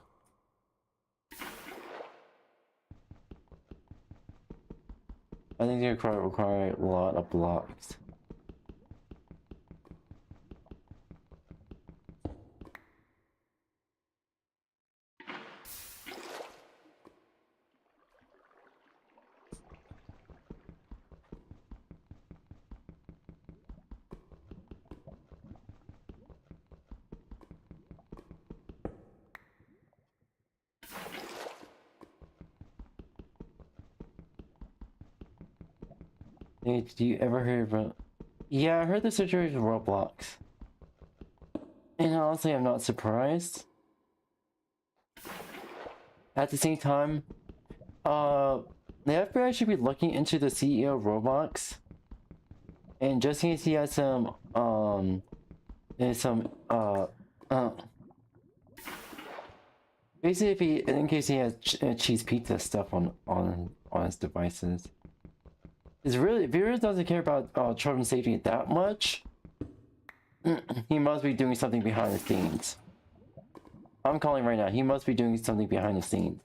I think it's gonna require a lot of blocks. Hey, did you ever hear about... Yeah, I heard the situation with Roblox. And honestly, I'm not surprised. At the same time, the FBI should be looking into the CEO of Roblox. And just in case he has some, basically if he, in case he has cheese pizza stuff on his devices. Is really, if he really doesn't care about children's safety that much, he must be doing something behind the scenes. I'm calling right now. He must be doing something behind the scenes.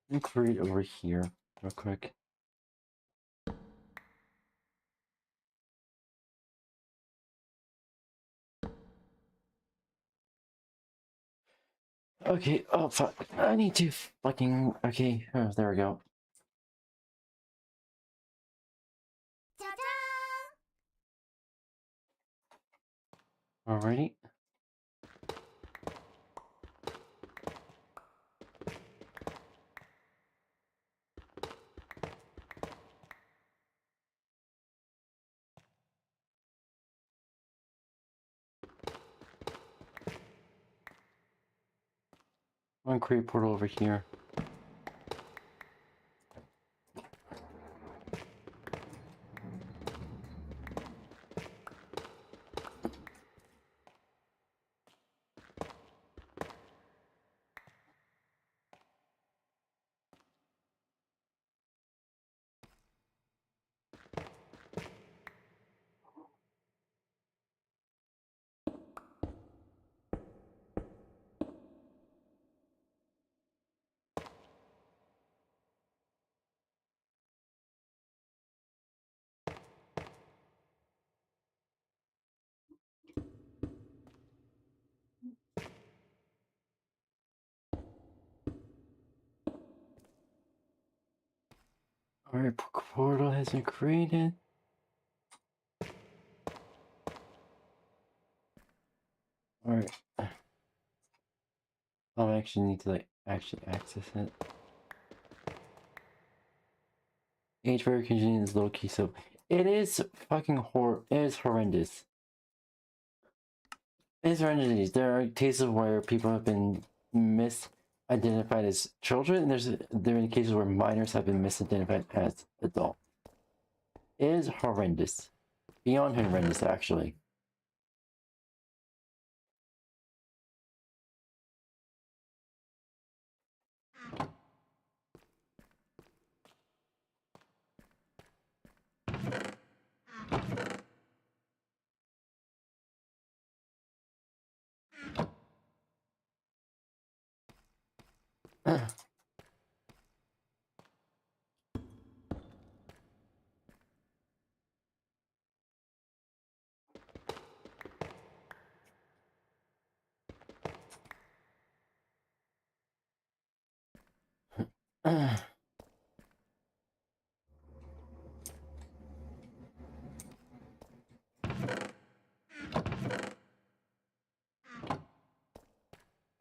Let me create over here real quick. Okay, oh fuck. I need to fucking... Okay, oh, there we go. Alrighty. I'm gonna create a portal over here. Alright, portal has been created. Alright. I actually need to like actually access it. Age verification is low key, so it is fucking it is horrendous. It is horrendous. There are cases where people have been misidentified as children, and there are cases where minors have been misidentified as adults. is horrendous. Beyond horrendous, actually.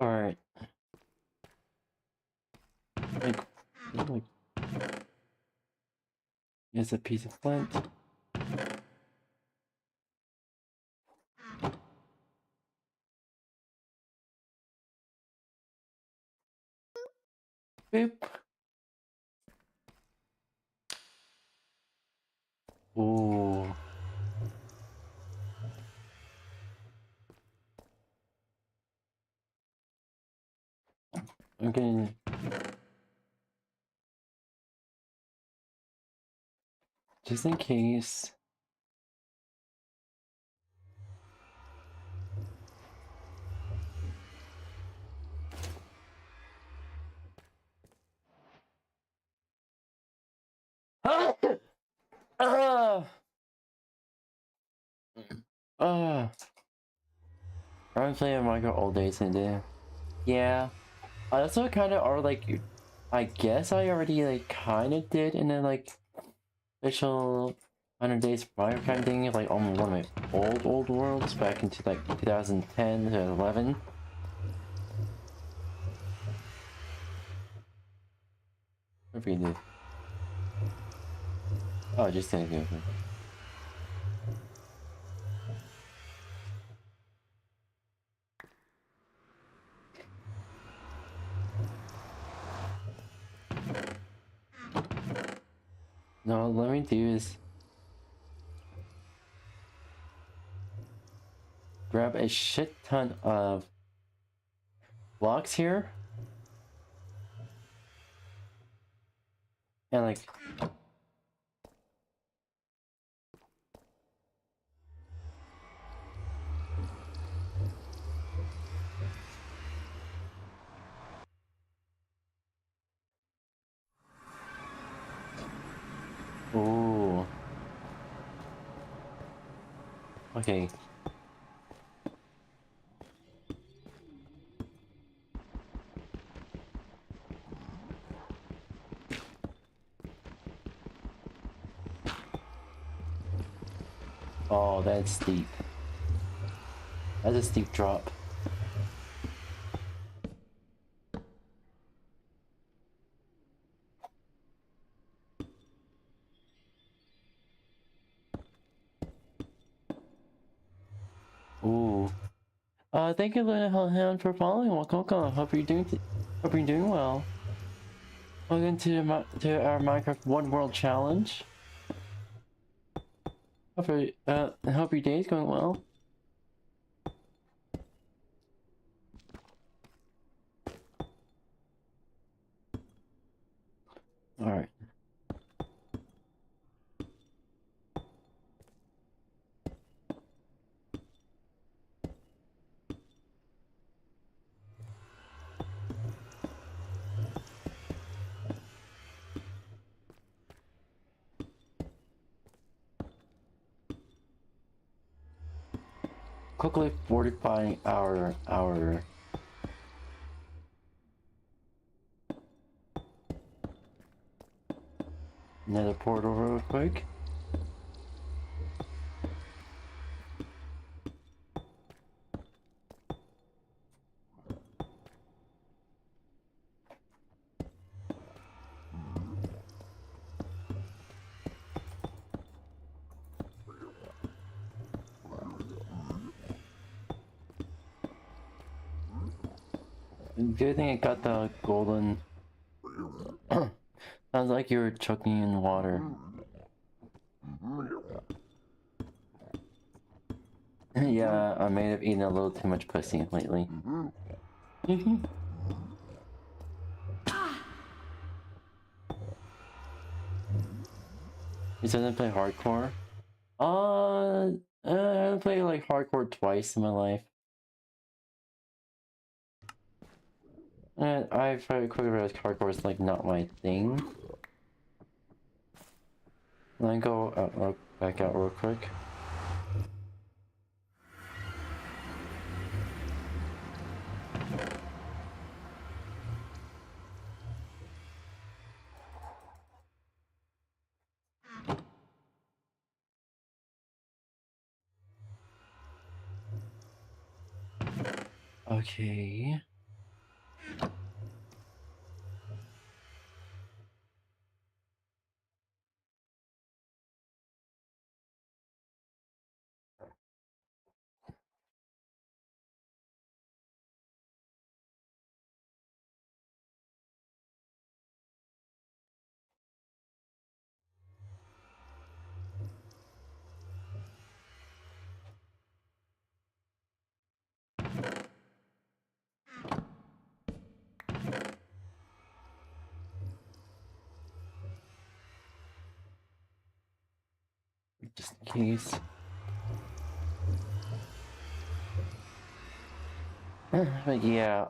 Alright. Like, here's a piece of flint. Boop. Ooh. Okay. Just in case. I'm playing Minecraft all day today. Yeah. I also kind of are like, I guess I already like kind of did in a like official 100 days prior kind of thing, like on one of my old worlds back into like 2010 to 11. What you did? Oh, just thank you. No, let me do is grab a shit ton of blocks here and like ooh. Okay. Oh, that's steep. That's a steep drop. Ooh. Thank you, Luna Hellhound, for following. Welcome. Hope you're doing well. Welcome to our Minecraft One World Challenge. Hope your day's going well. All right. Quickly fortifying our nether portal real quick. Good thing I got the golden. Sounds like you were chucking in water. Yeah, I may have eaten a little too much pussy lately. He doesn't play hardcore? I played like hardcore twice in my life. And I very quickly realized hardcore is like not my thing. Let me go out, back out real quick. Okay. Just in case. But yeah,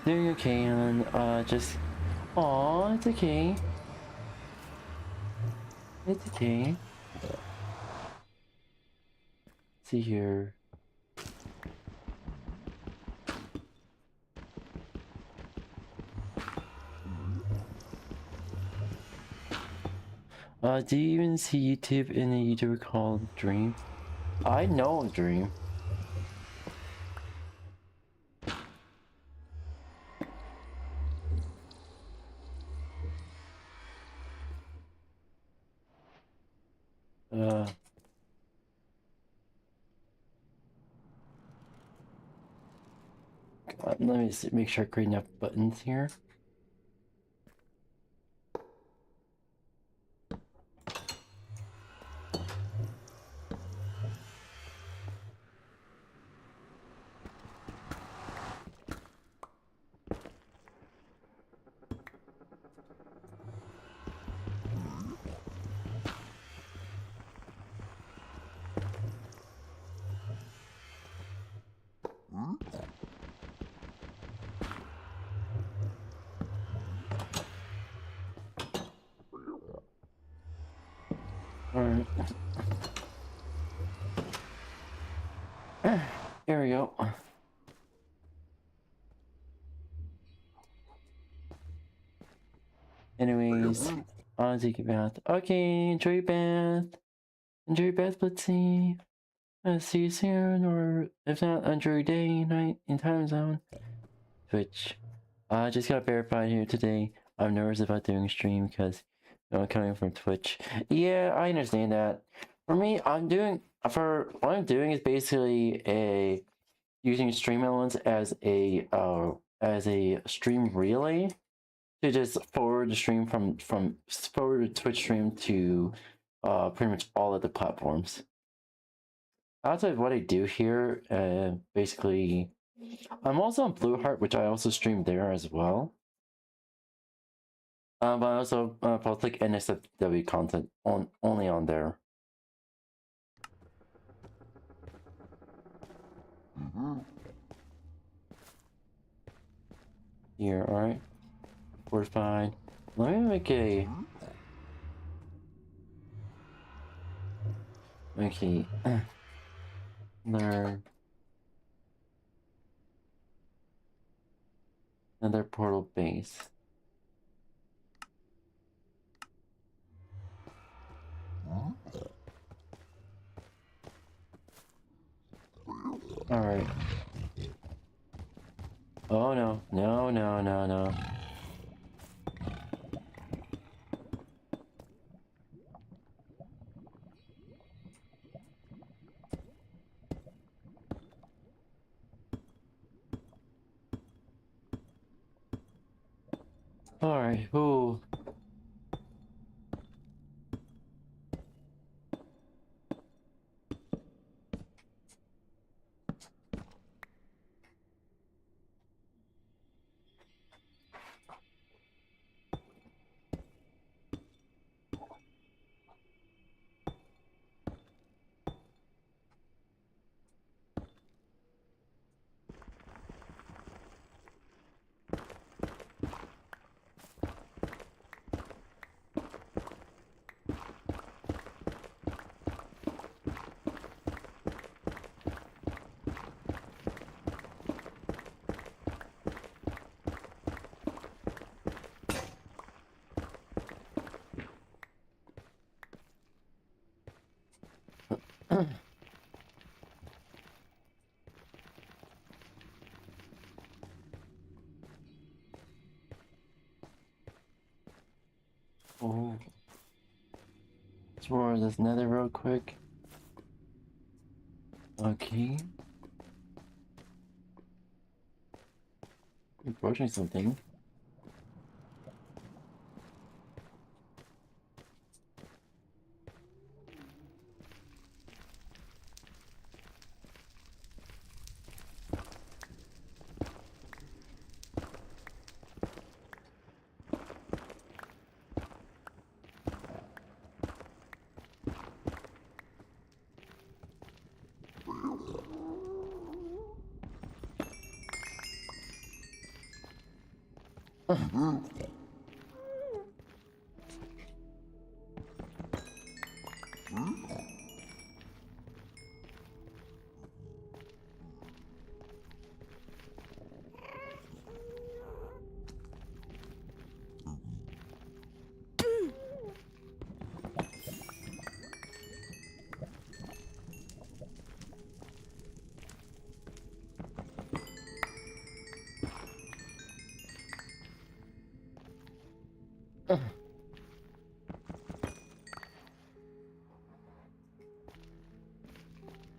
doing okay, and just, aw, it's okay. It's okay. See here. Do you even see YouTube in a YouTuber called Dream? I know Dream. Let me see, make sure I create enough buttons here. Alright. There we go. Anyways, I'll take a bath. Okay, enjoy your bath. Enjoy your bath, let's see. I'll see you soon, or if not, enjoy your day, night, and time zone. Twitch. I just got verified here today. I'm nervous about doing a stream because I'm coming from Twitch. Yeah, I understand that. For me, what I'm doing is basically using stream elements as a stream relay to just forward the stream forward the Twitch stream to pretty much all of the platforms. Outside of what I do here, basically, I'm also on Blueheart, which I also stream there as well. But I also post like NSFW content only on there. Here, alright. We're fine. Let me make a... Okay. Another portal base. Alright. Oh no. No, no, no, no. Alright, ooh. Oh. Explore this nether real quick. Okay. Approaching something.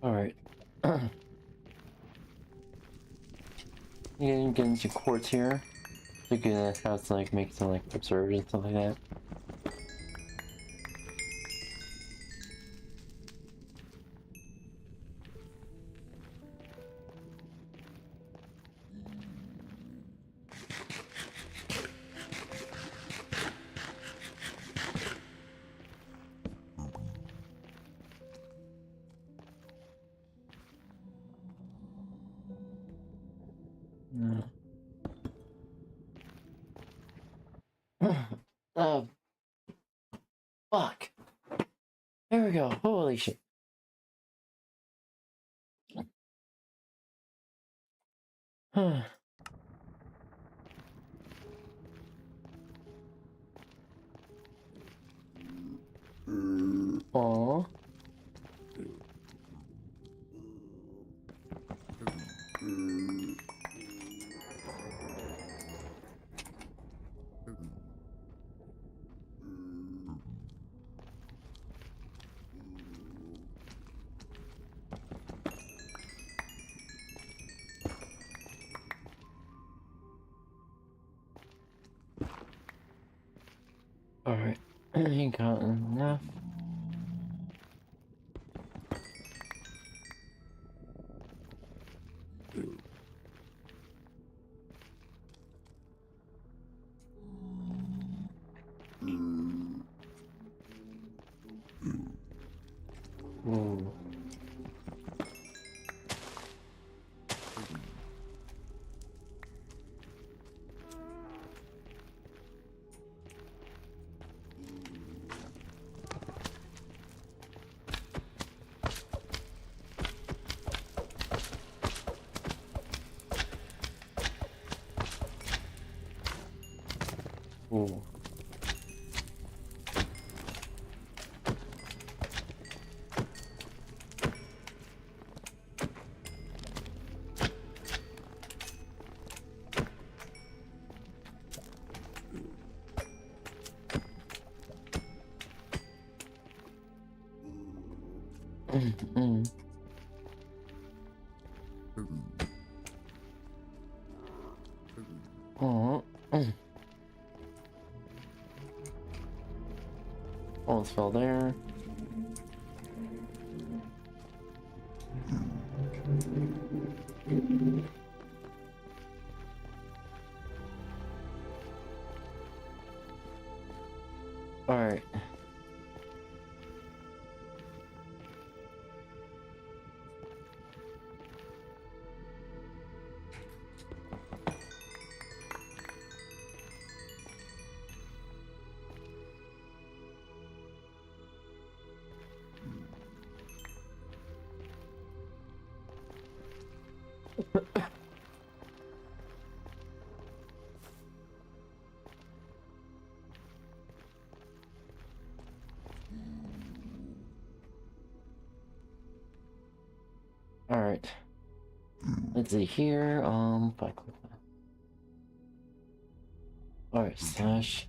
Alright. Yeah, getting some quartz here. Looking at how to like make some like observers and stuff like that. Oh, fuck. There we go. Holy shit. Aww. Alright, ain't got enough. Ooh. Ooh. Oh. Almost fell there. Alright. Alright. Let's see here, if I click that. Alright, slash.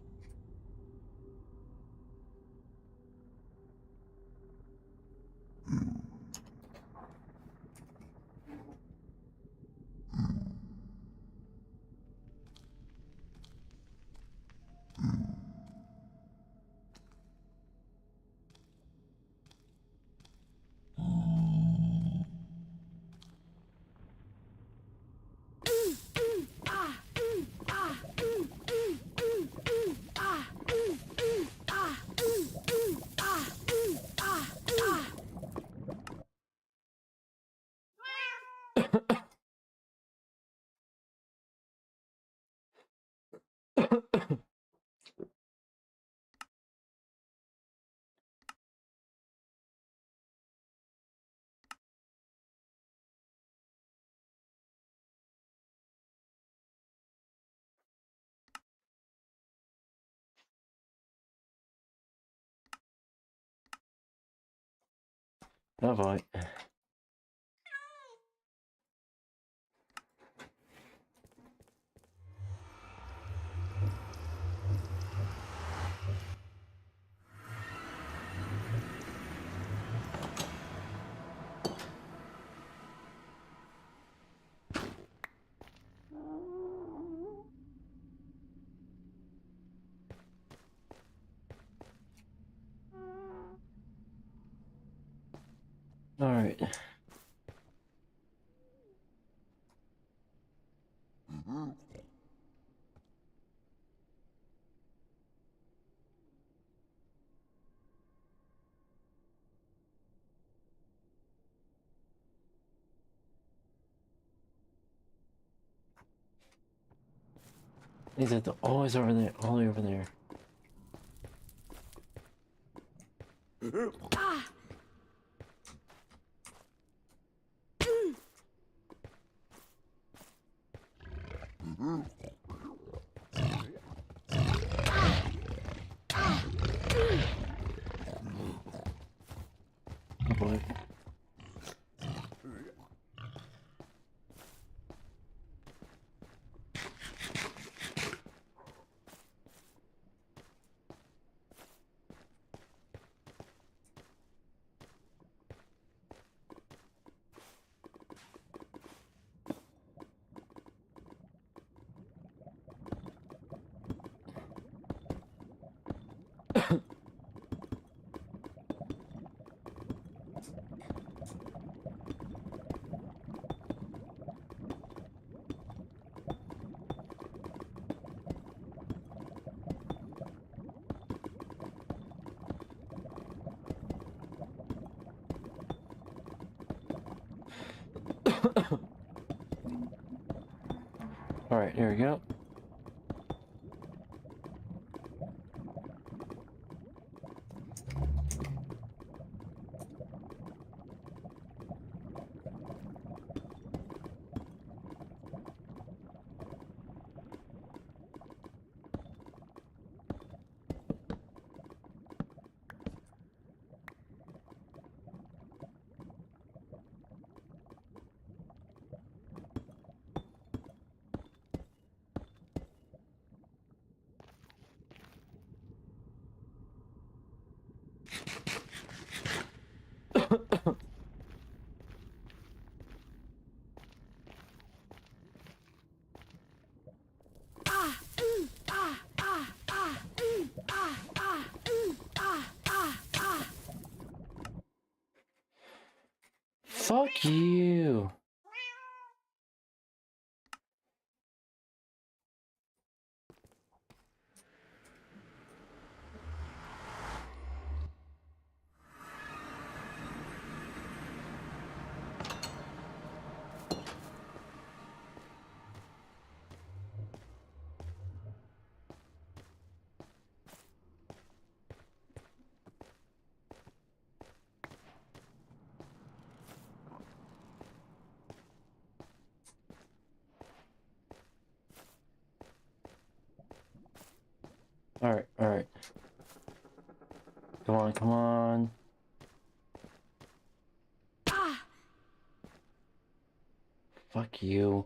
Oh boy. Alright. Is it always over there? All the way over there. Oh boy. Alright, here we go. Fuck you. Alright, alright. Come on, come on. Fuck you.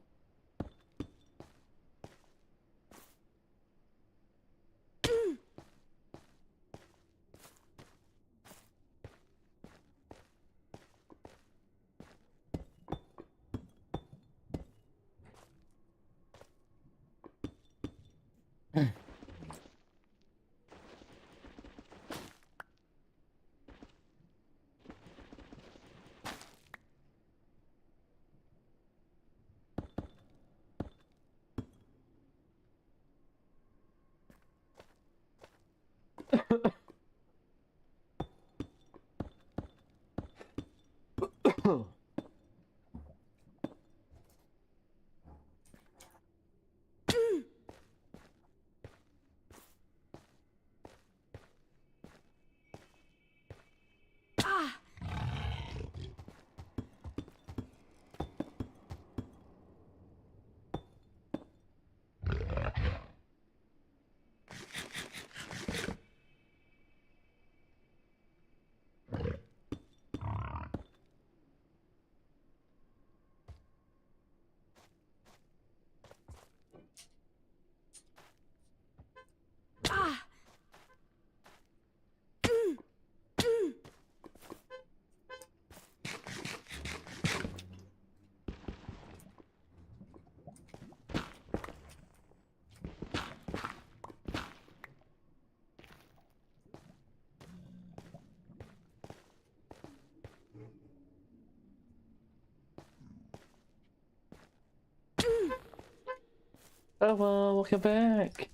Oh well, welcome back.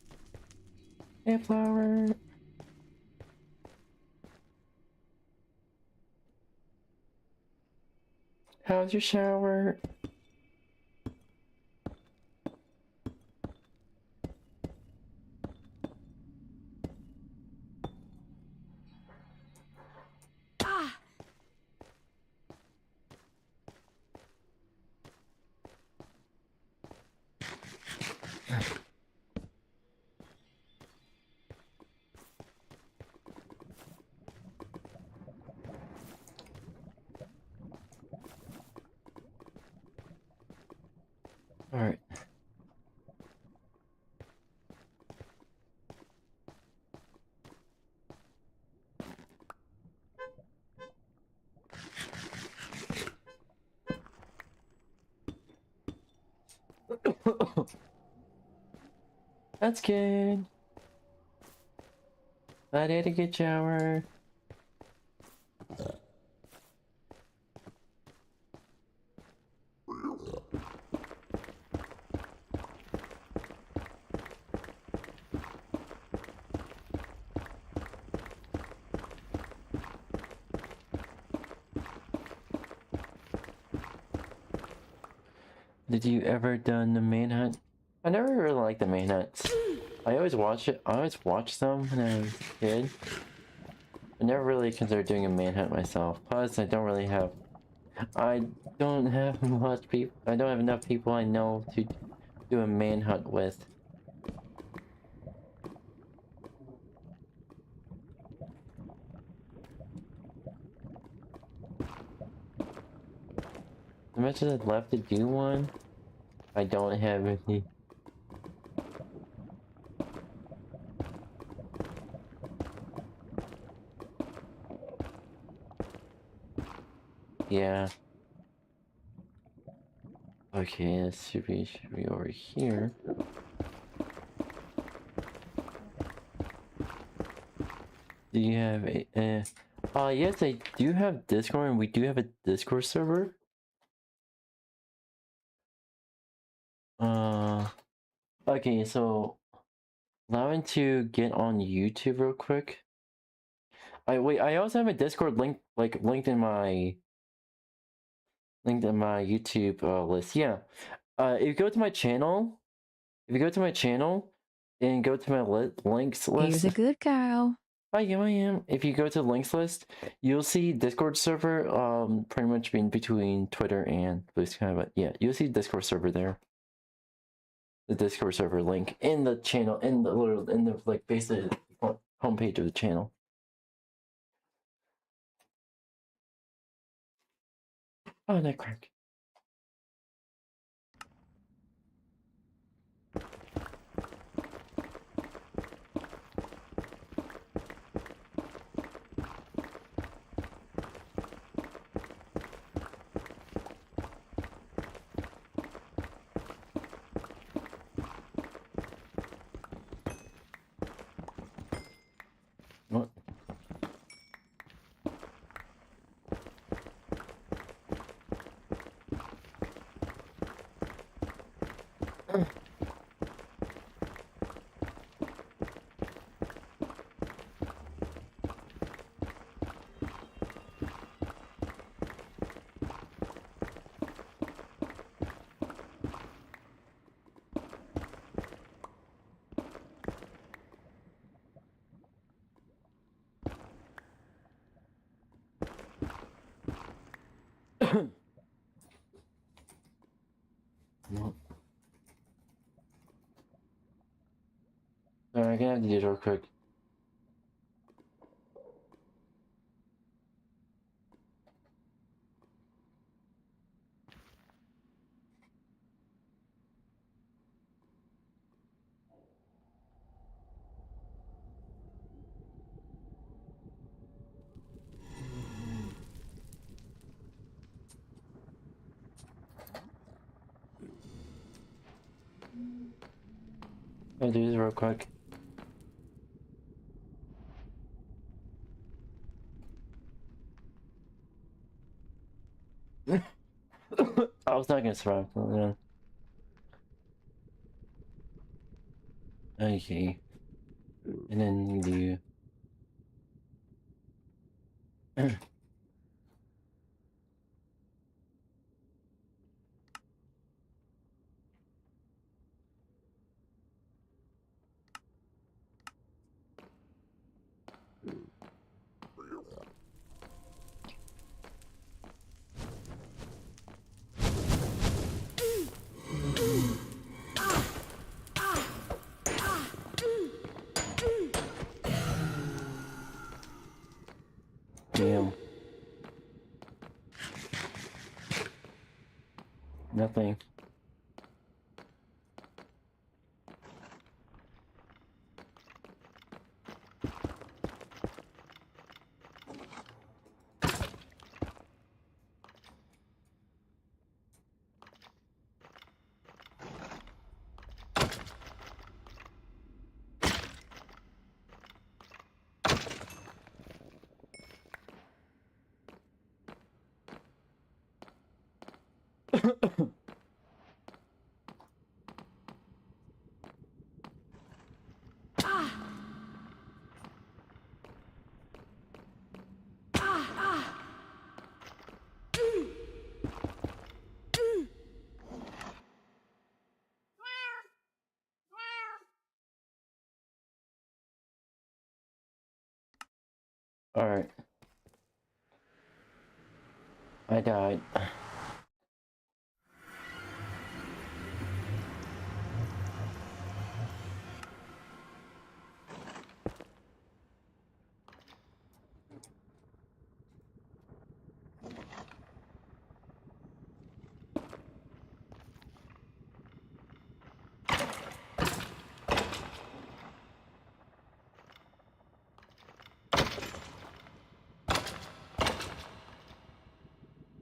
Hey, Flower. How's your shower? All right. That's good. I did a good shower. Did you ever done the manhunt? I never really liked the manhunts. I always watched it. I always watched them when I was a kid. I never really considered doing a manhunt myself. Plus, I don't really have. I don't have much people. I don't have enough people I know to do a manhunt with. As much as I'd love to do one, I don't have any. Yeah. Okay, this should be over here. Do you have a? Yes, I do have Discord, and we do have a Discord server. Okay, so allowing to get on YouTube real quick. I also have a Discord link, linked in my YouTube list. Yeah. If you go to my channel, and go to my links list. Here's a good cow. I am. If you go to the links list, you'll see Discord server, pretty much being between Twitter and Blue Sky, but yeah, you'll see Discord server there. The Discord server link in the channel, in the like basically homepage of the channel. Oh, that crack. gonna have to do this real quick. I'll do this real quick. I was not gonna survive. Yeah. Okay. And then you do. Damn. Nothing. Alright. I died.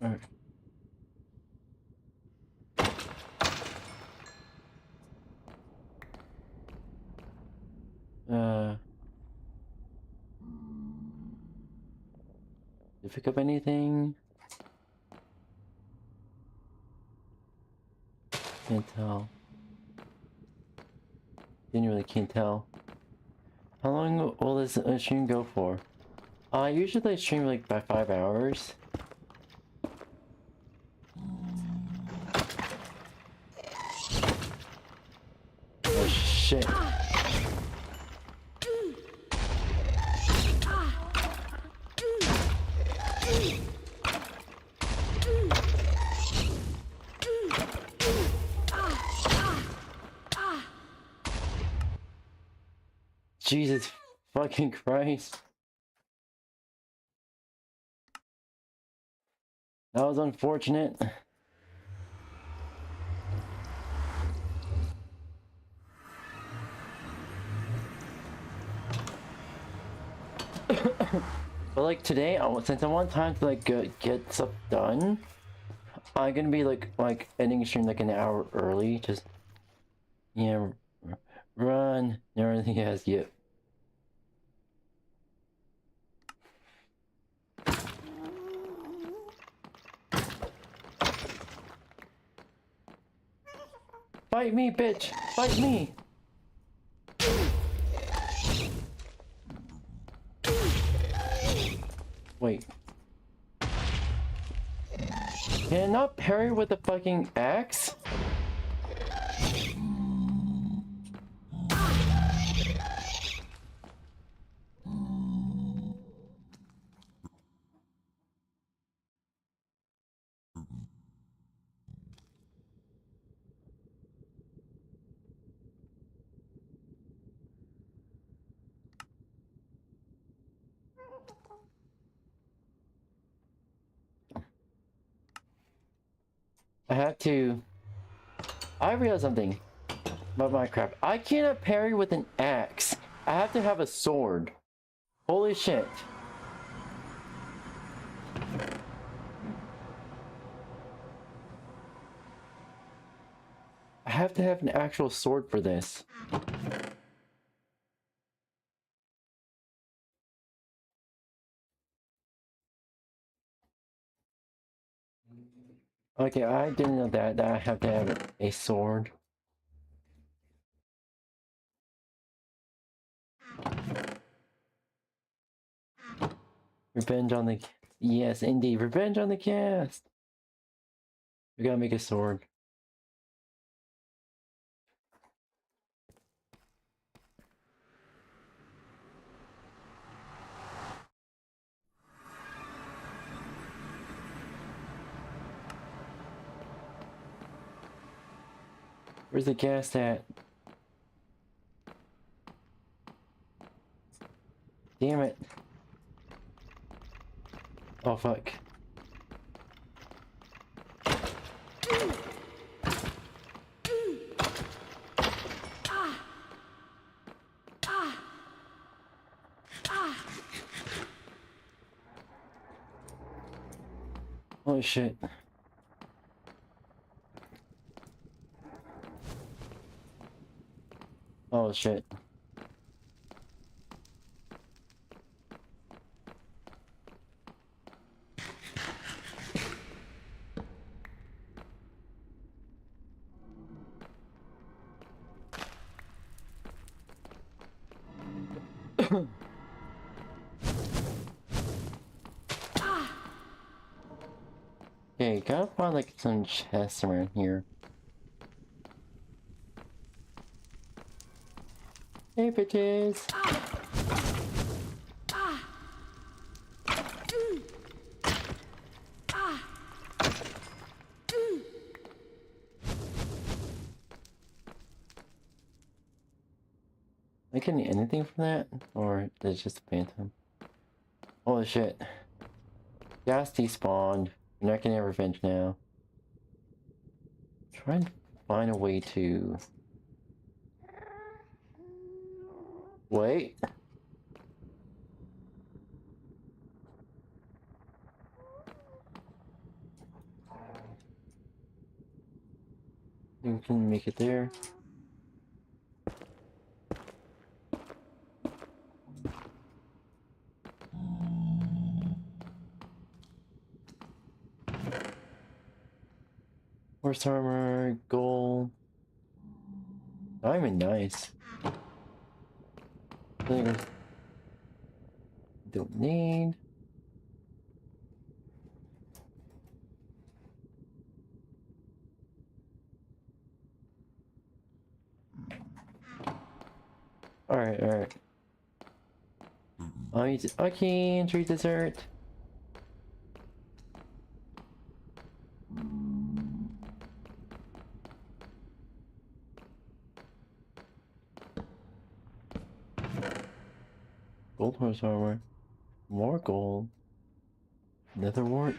Alright. Did you pick up anything? Can't tell. Genuinely can't tell. How long will this stream go for? Usually I stream like by 5 hours. Oh shit. Jesus fucking Christ. That was unfortunate. But like today, since I want time to like get stuff done, I'm gonna be like ending stream like an hour early. Just yeah, run. Never anything has yet. Fight me, bitch! Fight me! Wait. Can I not parry with the fucking axe? I have to... I realized something about Minecraft. I cannot parry with an axe. I have to have a sword. Holy shit. I have to have an actual sword for this. Okay, I didn't know that I have to have a sword. Revenge on the... Yes, indeed. Revenge on the cast. We gotta make a sword. Where's the cast at? Damn it. Oh, fuck. Holy shit. Oh shit. Okay, gotta find like some chests around here. Hey bitches! Am I getting anything from that? Or is it just a phantom? Holy shit. Gas despawned. You're not getting revenge now. Try and find a way to... Wait. You can make it there. Horse armor, gold. Diamond, nice. Don't need. Alright, alright. I can treat dessert. Gold horse armor. More gold. Nether wart.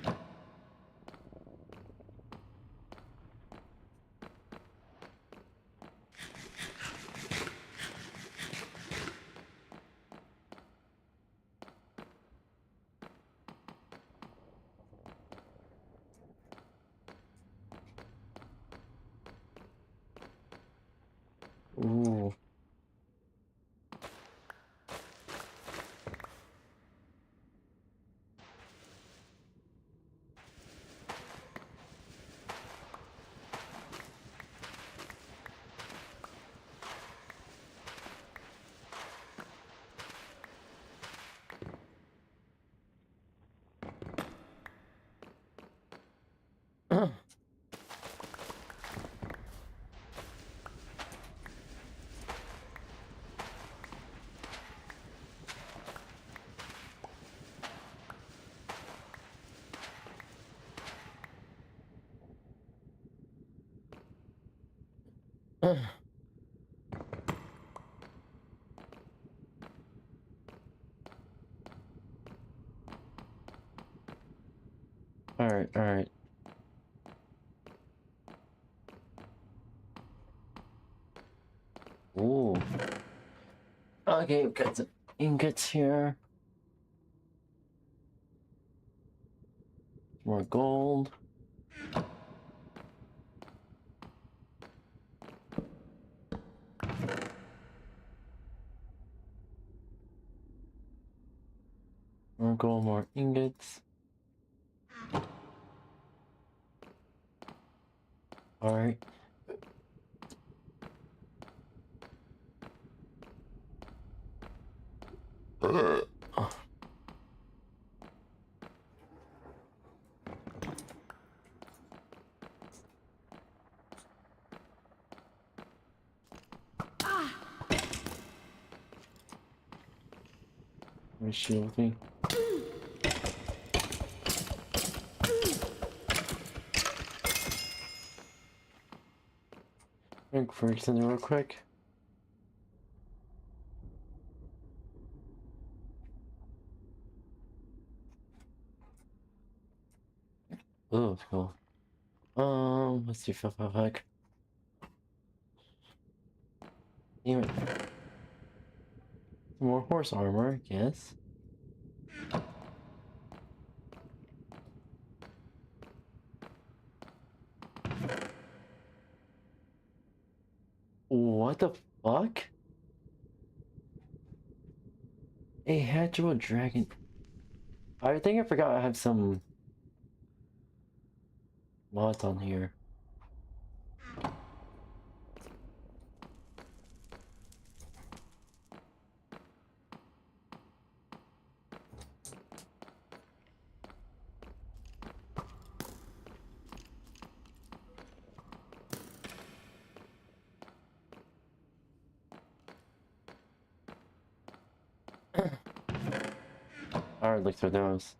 Ooh. Alright, alright. Okay, we've got some ingots here. More gold. More gold, more ingots. Alright. Let me shield me. Drink for something real quick. Oh, it's cool. Let's do 555. Damn it. Some more horse armor, yes. What the fuck? A hatchable dragon. I think I forgot I have some mods on here. Alright, look through those.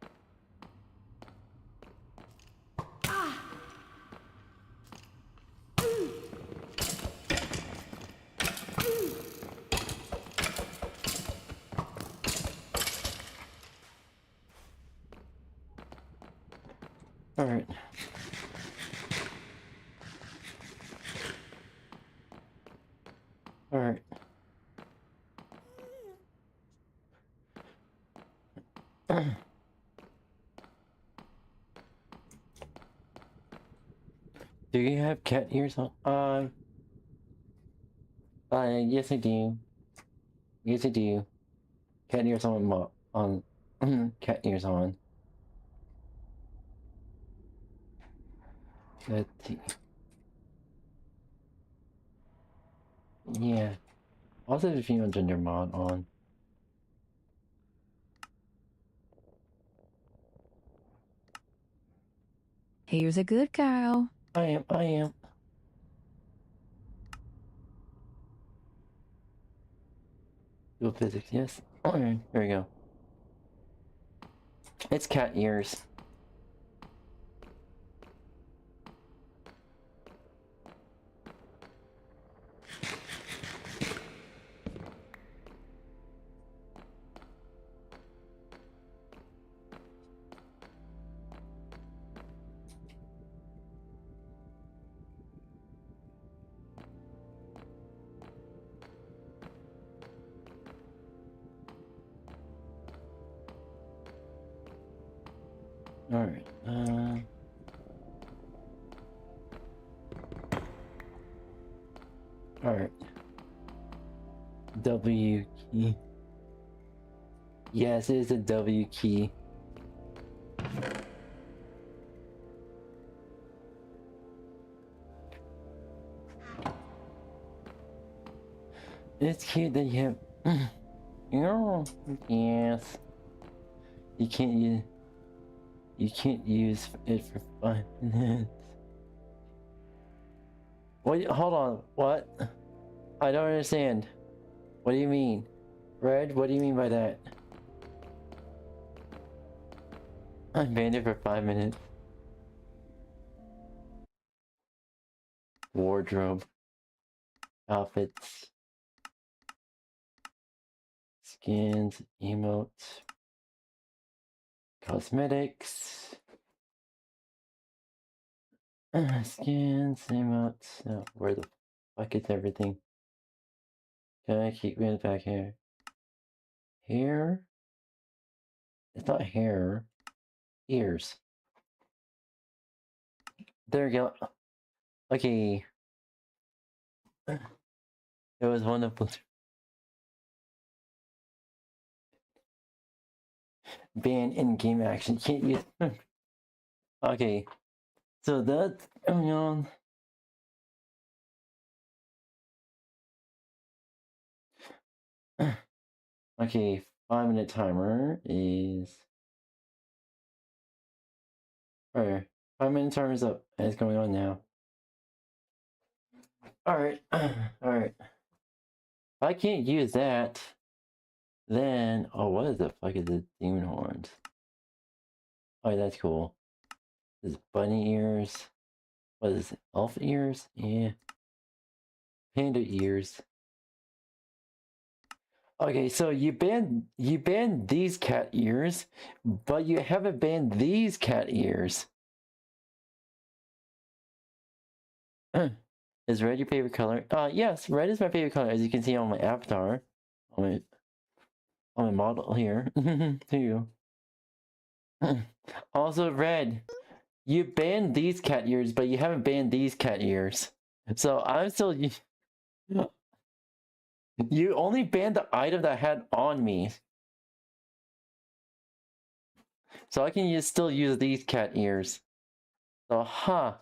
Alright. Alright. Do you have cat ears on? Yes I do. Yes I do. Cat ears on cat ears on. Let's see. Yeah. Also the female gender mod on. Here's a good cow. I am. Dual physics, yes. Alright, there we go. It's cat ears. Alright, alright. W key. Yes, it is a W key. It's cute that you have. Oh, yes. You can't use it for 5 minutes. What? Hold on. What? I don't understand. What do you mean? Red? What do you mean by that? I banned it for 5 minutes. Wardrobe. Outfits. Skins. Emotes. Cosmetics. Skins. Emotes. Oh, where the fuck is everything? Can I keep it back here? hair. It's not hair. Ears. There we go. Okay. It was wonderful. Ban in-game action. Can't use. Okay. So that's going on. Okay, 5-minute timer is. Alright, 5-minute timer is up, and it's going on now. Alright, alright. If I can't use that, then. Oh, what the fuck is the demon horns? Oh, that's cool. This is bunny ears. What is it? Elf ears? Yeah. Panda ears. Okay, so you banned these cat ears, but you haven't banned these cat ears. Is red your favorite color? Yes, red is my favorite color, as you can see on my avatar. On my model here. Here you go. Also red. You banned these cat ears, but you haven't banned these cat ears. So I'm still. You only banned the item that I had on me. So I can still use these cat ears. So, huh.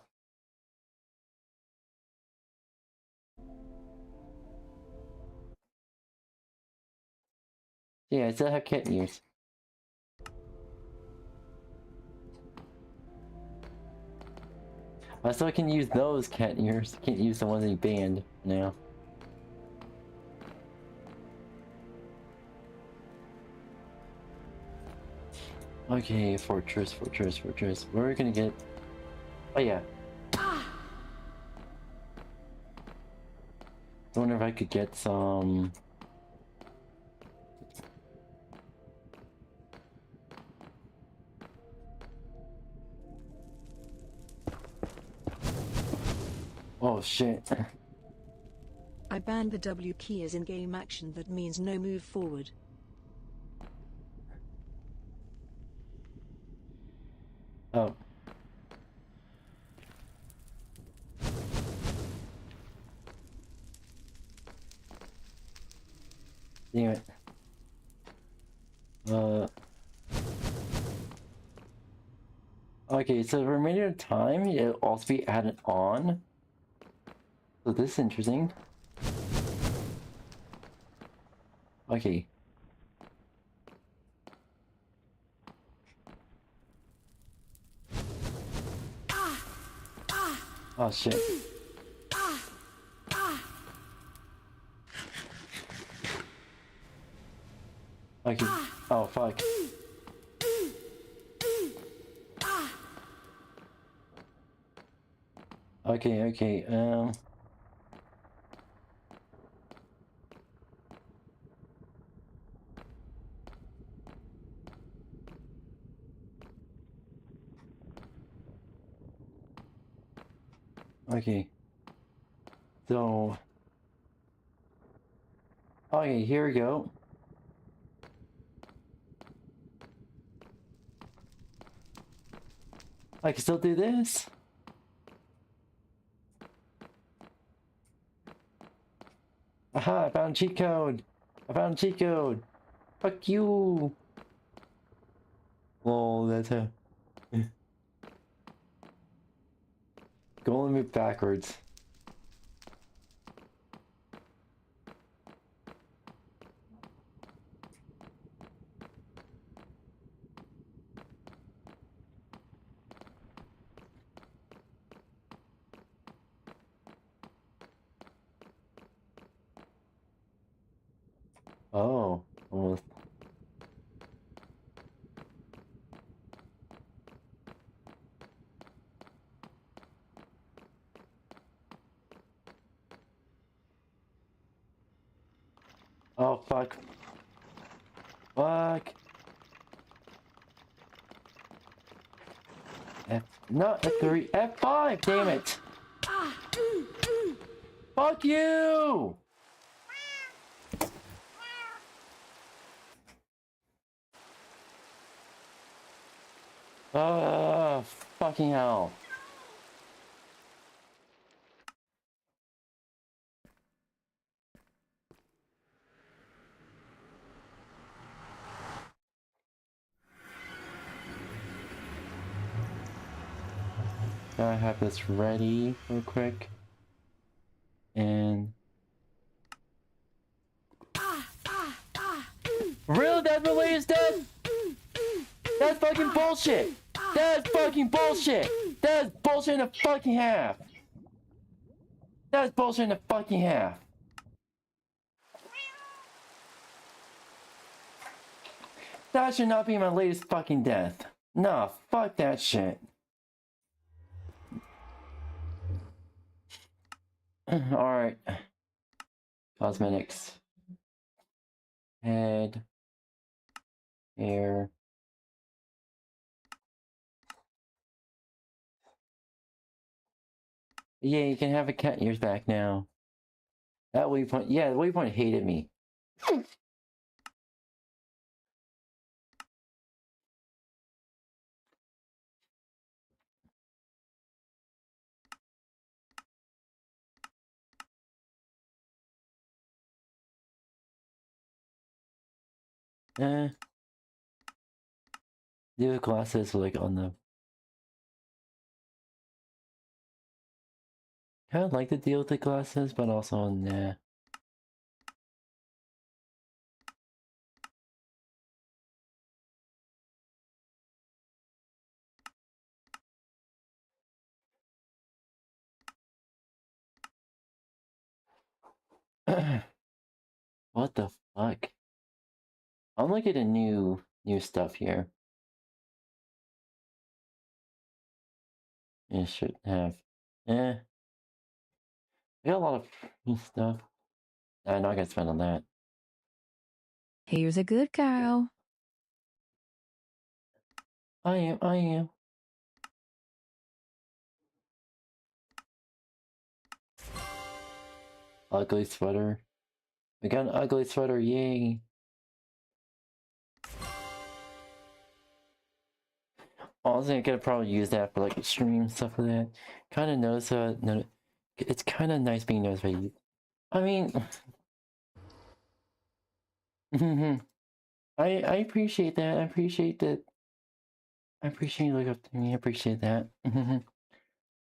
Yeah, I still have cat ears. I still can use those cat ears. Can't use the ones that you banned now. Okay, fortress. Where are we gonna get? Oh yeah. I wonder if I could get some. Oh shit. I banned the W key as in-game action. That means no move forward. Oh. Damn it. Okay, so the remainder of time, it'll also be added on. So this is interesting. Okay. Oh shit. Okay. Oh fuck. Okay, okay. So. Okay, here we go. I can still do this? Aha, I found cheat code! Fuck you! Lol, that's a... Go and move backwards. Oh, almost. Oh, fuck. Fuck. Not F3, F5, damn it. Fuck you! Fucking hell. Gotta have this ready real quick. And... Really? That's the latest death? That's fucking bullshit! That's fucking bullshit! That's bullshit in a fucking half! That's bullshit in a fucking half! That should not be my latest fucking death. Nah, fuck that shit. Alright. Cosmetics. Head. Hair. Yeah, you can have a cat ears back now. That waypoint, yeah, the waypoint hated me. The glasses like on the... Kind of like the deal with the glasses, but also nah. What the fuck? I'm looking at new stuff here. It should have. I got a lot of new stuff. I'm not gonna spend on that. Here's a good cow. I am. Ugly sweater. We got an ugly sweater, yay! Honestly, I could probably use that for like stream stuff like that. Kind of notice no, it's kind of nice being noticed by you. I mean, I appreciate that. I appreciate that. I appreciate you look up to me. I appreciate that.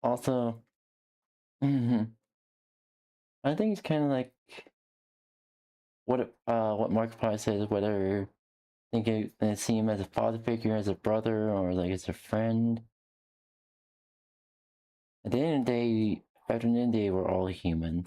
Also, I think it's kind of like what Mark probably says, whether think I see him as a father figure, as a brother, or like as a friend. At the end of the day, at the end of the day, we're all human.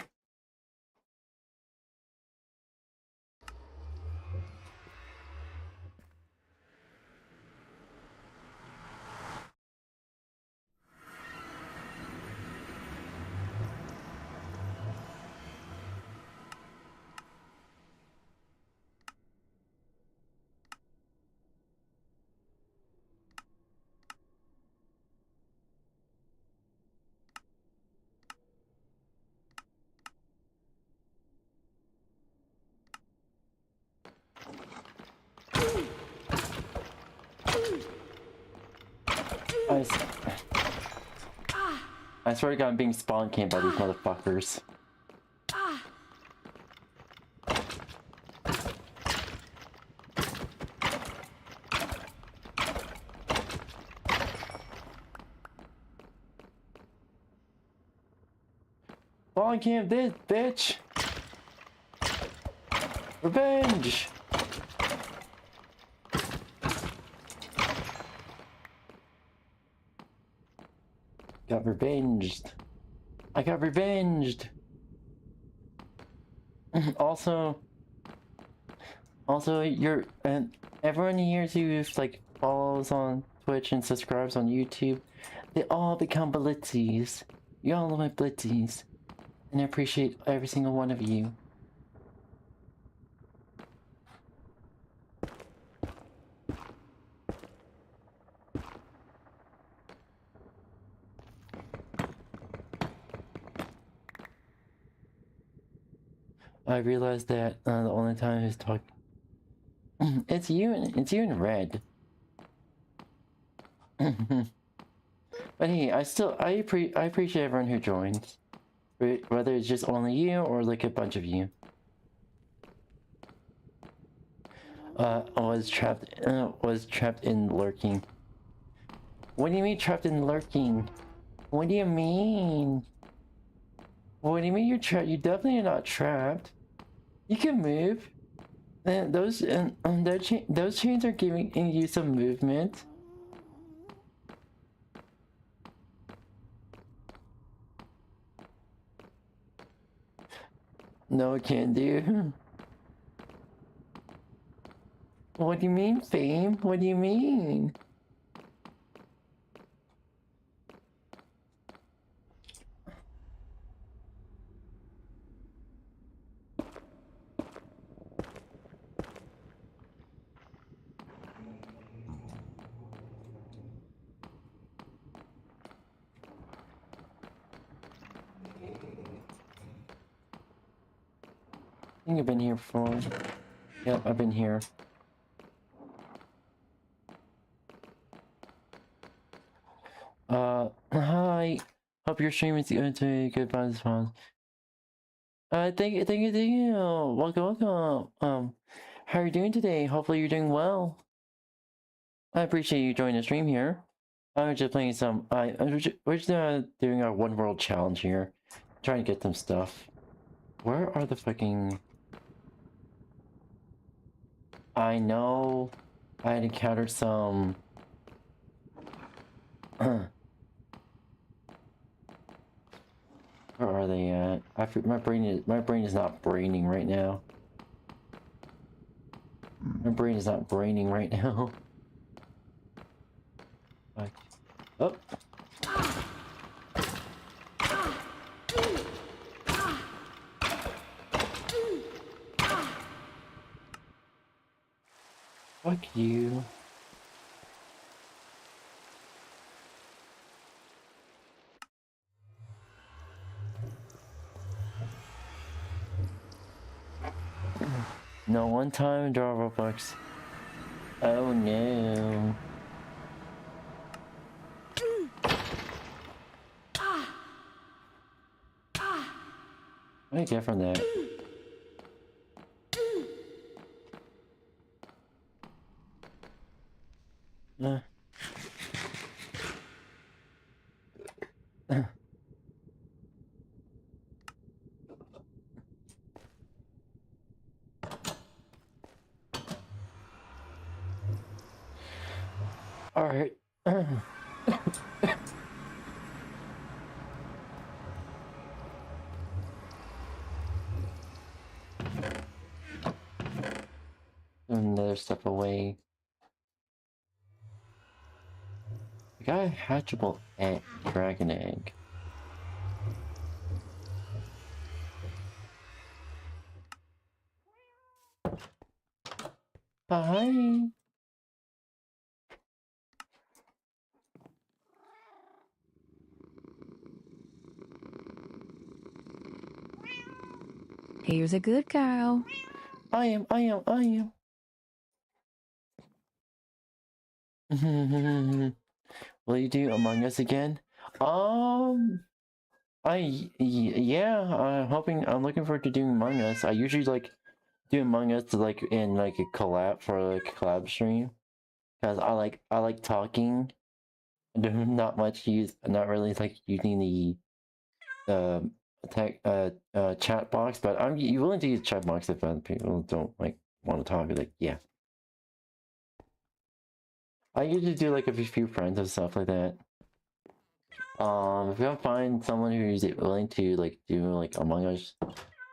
I swear to God, I'm being spawn camped by these motherfuckers. Spawn camp this, bitch! Revenge! Got revenged. I got revenged. Also, and everyone here who like follows on Twitch and subscribes on YouTube, they all become blitzies. You all are my blitzies, and I appreciate every single one of you. I realized that the only time he's talking, it's you and Red. But hey, I appreciate everyone who joins, whether it's just only you or like a bunch of you. Was trapped in lurking. What do you mean trapped in lurking? What do you mean? What do you mean you're trapped? You definitely are not trapped. You can move. And those chains are giving you some movement. No, it can't do. What do you mean, fame? What do you mean? I think I've been here before. Yep, I've been here. Hi. Hope your stream is going to goodbye response. Thank you. Welcome. How are you doing today? Hopefully you're doing well. I appreciate you joining the stream here. I'm just playing some. We're just doing our one world challenge here, trying to get some stuff. Where are the fucking? I know, I had encountered some. Where are they at? My brain is not braining right now. My brain is not braining right now. Oh. Fuck you. No one-time draw Robux. Oh no. What do I get from that? Alright. Another step away. I got a hatchable dragon egg. Hi. Here's a good cow. I am. Will you do Among Us again? Yeah, I'm looking forward to doing Among Us. I usually like do Among Us like in like a collab for like a collab stream. Cause I like talking. Not really like using the chat box, but I'm willing to use chat box if other people don't like want to talk. Like, yeah. I usually do like a few friends and stuff like that. If we can find someone who's willing to like do like Among Us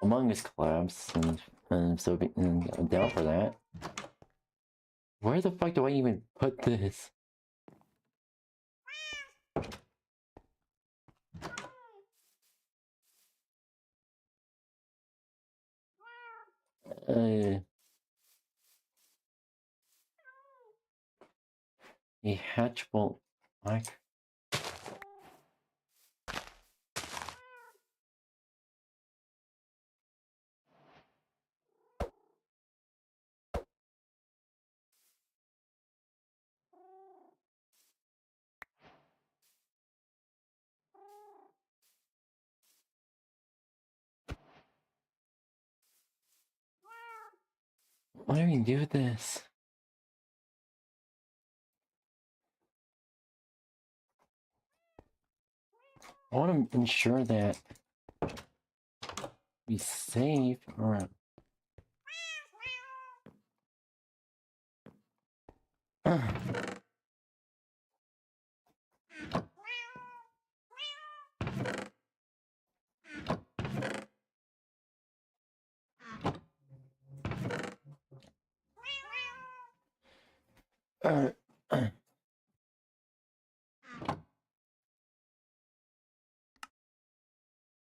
collabs, and so I'm down for that. Where the fuck do I even put this? A hatchable mic. What do we do with this? I want to ensure that we save or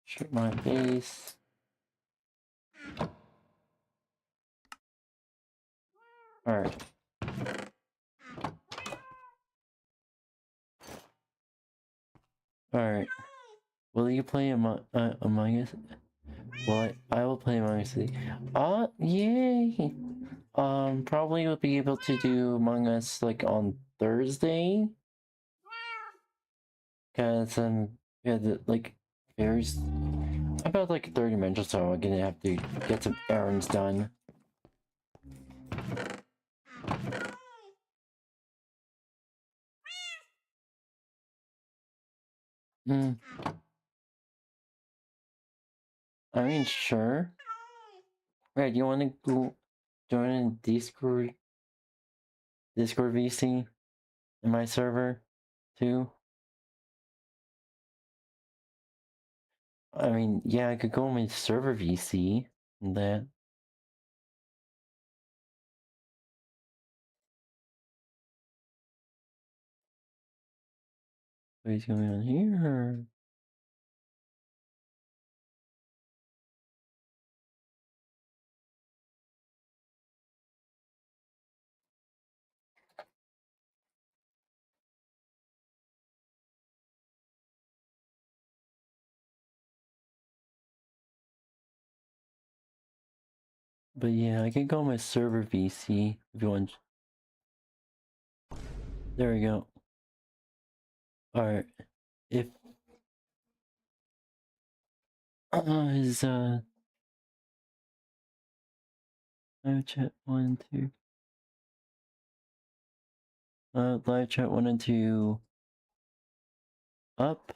shoot my face. Alright. Alright. Will you play Among Us? Well, I will play Among Us. Yay! Probably will be able to do Among Us like on Thursday. Cause yeah, like there's about like 30 minutes or so. I'm gonna have to get some errands done. I mean, sure. Right, you want to go join in Discord VC in my server too? I mean, yeah, I could go on my server VC and that. What's going on here? But yeah, I can go on my server VC if you want. There we go. Alright. If is live chat 1 and 2. Live chat 1 and 2 up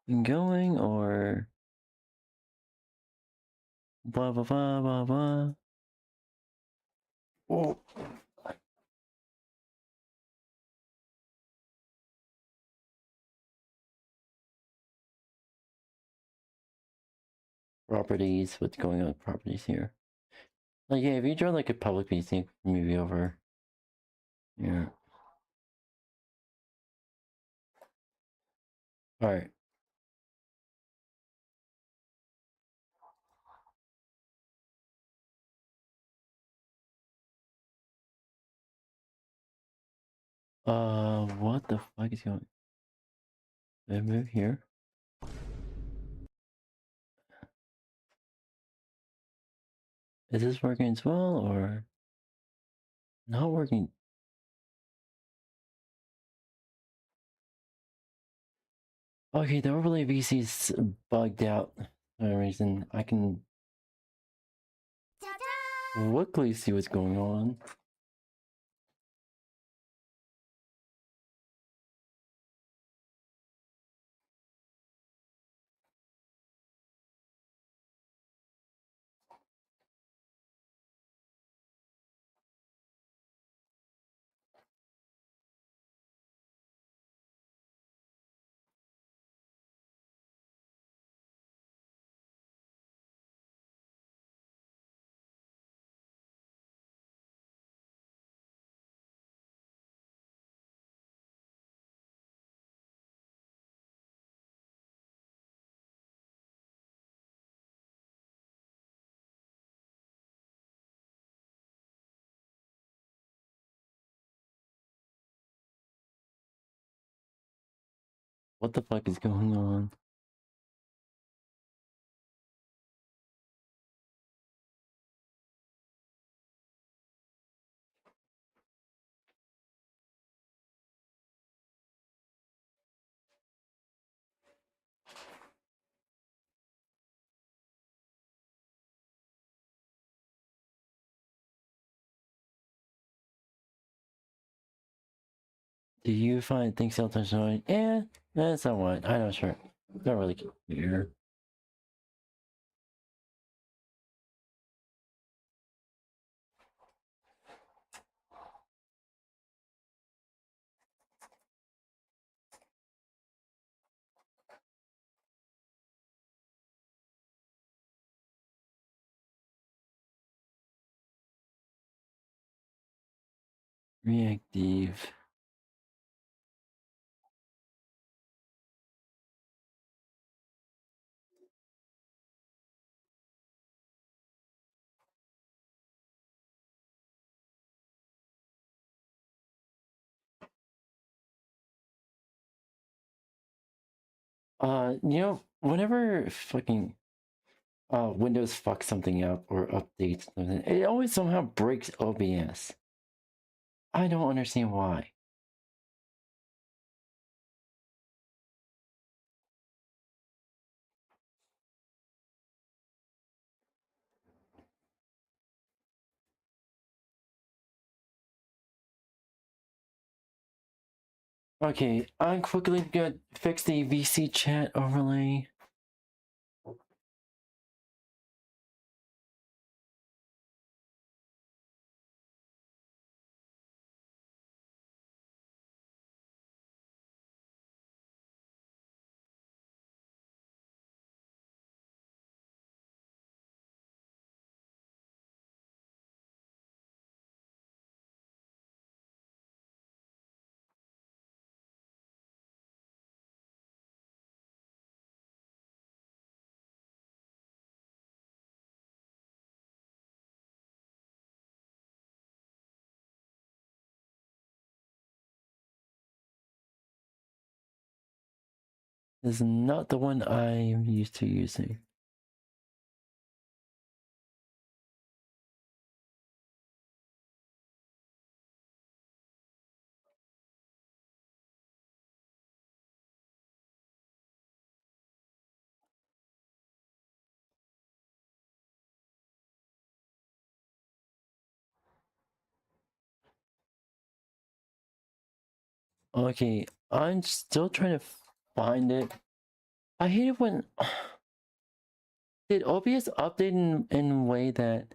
and going, or blah blah blah blah blah. Oh. Properties, what's going on with properties here? Like, yeah, if you join like a public VC, maybe over. Yeah. Alright. What the fuck is going? Did I move here? Is this working as well, or not working? Okay, the overlay VC is bugged out for some reason. I can luckily see what's going on. What the fuck is going on? Do you find things sometimes annoying? Eh, that's not what. I'm not sure. Don't really care. Reactive. You know, whenever fucking Windows fucks something up or updates something, it always somehow breaks OBS. I don't understand why. Okay, I'm quickly gonna fix the VC chat overlay. This is not the one I'm used to using. Okay, I'm still trying to find it. I hate it when... Did OBS update in a way that...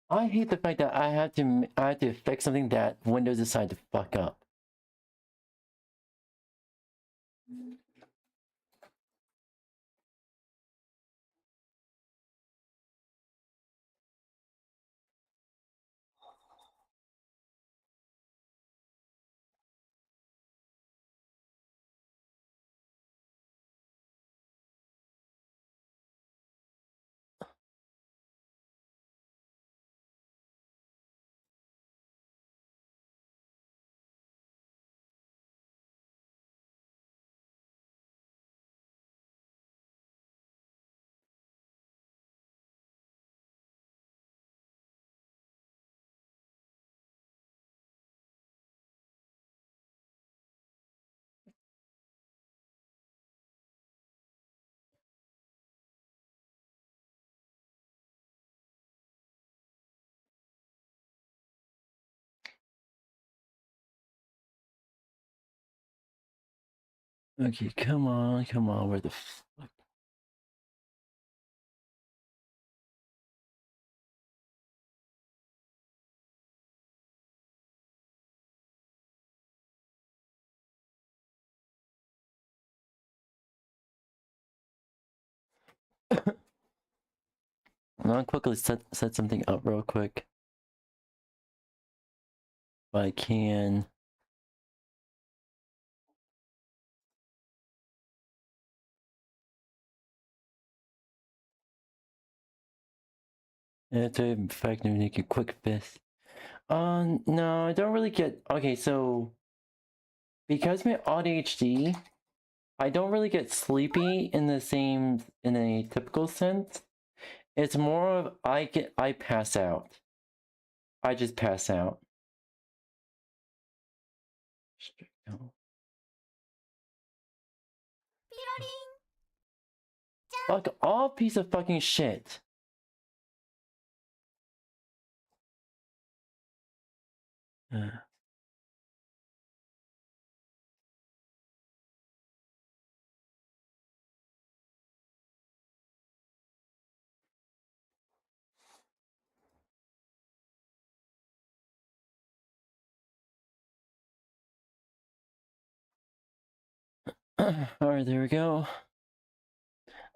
I hate the fact that I have to fix something that Windows decided to fuck up. Okay, come on, where the fuck? I'm gonna quickly set something up real quick. If I can. It's in fact make a quick fist. No, I don't really get. Okay, so because my ADHD, I don't really get sleepy in a typical sense. It's more of I pass out. I just pass out. Fuck all, piece of fucking shit. Alright, there we go.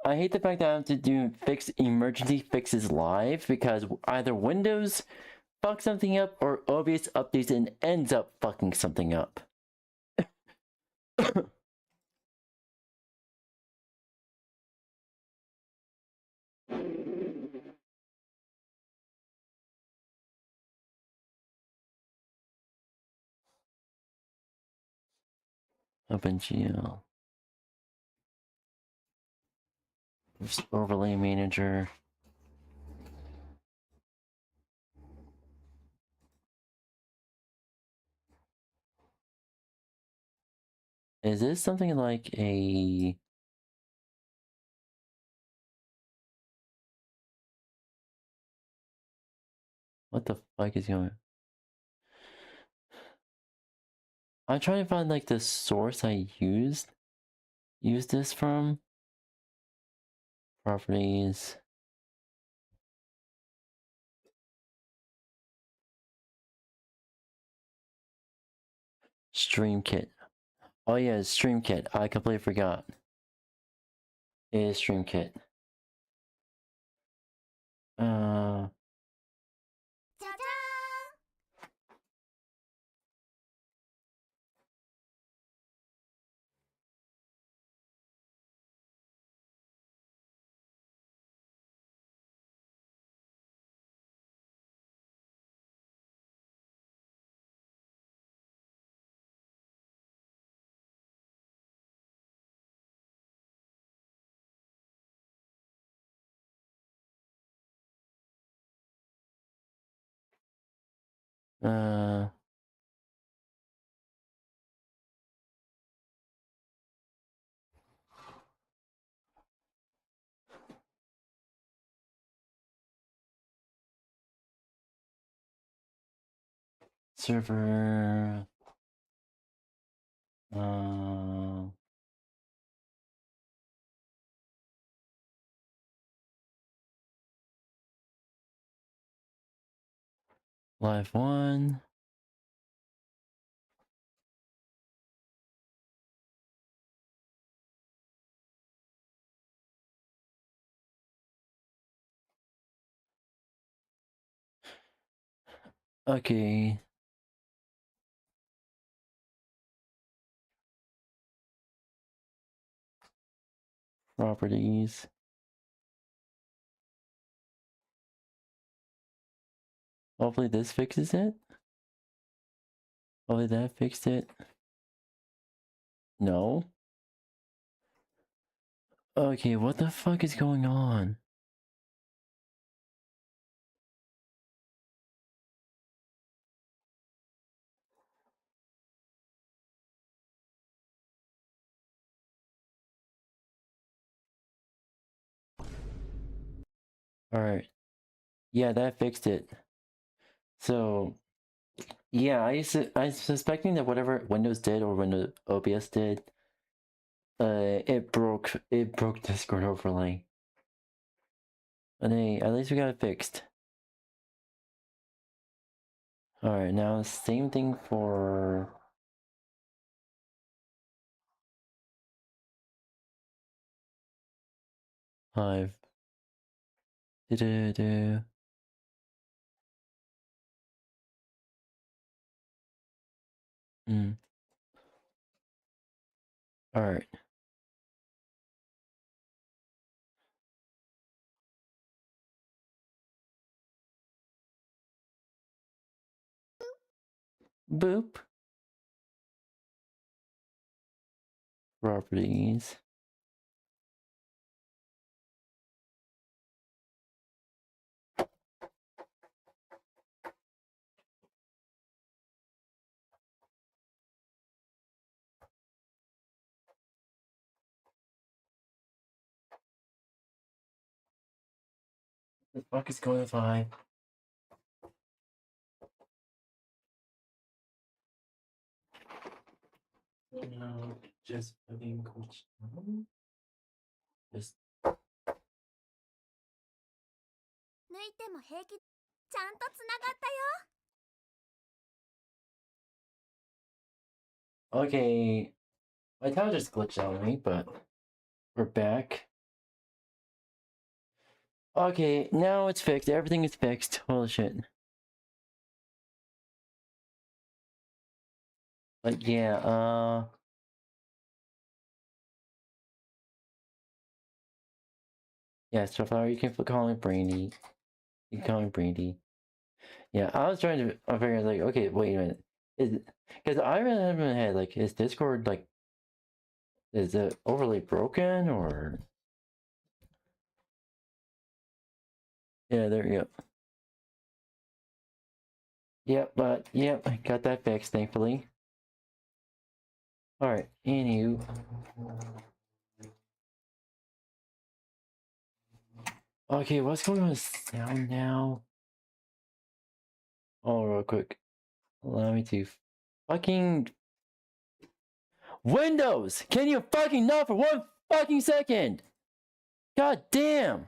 I hate the fact that I have to do emergency fixes live because either Windows fucks something up or OBS updates and ends up fucking something up. OpenGL. Overlay manager. Is this something like a... What the fuck is going on? I'm trying to find like the source I used this from. Properties. StreamKit. Oh yeah, it's StreamKit. I completely forgot. It is StreamKit. Server. Live 1. Okay. Properties. Hopefully this fixes it. Hopefully that fixed it. No. Okay, what the fuck is going on? Alright. Yeah, that fixed it. So, yeah, I'm suspecting that whatever Windows did or Windows OBS did, it broke Discord overlay. But hey, at least we got it fixed. Alright, now same thing for... Hive. Do-do-do. Alright. Boop. properties. The fuck is going fine? No, just having coach. Just 抜いても平気。ちゃんとつながったよ。 okay. My tower just glitched on me, but we're back. Okay, now it's fixed. Everything is fixed. Holy shit. But yeah, yeah, Starflower, you can call me Brandy. You can call me Brandy. Yeah, I was trying to figure like, okay, wait a minute. Because I really have in my head, like, is Discord, like, is it overly broken, or... Yeah, there you go. Yep, but, yep, I got that fixed, thankfully. Alright, anywho. Okay, what's going on with sound now? Oh, real quick. Allow me to fucking... Windows! Can you fucking not for 1 fucking second? God damn!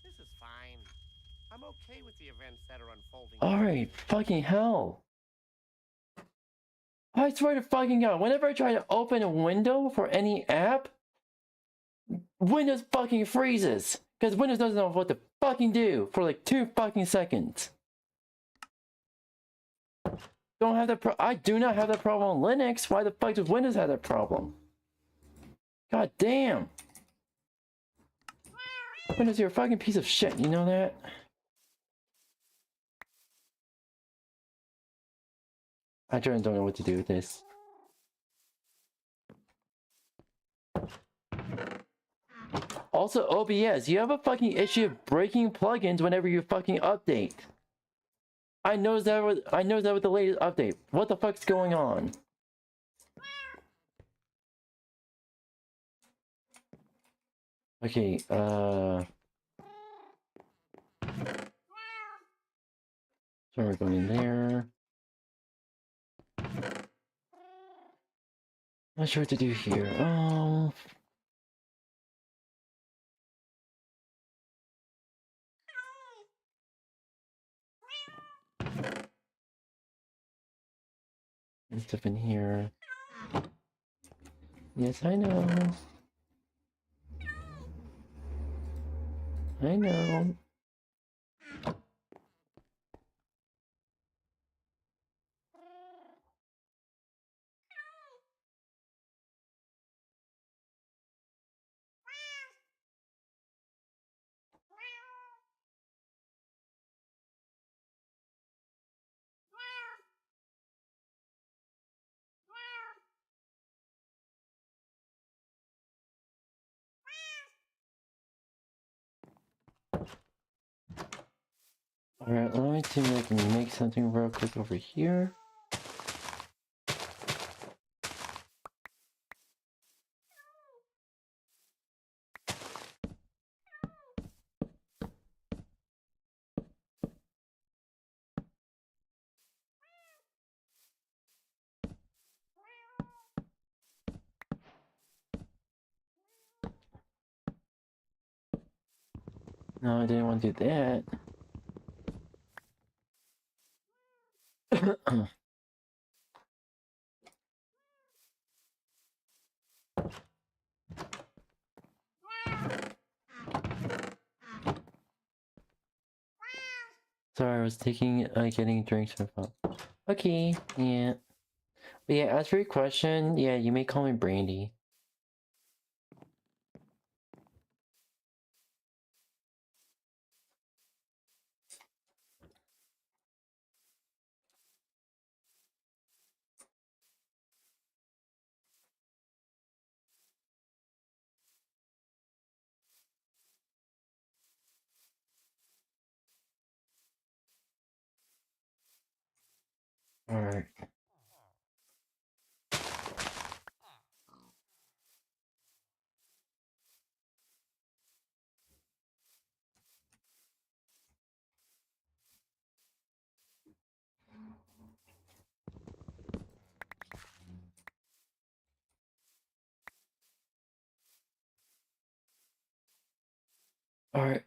This is fine. I'm okay with the events that are unfolding. Alright, fucking hell. I swear to fucking God, whenever I try to open a window for any app, Windows fucking freezes. Because Windows doesn't know what to fucking do for like 2 fucking seconds. Don't have that I do not have that problem on Linux. Why the fuck does Windows have that problem? God damn. Windows, you're a fucking piece of shit, you know that? I truly don't know what to do with this. Also, OBS, you have a fucking issue of breaking plugins whenever you fucking update. I noticed that with the latest update. What the fuck's going on? Okay, so we're going in there. Not sure what to do here. Oh. There's stuff in here. Yes, I know. I know. Alright, let me see if I can make something real quick over here. No, I didn't want to do that. Sorry, I was getting drinks from phone. Okay, yeah. But yeah, as for your question, yeah, you may call me Brandy. Alright. Alright.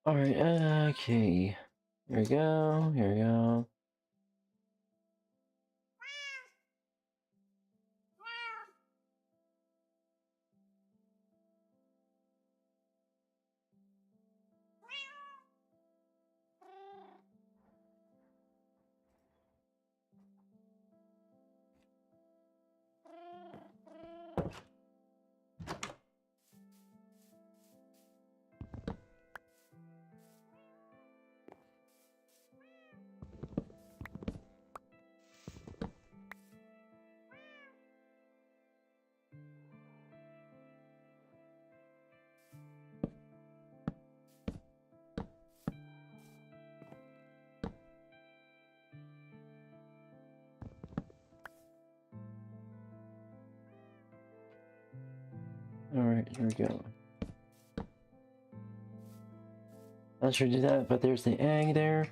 Alright, okay. Here we go, here we go. Alright, here we go. Not sure to do that, but there's the egg there.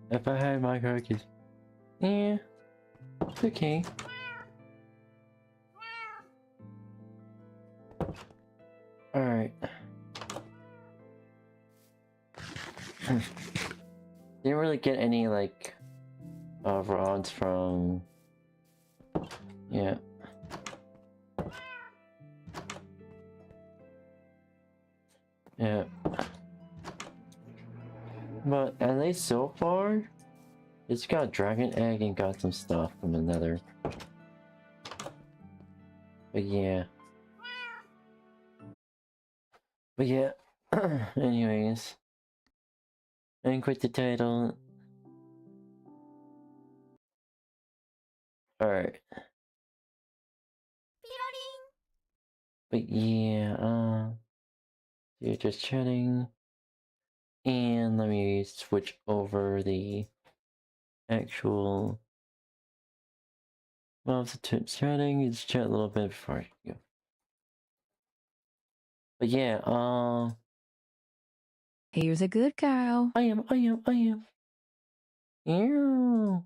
If I had my carcass. Yeah. It's okay. Alright. Didn't really get any, like, rods from... Yeah. Yeah. But at least so far, it's got dragon egg and got some stuff from the nether. But yeah. But yeah. Anyways. And quit the title. Alright. But yeah, you're just chatting. And let me switch over the actual mouse to chatting. Just chat a little bit before I go. But yeah, Here's a good girl. I am. Ew.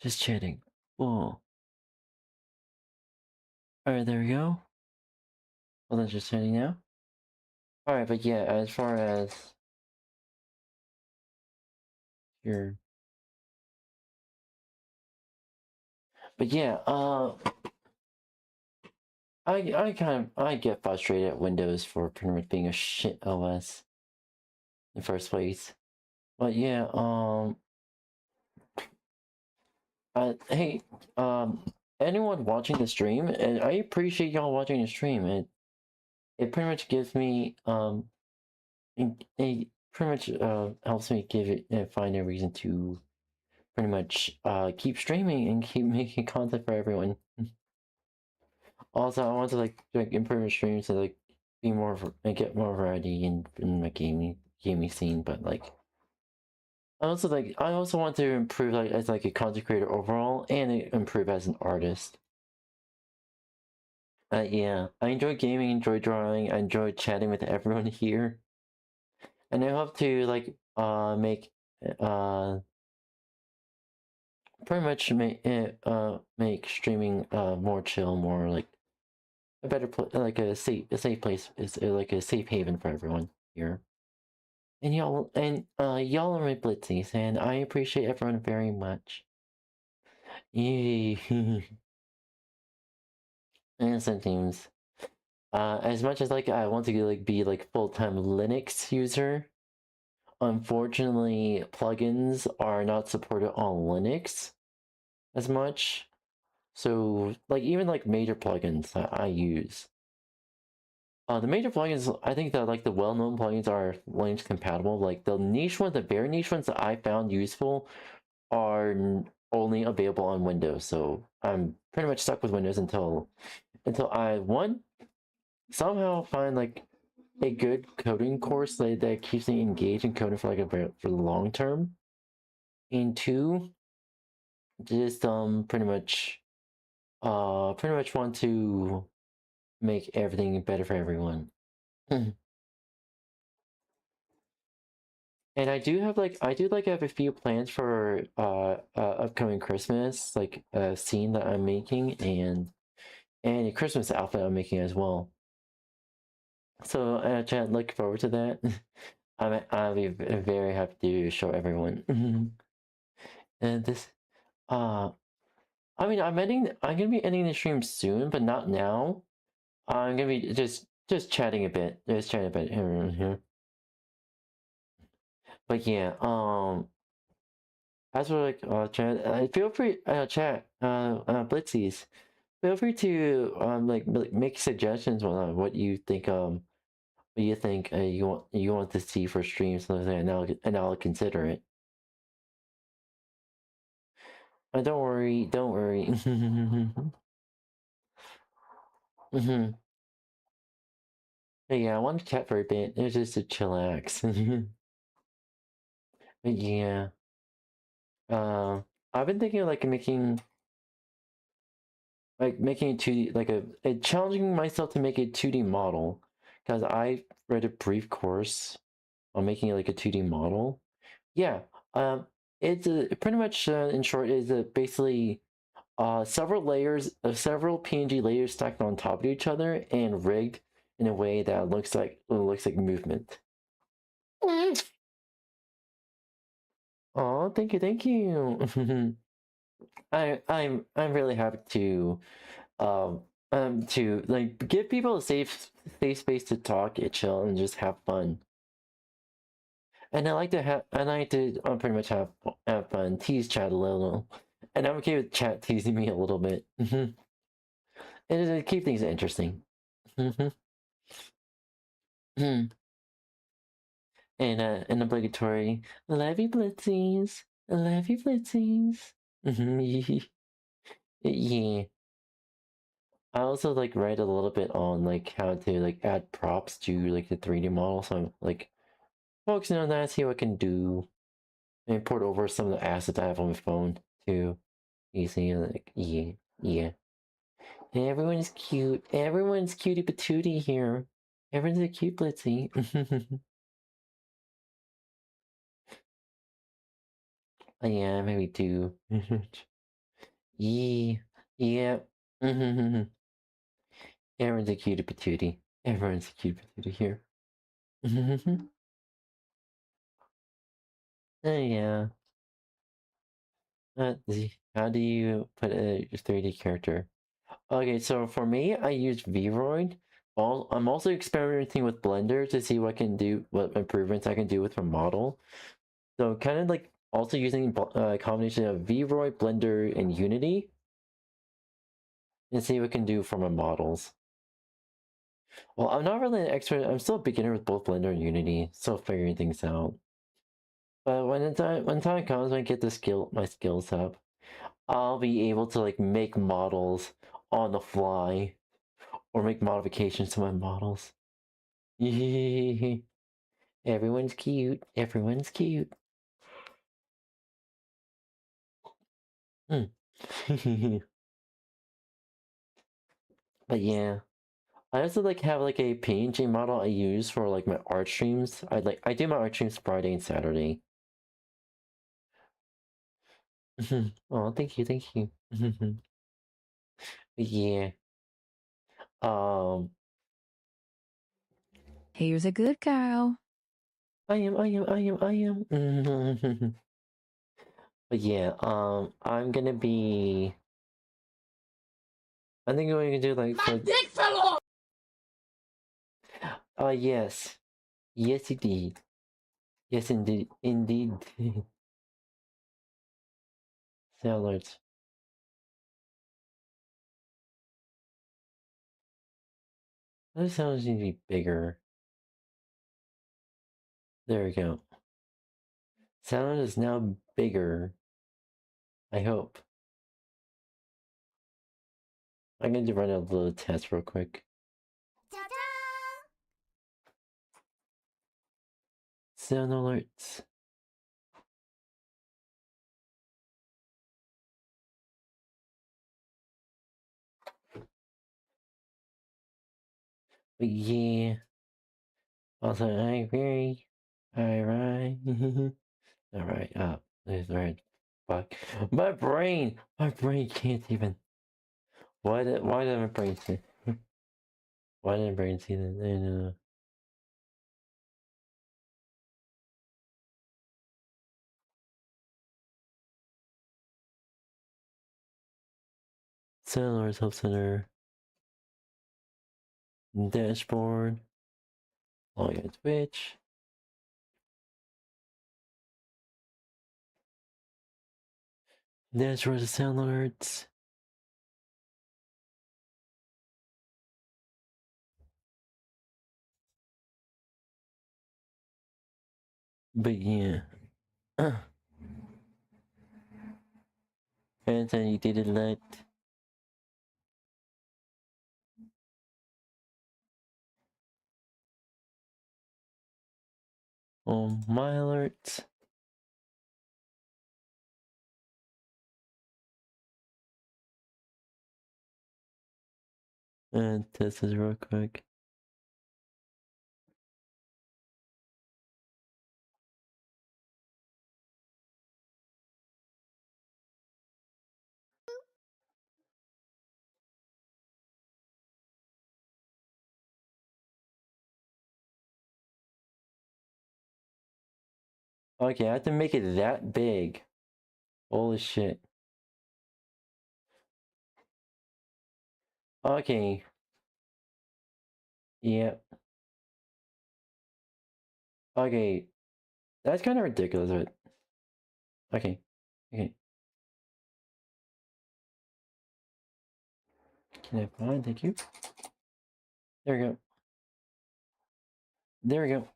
Just chatting. Whoa. Alright, there we go. Well, that's just chatting now. Alright, but yeah, as far as here. But yeah, I get frustrated at Windows for pretty much being a shit OS in the first place. But yeah, hey, anyone watching the stream, and I appreciate y'all watching the stream. It pretty much gives me it pretty much helps me find a reason to pretty much keep streaming and keep making content for everyone. Also, I want to like improve the stream to like be more and get more variety in my gaming scene, but like I also want to improve like as like a content creator overall and improve as an artist. Yeah, I enjoy gaming, enjoy drawing, I enjoy chatting with everyone here, and I hope to like make pretty much make streaming more chill, more like a better like a safe place, is like a safe haven for everyone here. And y'all are my blitzies, and I appreciate everyone very much. Yay. And sometimes As much as like I want to like be like full-time Linux user, unfortunately plugins are not supported on Linux as much. So like even like major plugins that I use. The major plugins, I think that like the well-known plugins are Linux compatible. Like the niche ones, the very niche ones that I found useful are only available on Windows. So I'm pretty much stuck with Windows until I somehow find like a good coding course that keeps me engaged in coding for like for the long term. And two, just pretty much want to make everything better for everyone. And I do have a few plans for upcoming Christmas, like a scene that I'm making and a Christmas outfit I'm making as well. So chat, look forward to that. I'll be very happy to show everyone. And this I mean I'm gonna be ending the stream soon, but not now. I'm gonna be just chatting a bit. Just chatting a bit here. But yeah, as for like chat, feel free chat Blitzies, feel free to like make suggestions on what you think you want to see for streams and I'll consider it. Don't worry. But yeah, I want to chat for a bit. It's just to chillax. But yeah, I've been thinking of like making a 2D, like challenging myself to make a 2D model, because I read a brief course on making like a 2D model. Yeah, it's pretty much in short is basically several PNG layers stacked on top of each other and rigged in a way that looks like movement. Oh, thank you. I'm really happy to like give people a safe space to talk and chill and just have fun. And I like to pretty much have fun, tease chat a little, and I'm okay with chat teasing me a little bit. And to keep things interesting. And an obligatory love you blitzies. Yeah. I also like read a little bit on like how to like add props to like the 3D model, so I'm like focusing on that, see what I can do, and port over some of the assets I have on my phone too. You see, like yeah. Everyone's cute. Everyone's cutie patootie here. Everyone's a cute blitzy. Yeah, maybe two. Yeah. Everyone's a cutie patootie. Everyone's a cute patootie here. Yeah. How do you put a 3D character? Okay, so for me, I use Vroid. I'm also experimenting with Blender to see what improvements I can do with my model. So kind of like also using a combination of Vroid, Blender, and Unity, and see what I can do for my models. Well, I'm not really an expert. I'm still a beginner with both Blender and Unity, still figuring things out. But when time comes, when I get my skills up, I'll be able to like make models on the fly, or make modifications to my models. Everyone's cute. Everyone's cute. But yeah, I also like have like a PNG model I use for like my art streams. I do my art streams Friday and Saturday. Oh, thank you. Yeah. Here's a good cow. I am. But yeah, I'm gonna be. I think what you can do like. My dick fell off. Yes. Yes, indeed. Yes, indeed. Indeed. Sound those sounds need to be bigger. There we go. Sound is now bigger. I hope. I'm going to run a little test real quick. Sound alerts. But yeah. Also, I agree. Alright. Alright, up. There's right. Fuck. My brain can't even. Why did my brain see? Why did my brain see that? I know. Sound Help Center. Dashboard. Log in Twitch. Dashboard of sound alerts. But yeah. And then you did it let. My alerts. And test this real quick. Okay, I have to make it that big. Holy shit. Okay. Yep. Okay. That's kind of ridiculous, but... Okay. Okay. Can I find? Thank you. There we go. There we go.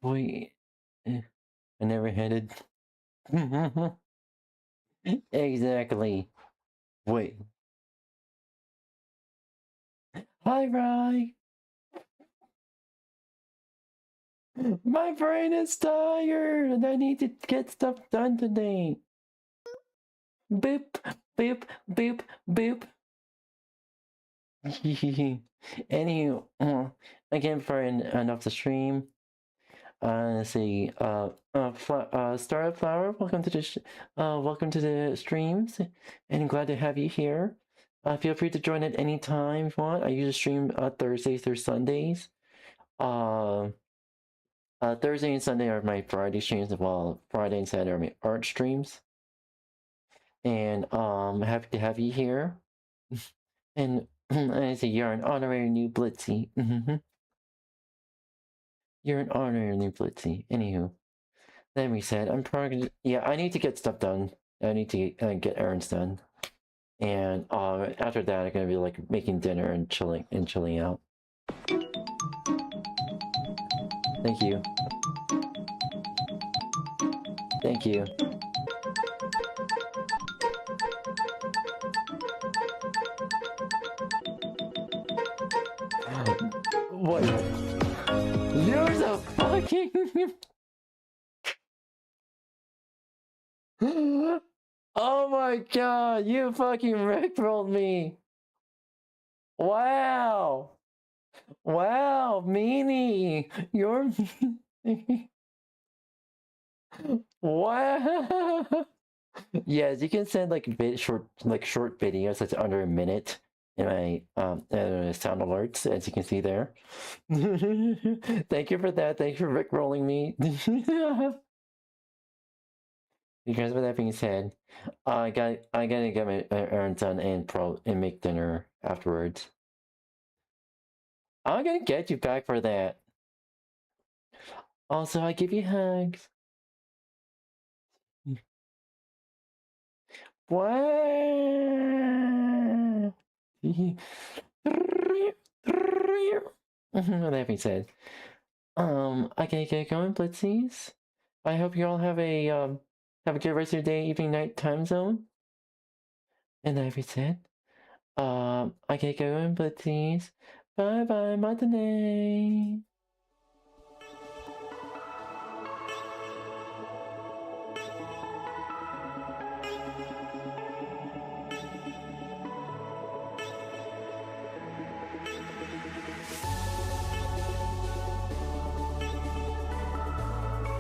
Wait. I never had it. Exactly. Wait. Hi, Rye. My brain is tired and I need to get stuff done today. Boop, boop, boop, boop. Anywho, again for enough the stream. Let's see. Startup Flower, welcome to the streams, and glad to have you here. Feel free to join at any time if you want. I usually stream Thursdays through Sundays. Thursday and Sunday are my Friday streams, while Friday and Saturday are my art streams. And happy to have you here. And I say you're an honorary new Blitzy. You're an honorary new Blitzy. Anywho, that being said, I'm probably gonna, yeah, I need to get stuff done. I need to get errands done. And after that, I'm gonna be like making dinner and chilling out. Thank you. Thank you. What? There's a fucking... Oh my god, you fucking rickrolled me! Wow! Wow, meanie! You're... Wow! Yes, you can send like short videos that's under a minute in my sound alerts, as you can see there. Thank you for that. Thank you for rickrolling me. Because with that being said, I gotta get my errands done and make dinner afterwards. I'm gonna get you back for that. Also, I give you hugs. What? That being said, I gotta get going, Blitzies. I hope you all have a good rest of your day, evening, night time zone. And that being said, I gotta get going, Blitzies. Bye bye, matinee.